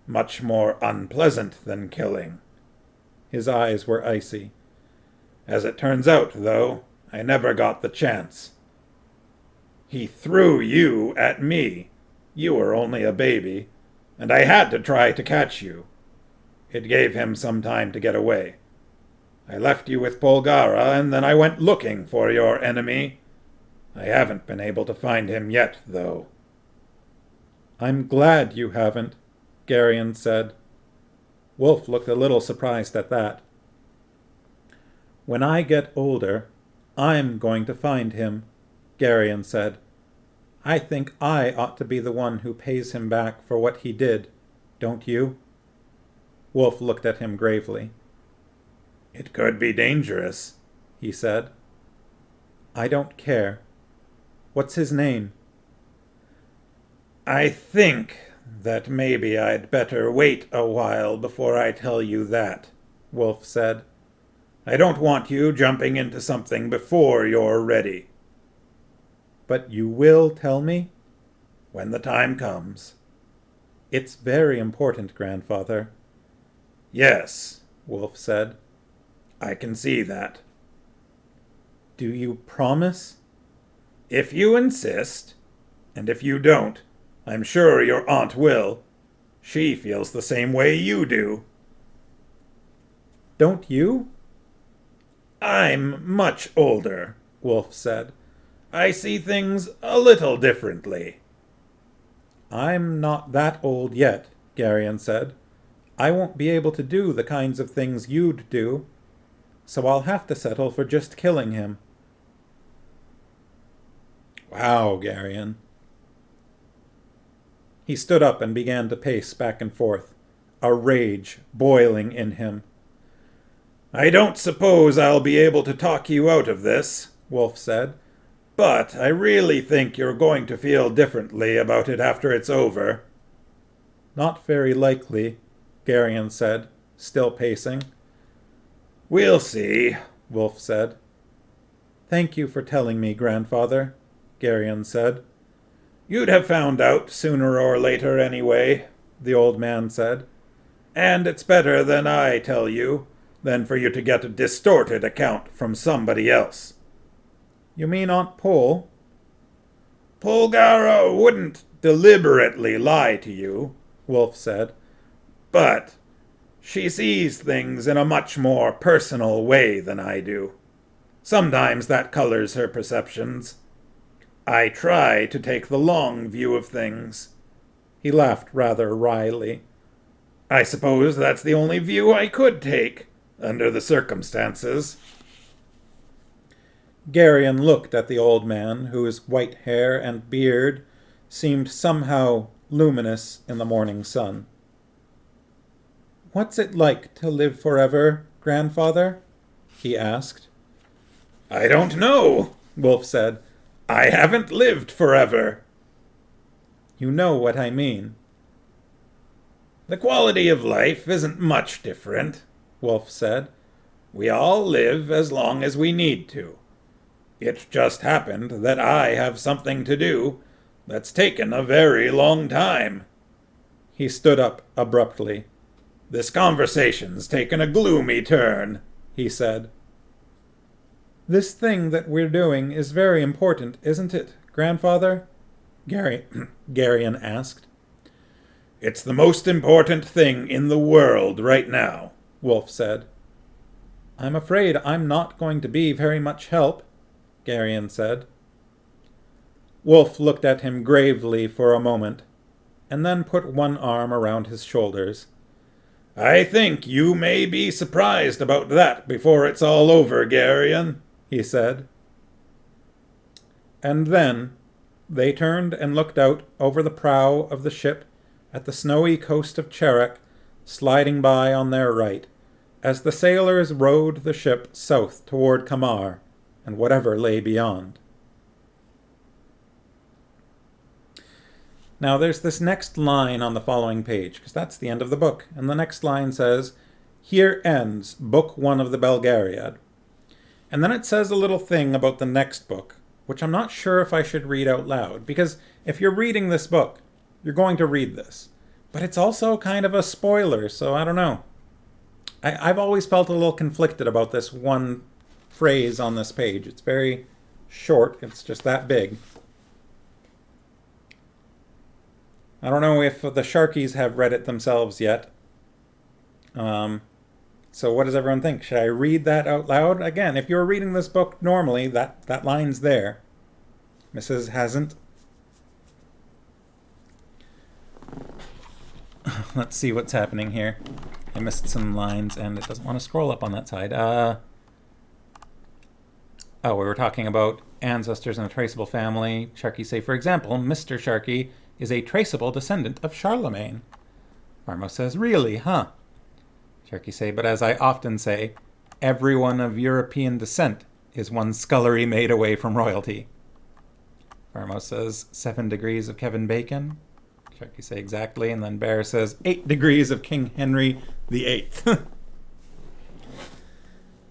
much more unpleasant than killing. His eyes were icy. As it turns out, though, I never got the chance. He threw you at me. You were only a baby, and I had to try to catch you. It gave him some time to get away. I left you with Polgara, and then I went looking for your enemy. I haven't been able to find him yet, though. I'm glad you haven't, Garion said. Wolf looked a little surprised at that. When I get older, I'm going to find him, Garion said. I think I ought to be the one who pays him back for what he did, don't you? Wolf looked at him gravely. It could be dangerous, he said. I don't care. What's his name? I think that maybe I'd better wait a while before I tell you that, Wolf said. I don't want you jumping into something before you're ready. But you will tell me? When the time comes. It's very important, Grandfather. Yes, Wolf said. I can see that. Do you promise? If you insist, and if you don't, I'm sure your aunt will. She feels the same way you do. Don't you? I'm much older, Wolf said. I see things a little differently. I'm not that old yet, Garion said. I won't be able to do the kinds of things you'd do, so I'll have to settle for just killing him. Wow, Garion. He stood up and began to pace back and forth, a rage boiling in him. I don't suppose I'll be able to talk you out of this, Wolf said, but I really think you're going to feel differently about it after it's over. Not very likely, Garion said, still pacing. We'll see, Wolf said. Thank you for telling me, Grandfather, Garion said. You'd have found out sooner or later anyway, the old man said. And it's better than I tell you than for you to get a distorted account from somebody else. You mean Aunt Pole? Polgara wouldn't deliberately lie to you, Wolf said, but she sees things in a much more personal way than I do. Sometimes that colors her perceptions. I try to take the long view of things. He laughed rather wryly. I suppose that's the only view I could take, under the circumstances. Garion looked at the old man, whose white hair and beard seemed somehow luminous in the morning sun. What's it like to live forever, Grandfather? He asked. I don't know, Wolf said. I haven't lived forever. You know what I mean. The quality of life isn't much different, Wolf said. We all live as long as we need to. It just happened that I have something to do that's taken a very long time. He stood up abruptly. This conversation's taken a gloomy turn, he said. This thing that we're doing is very important, isn't it, Grandfather? Garion asked. It's the most important thing in the world right now, Wolf said. I'm afraid I'm not going to be very much help, Garion said. Wolf looked at him gravely for a moment, and then put one arm around his shoulders. I think you may be surprised about that before it's all over, Garion, he said. And then they turned and looked out over the prow of the ship at the snowy coast of Cherak sliding by on their right, as the sailors rowed the ship south toward Kamar and whatever lay beyond. Now there's this next line on the following page, because that's the end of the book, and the next line says, "Here ends Book 1 of the Belgariad." And then it says a little thing about the next book, which I'm not sure if I should read out loud, because if you're reading this book, you're going to read this. But it's also kind of a spoiler, so I don't know. I've always felt a little conflicted about this one phrase on this page. It's very short, it's just that big. I don't know if the Sharkies have read it themselves yet. So what does everyone think? Should I read that out loud? Again, if you're reading this book normally, that line's there. Mrs. hasn't. Let's see what's happening here. I missed some lines and it doesn't want to scroll up on that side. We were talking about ancestors in a traceable family. Sharkies say, for example, Mr. Sharky is a traceable descendant of Charlemagne. Marmo says, really, huh? Sharkies say, but as I often say, everyone of European descent is one scullery made away from royalty. Marmo says, 7 degrees of Kevin Bacon. Sharkies say, exactly. And then Bear says, 8 degrees of King Henry VIII.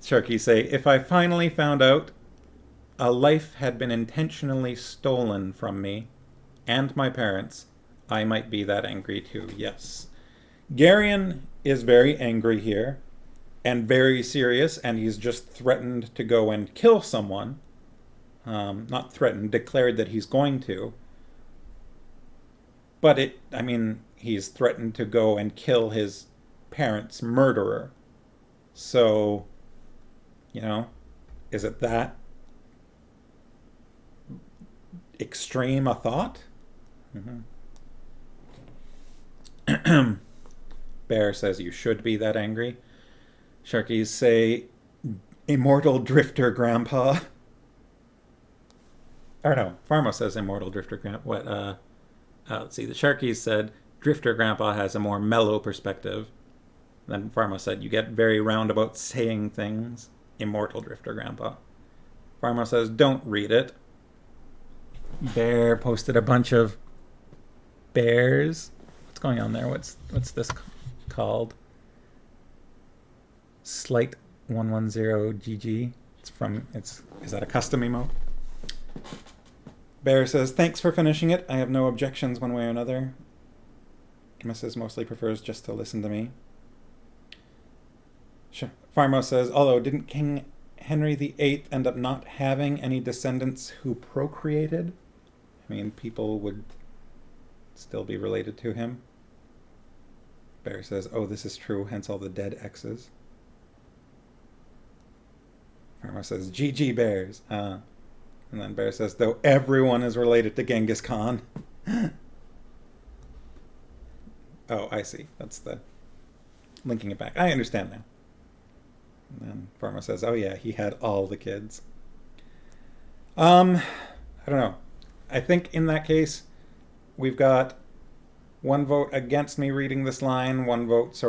Sharkies say, if I finally found out a life had been intentionally stolen from me and my parents, I might be that angry too. Yes. Garion is very angry here and very serious, and he's just threatened to go and kill someone. Not threatened, declared that he's going to. But he's threatened to go and kill his parents' murderer. So, is it that extreme a thought? Mm-hmm. Bear says you should be that angry. Sharkies say, immortal drifter grandpa. Or no, Farmo says immortal drifter grandpa. Let's see, the Sharkies said drifter grandpa has a more mellow perspective. Then Farmo said you get very roundabout saying things. Immortal drifter grandpa. Farmo says don't read it. Bear posted a bunch of bears. What's going on there? What's this called? Slight 110 GG. Is that a custom emote? Bear says, thanks for finishing it. I have no objections one way or another. Mrs. mostly prefers just to listen to me. Sure. Farmo says, although didn't King Henry VIII end up not having any descendants who procreated? People would still be related to him. Bear says, oh, this is true, hence all the dead X's. Farmo says, GG Bears. And then Bear says, though everyone is related to Genghis Khan. Oh, I see. That's the linking it back. I understand now. And then Farmo says, oh yeah, he had all the kids. I don't know. I think in that case, we've got one vote against me reading this line, one vote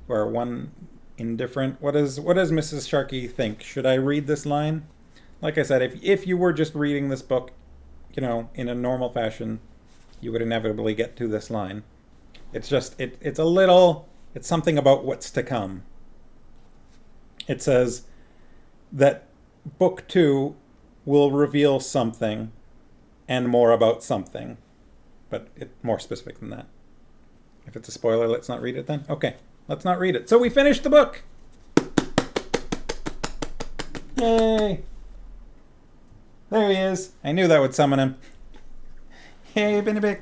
or one indifferent. What does Mrs. Sharkey think? Should I read this line? Like I said, if you were just reading this book, in a normal fashion, you would inevitably get to this line. It's just, it's a little, it's something about what's to come. It says that book 2 will reveal something and more about something, but it's more specific than that. If it's a spoiler, let's not read it then. Okay, let's not read it. So we finished the book. Yay! There he is. I knew that would summon him. Hey, Binnabic.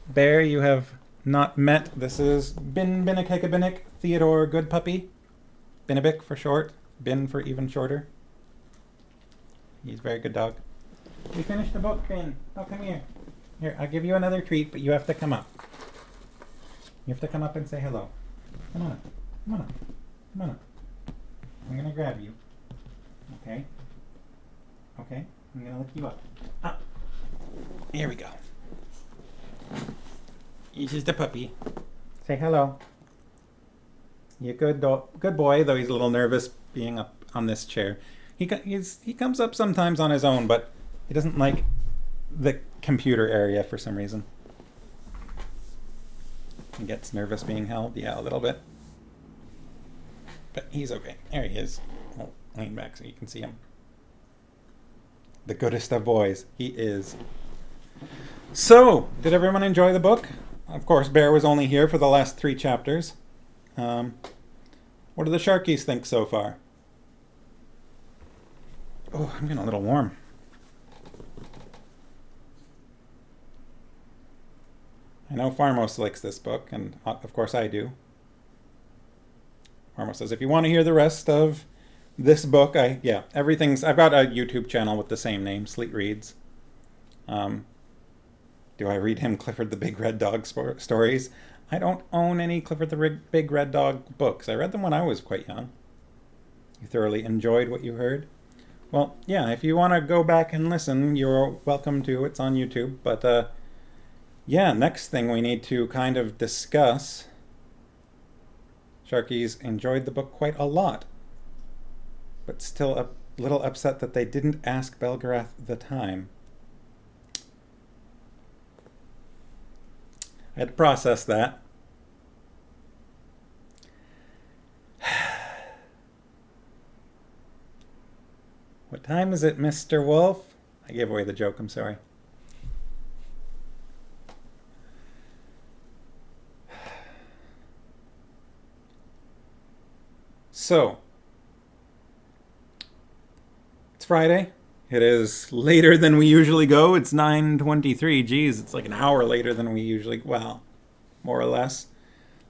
Bear, you have not met. This is Binnabic, Theodore Good Puppy. Binnabic for short. Bin for even shorter. He's a very good dog. We finished the book, Bin. Oh, come here. Here, I'll give you another treat, but you have to come up. You have to come up and say hello. Come on up. Come on up. Come on up. I'm going to grab you. Okay? Okay? I'm going to lick you up. Up. Here we go. This is the puppy. Say hello. You good boy, though he's a little nervous being up on this chair. He comes up sometimes on his own, but he doesn't like the computer area for some reason. He gets nervous being held. Yeah, a little bit. But he's okay. There he is. I'll lean back so you can see him. The goodest of boys. He is. So, did everyone enjoy the book? Of course, Bear was only here for the last 3 chapters. What do the Sharkies think so far? Oh, I'm getting a little warm. I know Farmos likes this book, and of course I do. Farmos says, if you want to hear the rest of this book, I've got a YouTube channel with the same name, Sleet Reads. Do I read him Clifford the Big Red Dog stories? I don't own any Clifford the Big Red Dog books. I read them when I was quite young. You thoroughly enjoyed what you heard? Well, yeah, if you want to go back and listen, you're welcome to. It's on YouTube. But, yeah, next thing we need to kind of discuss. Sharkies enjoyed the book quite a lot, but still a little upset that they didn't ask Belgarath the time. I had to process that. What time is it, Mr. Wolf? I gave away the joke, I'm sorry. So, it's Friday. It is later than we usually go. It's 9:23. Geez, it's like an hour later than we usually, well, more or less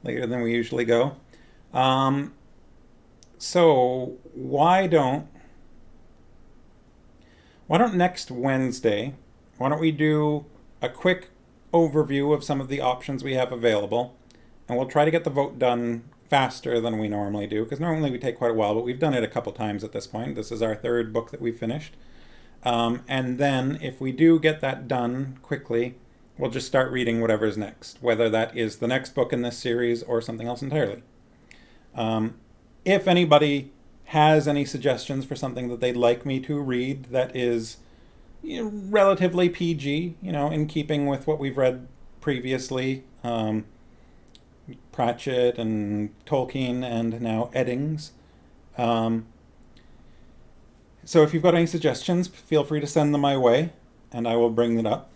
later than we usually go. So why don't next Wednesday, why don't we do a quick overview of some of the options we have available, and we'll try to get the vote done faster than we normally do, because normally we take quite a while, but we've done it a couple times at this point. This is our 3rd book that we've finished. And then if we do get that done quickly, we'll just start reading whatever's next, whether that is the next book in this series or something else entirely. If anybody has any suggestions for something that they'd like me to read that is relatively PG, in keeping with what we've read previously, Pratchett and Tolkien and now Eddings. So if you've got any suggestions, feel free to send them my way, and I will bring it up.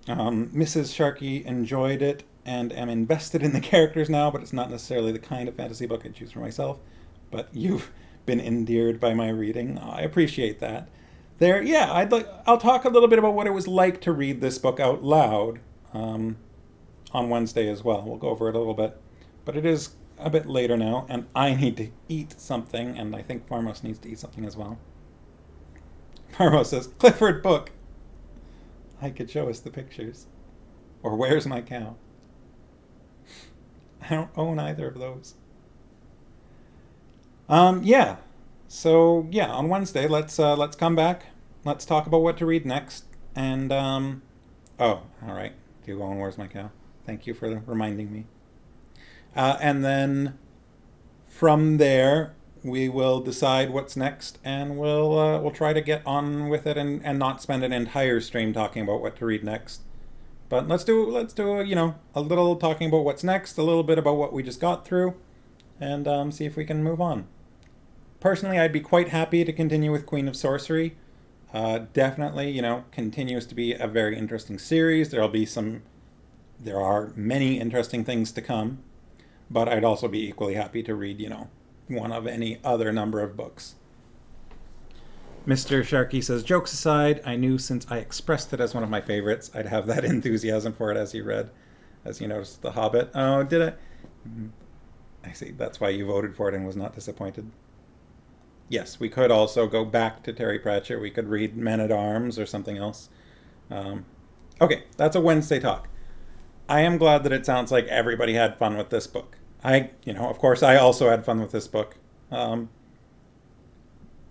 Mrs. Sharkey enjoyed it and am invested in the characters now, but it's not necessarily the kind of fantasy book I choose for myself. But you've been endeared by my reading. I appreciate that. I'll talk a little bit about what it was like to read this book out loud on Wednesday as well. We'll go over it a little bit. But it is a bit later now, and I need to eat something, and I think Farmos needs to eat something as well. Farmos says, Clifford book. I could show us the pictures. Or Where's My Cow? I don't own either of those. So on Wednesday, let's come back. Let's talk about what to read next. And all right. Do own Where's My Cow? Thank you for reminding me. And then from there, we will decide what's next, and we'll try to get on with it and not spend an entire stream talking about what to read next. But let's do a little talking about what's next, a little bit about what we just got through, and see if we can move on. Personally, I'd be quite happy to continue with Queen of Sorcery. Definitely, continues to be a very interesting series. There are many interesting things to come, but I'd also be equally happy to read, one of any other number of books. Mr. Sharkey says, jokes aside, I knew since I expressed it as one of my favorites, I'd have that enthusiasm for it as you noticed The Hobbit. Oh, did I? I see, that's why you voted for it and was not disappointed. Yes, we could also go back to Terry Pratchett. We could read Men-at-Arms or something else. Okay, that's a Wednesday talk. I am glad that it sounds like everybody had fun with this book. Of course, I also had fun with this book.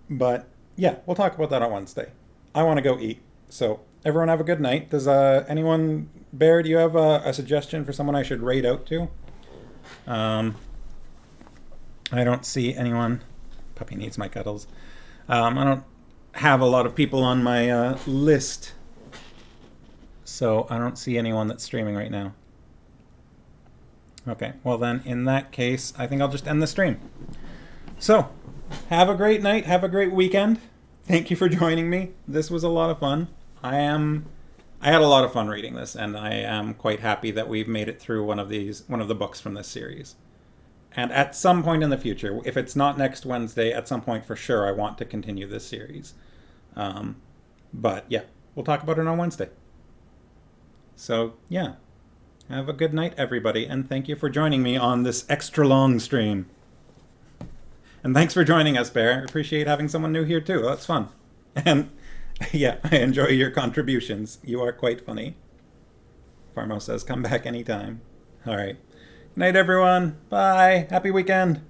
But yeah, we'll talk about that on Wednesday. I want to go eat. So everyone have a good night. Does Bear, do you have a suggestion for someone I should raid out to? I don't see anyone. Puppy needs my cuddles. I don't have a lot of people on my list, so I don't see anyone that's streaming right now. Okay, well then, in that case, I think I'll just end the stream. So, have a great night, have a great weekend. Thank you for joining me. This was a lot of fun. I had a lot of fun reading this, and I am quite happy that we've made it through one of the books from this series. And at some point in the future, if it's not next Wednesday, at some point for sure, I want to continue this series. But yeah, we'll talk about it on Wednesday. So yeah, have a good night, everybody, and thank you for joining me on this extra long stream. And thanks for joining us, Bear. I appreciate having someone new here too. That's fun. And yeah, I enjoy your contributions. You are quite funny. Farmo says, come back anytime. All right. Night, everyone. Bye. Happy weekend.